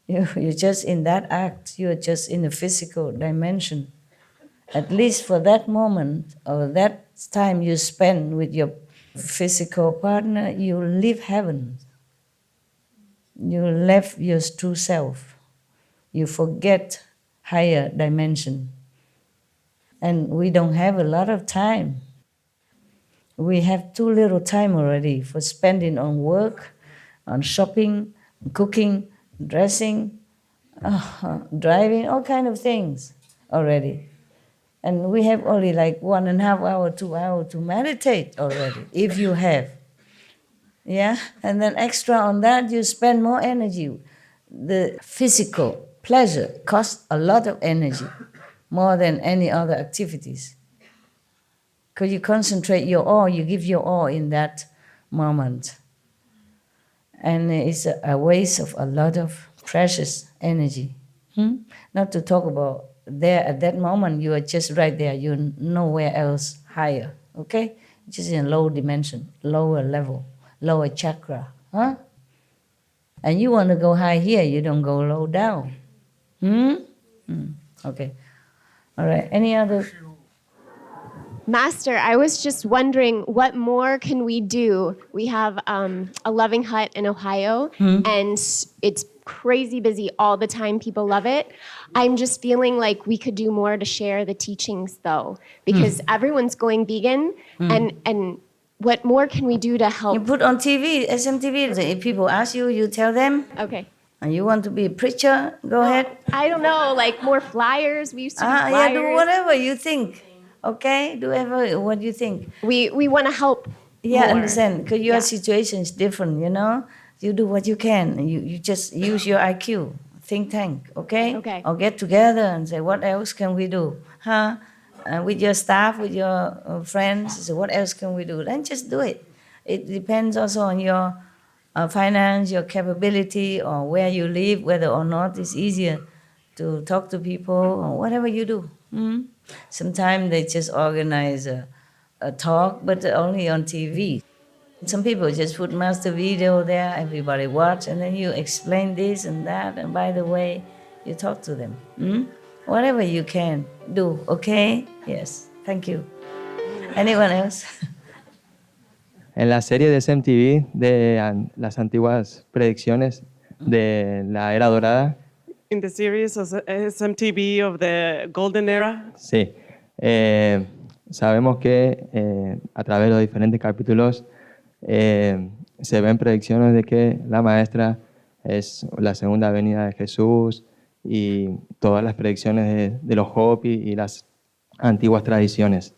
You're just in that act. You're just in the physical dimension. At least for that moment or that time you spend with your physical partner, you leave heaven. You left your true self. You forget higher dimension. And we don't have a lot of time. We have too little time already for spending on work, on shopping, cooking, dressing, driving, all kind of things already. And we have only like 1.5 hour, 2 hours to meditate already, if you have. Yeah? And then extra on that, you spend more energy. The physical pleasure costs a lot of energy, more than any other activities. Because you concentrate your all, you give your all in that moment. And it's a waste of a lot of precious energy. Not to talk about there at that moment, you are just right there, you're nowhere else higher, okay? Just in a low dimension, lower level, lower chakra, huh? And you want to go high here, you don't go low down. Okay. All right, any other? Master, I was just wondering, what more can we do? We have a loving hut in Ohio, and it's crazy busy all the time. People love it. I'm just feeling like we could do more to share the teachings, though, because everyone's going vegan, and what more can we do to help? You put on TV, SMTV. If people ask you, you tell them. Okay. And you want to be a preacher? Go ahead. I don't know, like more flyers. We used to do flyers. Yeah, do whatever you think. Okay, do whatever what you think. We want to help. Yeah, more. understand. Because your situation is different. You know, you do what you can. You just use your IQ, think tank. Okay. Okay. Or get together and say, what else can we do? Huh? With your staff, with your friends. So what else can we do? Then just do it. It depends also on your finance, your capability, or where you live, whether or not it's easier to talk to people or whatever you do. Sometimes they just organize a talk, but only on TV. Some people just put master video there, everybody watch, and then you explain this and that, and by the way, you talk to them. Whatever you can do, okay? Yes, thank you. Anyone else? En la serie de SMTV de las antiguas predicciones de la era dorada. In the series of SMTV of the Golden Era. Sí. Sabemos que a través de los diferentes capítulos se ven predicciones de que la maestra es la segunda venida de Jesús y todas las predicciones de los Hopi y las antiguas tradiciones.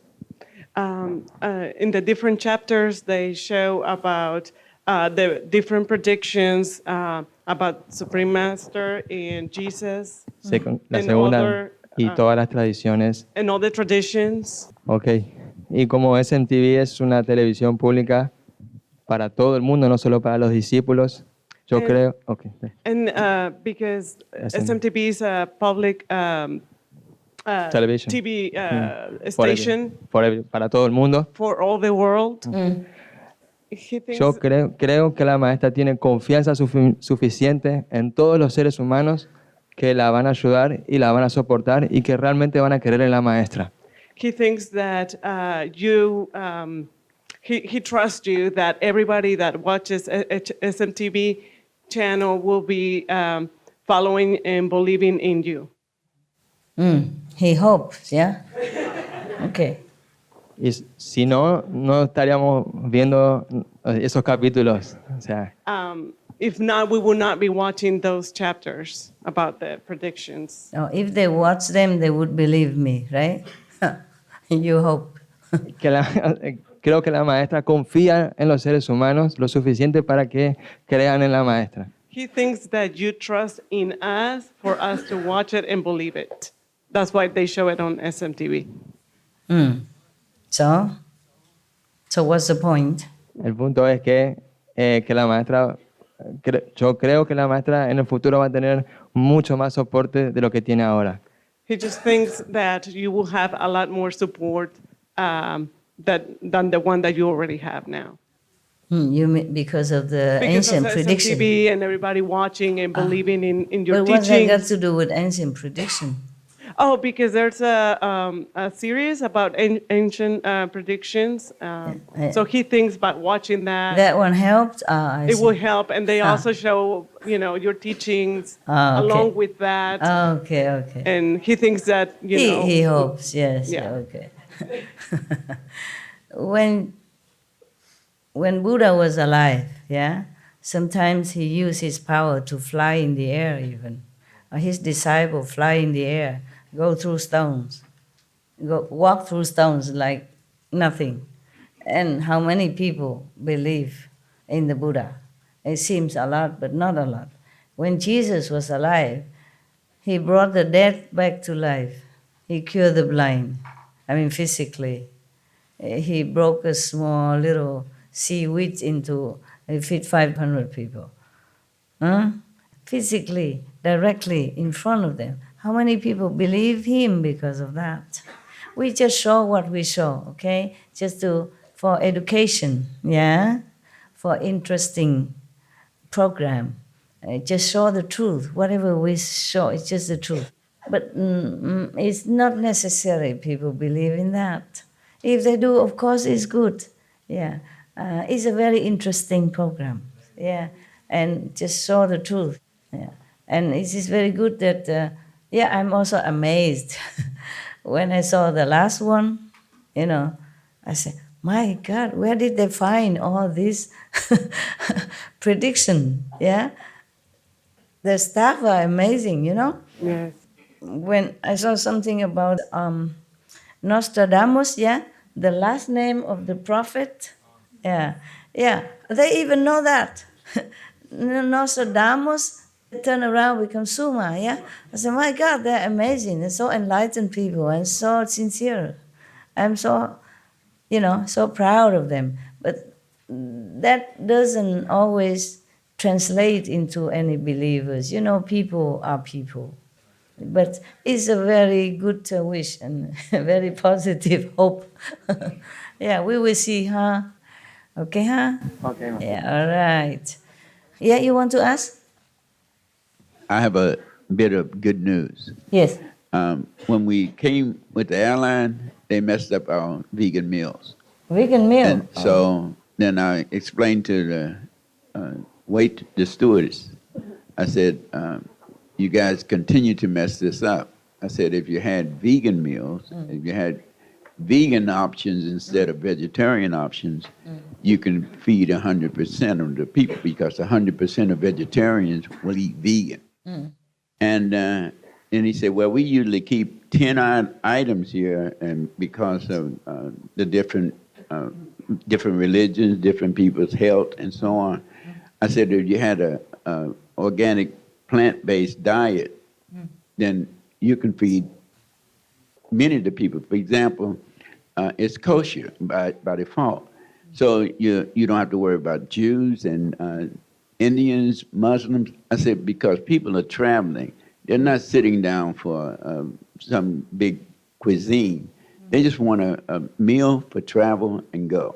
In the different chapters, they show about the different predictions about Supreme Master and Jesus. La segunda y todas las tradiciones. And all the traditions. Okay. Y como SMTV es una televisión pública para todo el mundo, no solo para los discípulos, yo creo. Okay. And because SMTV is a public television TV station para todo el mundo. For all the world. Yo creo que la maestra tiene confianza suficiente en todos los seres humanos que la van a ayudar y la van a soportar y que realmente van a querer en la maestra. He thinks that he trusts you, that everybody that watches SMTV channel will be following and believing in you. He hopes, yeah? Okay. Y si no, no estaríamos viendo esos capítulos. O sea, if not, we will not be watching those chapters about the predictions. No, if they watch them, they would believe me, right? You hope. Creo que la maestra confía en los seres humanos lo suficiente para que crean en la maestra. He thinks that you trust in us for us to watch it and believe it. That's why they show it on SMTV. So what's the point? El punto es que la maestra, yo creo que la maestra en el futuro va a tener mucho más soporte de lo que tiene ahora. He just thinks that you will have a lot more support than the one that you already have now. You mean because of the ancient prediction? SMTV and everybody watching and believing in your but what's that teachings. got to do with ancient prediction? Oh, because there's a series about ancient predictions. So he thinks about watching that. That one helped? It will help. And they also show, your teachings along with that. Okay. And he thinks that, He hopes, yes. Yeah. Okay. When Buddha was alive, sometimes he used his power to fly in the air even. His disciple fly in the air, go through stones, walk through stones like nothing. And how many people believe in the Buddha? It seems a lot, but not a lot. When Jesus was alive, he brought the dead back to life. He cured the blind, physically. He broke a small little seaweed into, he fed 500 people. Physically, directly in front of them. How many people believe him because of that? We just show what we show, okay? Just for education, for interesting program. Just show the truth. Whatever we show, it's just the truth. But it's not necessary people believe in that. If they do, of course, it's good. Yeah, it's a very interesting program. Yeah, and just show the truth. Yeah, and it is very good that. Yeah, I'm also amazed when I saw the last one. You know, I said, "My God, where did they find all this prediction?" Yeah, the staff are amazing. You know. Yes. When I saw something about Nostradamus, yeah, the last name of the prophet, yeah, they even know that. Nostradamus turn around become Suma, yeah. I said, my God, they're amazing. They're so enlightened people and so sincere. I'm so, so proud of them. But that doesn't always translate into any believers. People are people. But it's a very good wish and a very positive hope. Yeah, we will see, huh? Okay, huh? Okay. Yeah, all right. Yeah, you want to ask? I have a bit of good news. Yes. When we came with the airline, they messed up our vegan meals. Vegan meal? And so then I explained to the stewardess, I said, you guys continue to mess this up. I said, if you had vegan meals, if you had vegan options instead of vegetarian options, you can feed 100% of the people because 100% of vegetarians will eat vegan. And he said, well, we usually keep 10 items here, and because of the different religions, different people's health, and so on. I said, if you had a organic plant-based diet, then you can feed many of the people. For example, it's kosher by default. So you don't have to worry about Jews and Indians, Muslims. I said, because people are traveling. They're not sitting down for some big cuisine. They just want a meal for travel and go.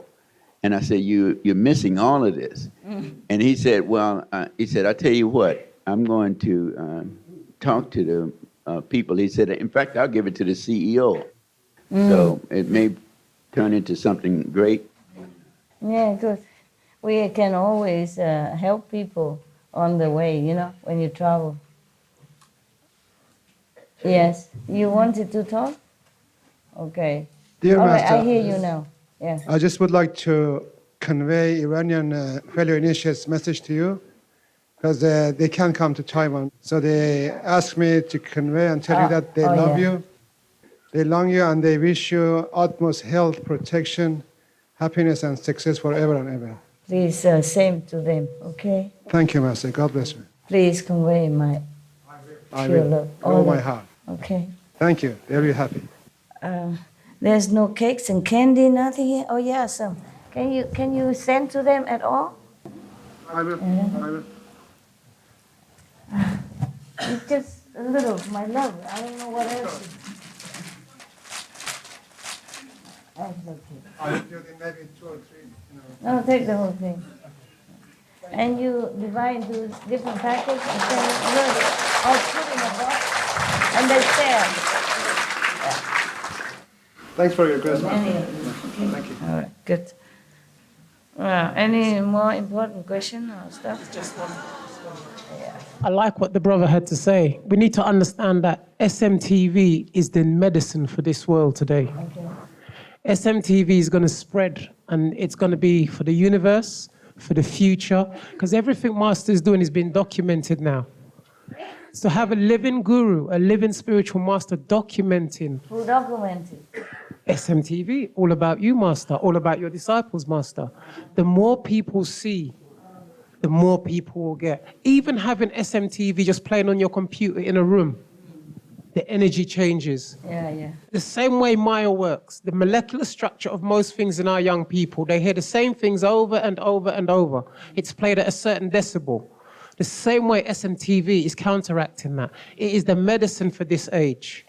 And I said, you're missing all of this. And he said, well, I tell you what, I'm going to talk to the people. He said, in fact, I'll give it to the CEO. So it may turn into something great. Yeah, good. We can always help people on the way, when you travel. Yes, you wanted to talk? Okay. Dear All right, Master, I hear you now. Yeah. I just would like to convey Iranian fellow initiates' message to you because they can't come to Taiwan. So they asked me to convey and tell you that they love you, they long you, and they wish you utmost health, protection, happiness, and success forever and ever. Please, same to them, okay? Thank you, Master. God bless you. Please convey my I pure will. love. All my heart. Okay. Thank you. Very happy. There's no cakes and candy, nothing here? Oh, yeah, some. Can you send to them at all? I will. I will. It's just a little, my love. I don't know what else. That's okay. I will do maybe 2 or 3. No, take the whole thing. And you divide into different packets and send it, or put in a box, and they share. Thanks for your question. Thank you. All right, good. Any more important question or stuff? Just one. I like what the brother had to say. We need to understand that SMTV is the medicine for this world today. Okay. SMTV is going to spread, and it's going to be for the universe, for the future, because everything Master is doing is being documented now. So have a living guru, a living spiritual master documenting. Who documented? SMTV, all about you, Master, all about your disciples, Master. The more people see, the more people will get. Even having SMTV just playing on your computer in a room, the energy changes. Yeah. The same way Maya works, the molecular structure of most things in our young people, they hear the same things over and over and over. It's played at a certain decibel. The same way SMTV is counteracting that. It is the medicine for this age.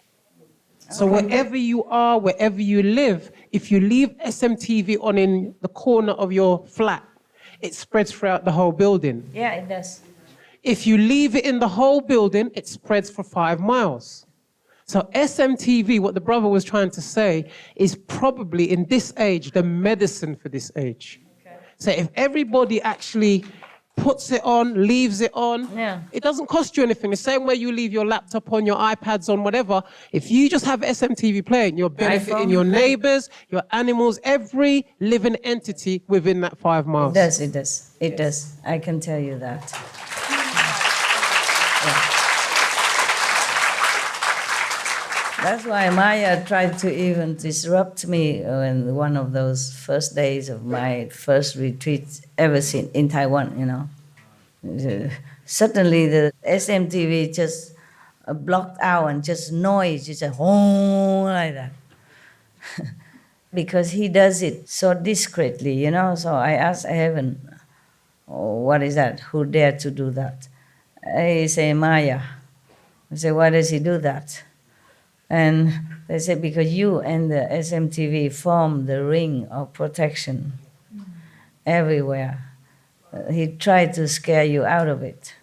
So wherever you are, wherever you live, if you leave SMTV on in the corner of your flat, it spreads throughout the whole building. Yeah, it does. If you leave it in the whole building, it spreads for 5 miles. So SMTV, what the brother was trying to say, is probably in this age, the medicine for this age. Okay. So if everybody actually puts it on, leaves it on, it doesn't cost you anything. The same way you leave your laptop on, your iPads on, whatever. If you just have SMTV playing, you're benefiting your neighbors, your animals, every living entity within that 5 miles. It does. I can tell you that. That's why Maya tried to even disrupt me in one of those first days of my first retreat ever seen in Taiwan, you know. Suddenly the SMTV just blocked out and just noise, just a home like that. Because he does it so discreetly, you know. So I asked heaven, oh, what is that? Who dared to do that? He say Maya. I say, why does he do that? And they said, because you and the SMTV form the ring of protection everywhere. He tried to scare you out of it,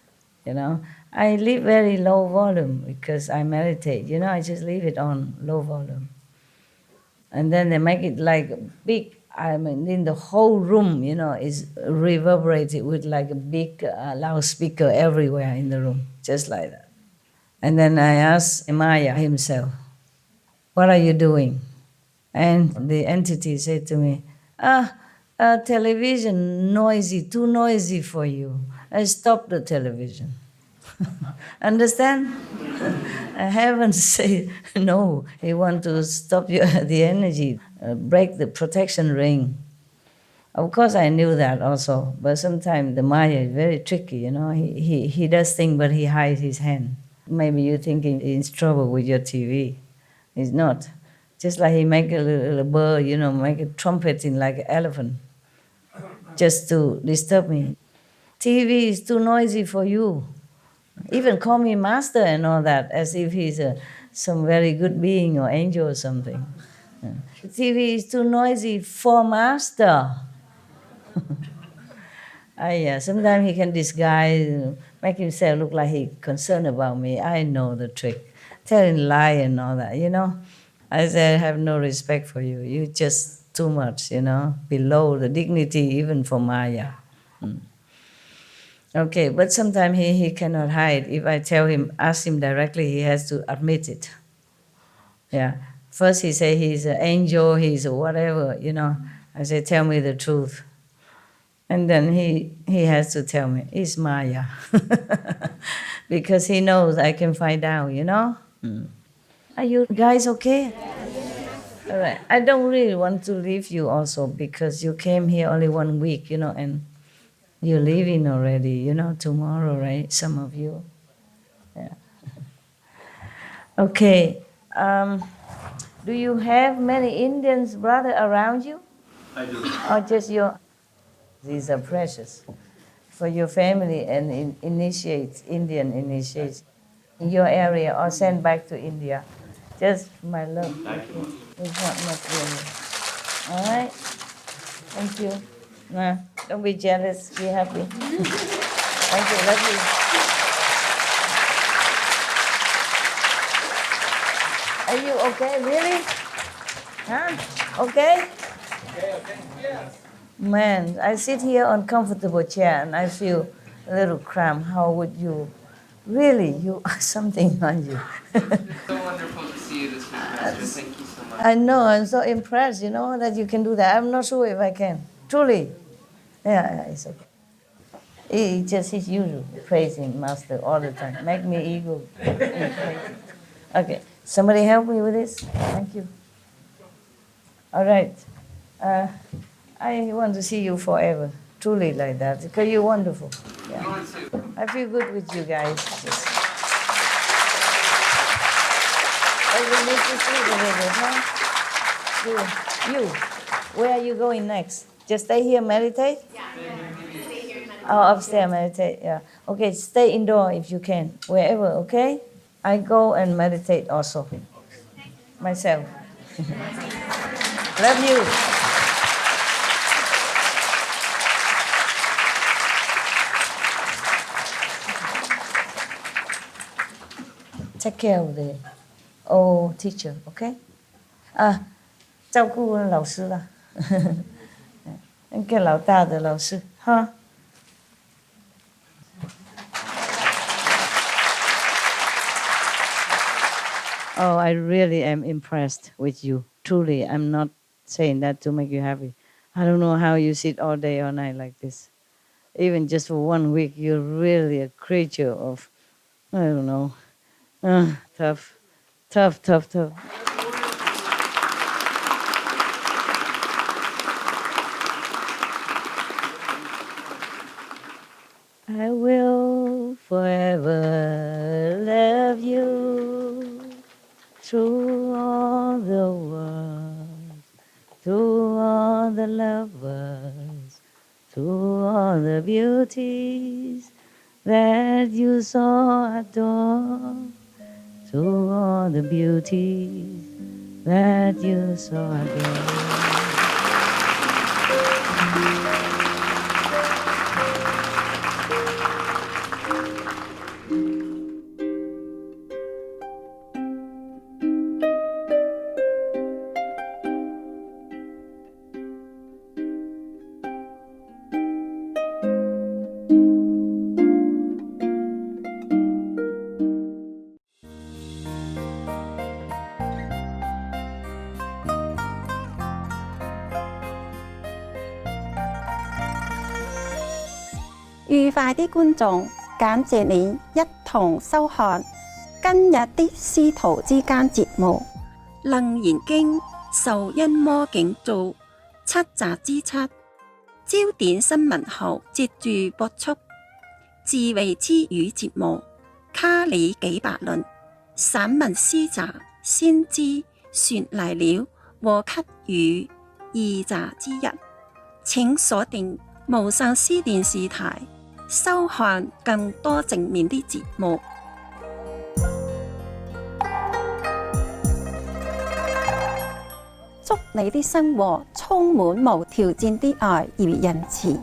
you know. I leave very low volume because I meditate, you know, I just leave it on low volume. And then they make it like big, I mean, in the whole room, you know, is reverberated with like a big loudspeaker everywhere in the room, just like that. And then I asked Maya himself, what are you doing? And the entity said to me, television noisy, too noisy for you. I stopped the television. Understand? Heaven say no, he want to stop the energy, break the protection ring. Of course I knew that also, but sometimes the Maya is very tricky, you know. He does things, but he hides his hand. Maybe you're thinking he's in trouble with your TV. He's not. Just like he make a little bird, you know, make a trumpeting like an elephant, just to disturb me. TV is too noisy for you. Even call me master and all that, as if he's some very good being or angel or something. TV is too noisy for master. Sometimes he can disguise, make himself look like he's concerned about me. I know the trick. Tell him lie and all that, you know. I say, I have no respect for you. You're just too much, you know, below the dignity even for Maya. Okay, but sometimes he cannot hide. If I tell him, ask him directly, he has to admit it. Yeah. First he say he's an angel, he's a whatever, you know. I say, tell me the truth. And then he has to tell me, it's Maya. Because he knows I can find out, you know. Are you guys okay? All right. I don't really want to leave you also because you came here only 1 week, you know, and you're leaving already, you know, tomorrow, right? Some of you. Yeah. Okay. Do you have many Indians, brother, around you? I do. Or just your... These are precious for your family and Indian initiates in your area or send back to India. Just my love. Thank you. It's not much really. All right? Thank you. Nah, don't be jealous. Be happy. Thank you. Love you. Are you okay? Really? Huh? Okay? Okay. Yeah. Man, I sit here on comfortable chair and I feel a little cramped. How would you? Really, you something on you. It's so wonderful to see you this week, Master. Thank you so much. I know, I'm so impressed, you know, that you can do that. I'm not sure if I can. Truly. Yeah, it's okay. It's just his usual, praising Master all the time. Make me ego. Okay, somebody help me with this? Thank you. All right. I want to see you forever. Truly like that, because you're wonderful. Yeah. I feel good with you guys. But you need to sleep a little, huh? You. Where are you going next? Just stay here, meditate? Yeah. Stay here and meditate. Oh, upstairs, meditate, yeah. Okay, stay indoor if you can, wherever, okay? I go and meditate also. Myself. Love you. Take care of old teacher, okay? 照顾老师啦，那个老大的老师哈。Oh, I really am impressed with you. Truly, I'm not saying that to make you happy. I don't know how you sit all day, all night like this. Even just for 1 week, you're really a creature of, I don't know, tough. I will forever love you through all the world, through all the lovers, through all the beauties that you so adore, through all the beauties that you so adore. "愉快的觀眾，感謝你一同收看今日的師徒之間節目《楞嚴經》受因魔境造7集之7，焦點新聞後接住播出智慧之語節目《卡里幾百論》散文詩集《先知說嚟了》和給予2集之1，請鎖定無上師電視台。收看更多正面的節目。祝你的生活充滿無條件的愛與仁慈。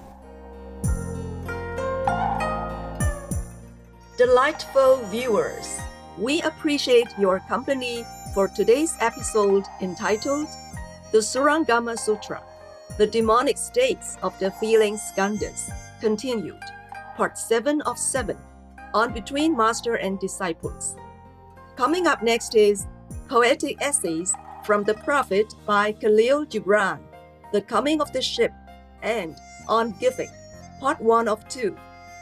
Delightful viewers, we appreciate your company for today's episode entitled The Surangama Sutra, The Demonic States of the Feeling Skandhas, continued. Part 7 of 7 on Between Master and Disciples. Coming up next is Poetic Essays from the Prophet by Khalil Gibran, The Coming of the Ship, and On Giving, Part 1 of 2,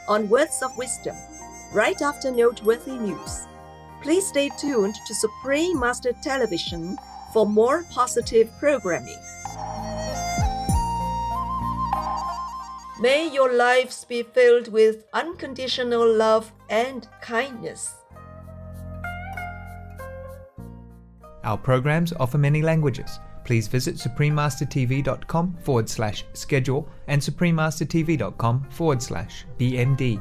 on Words of Wisdom, right after noteworthy news. Please stay tuned to Supreme Master Television for more positive programming. May your lives be filled with unconditional love and kindness. Our programs offer many languages. Please visit suprememastertv.com/schedule and suprememastertv.com/BMD.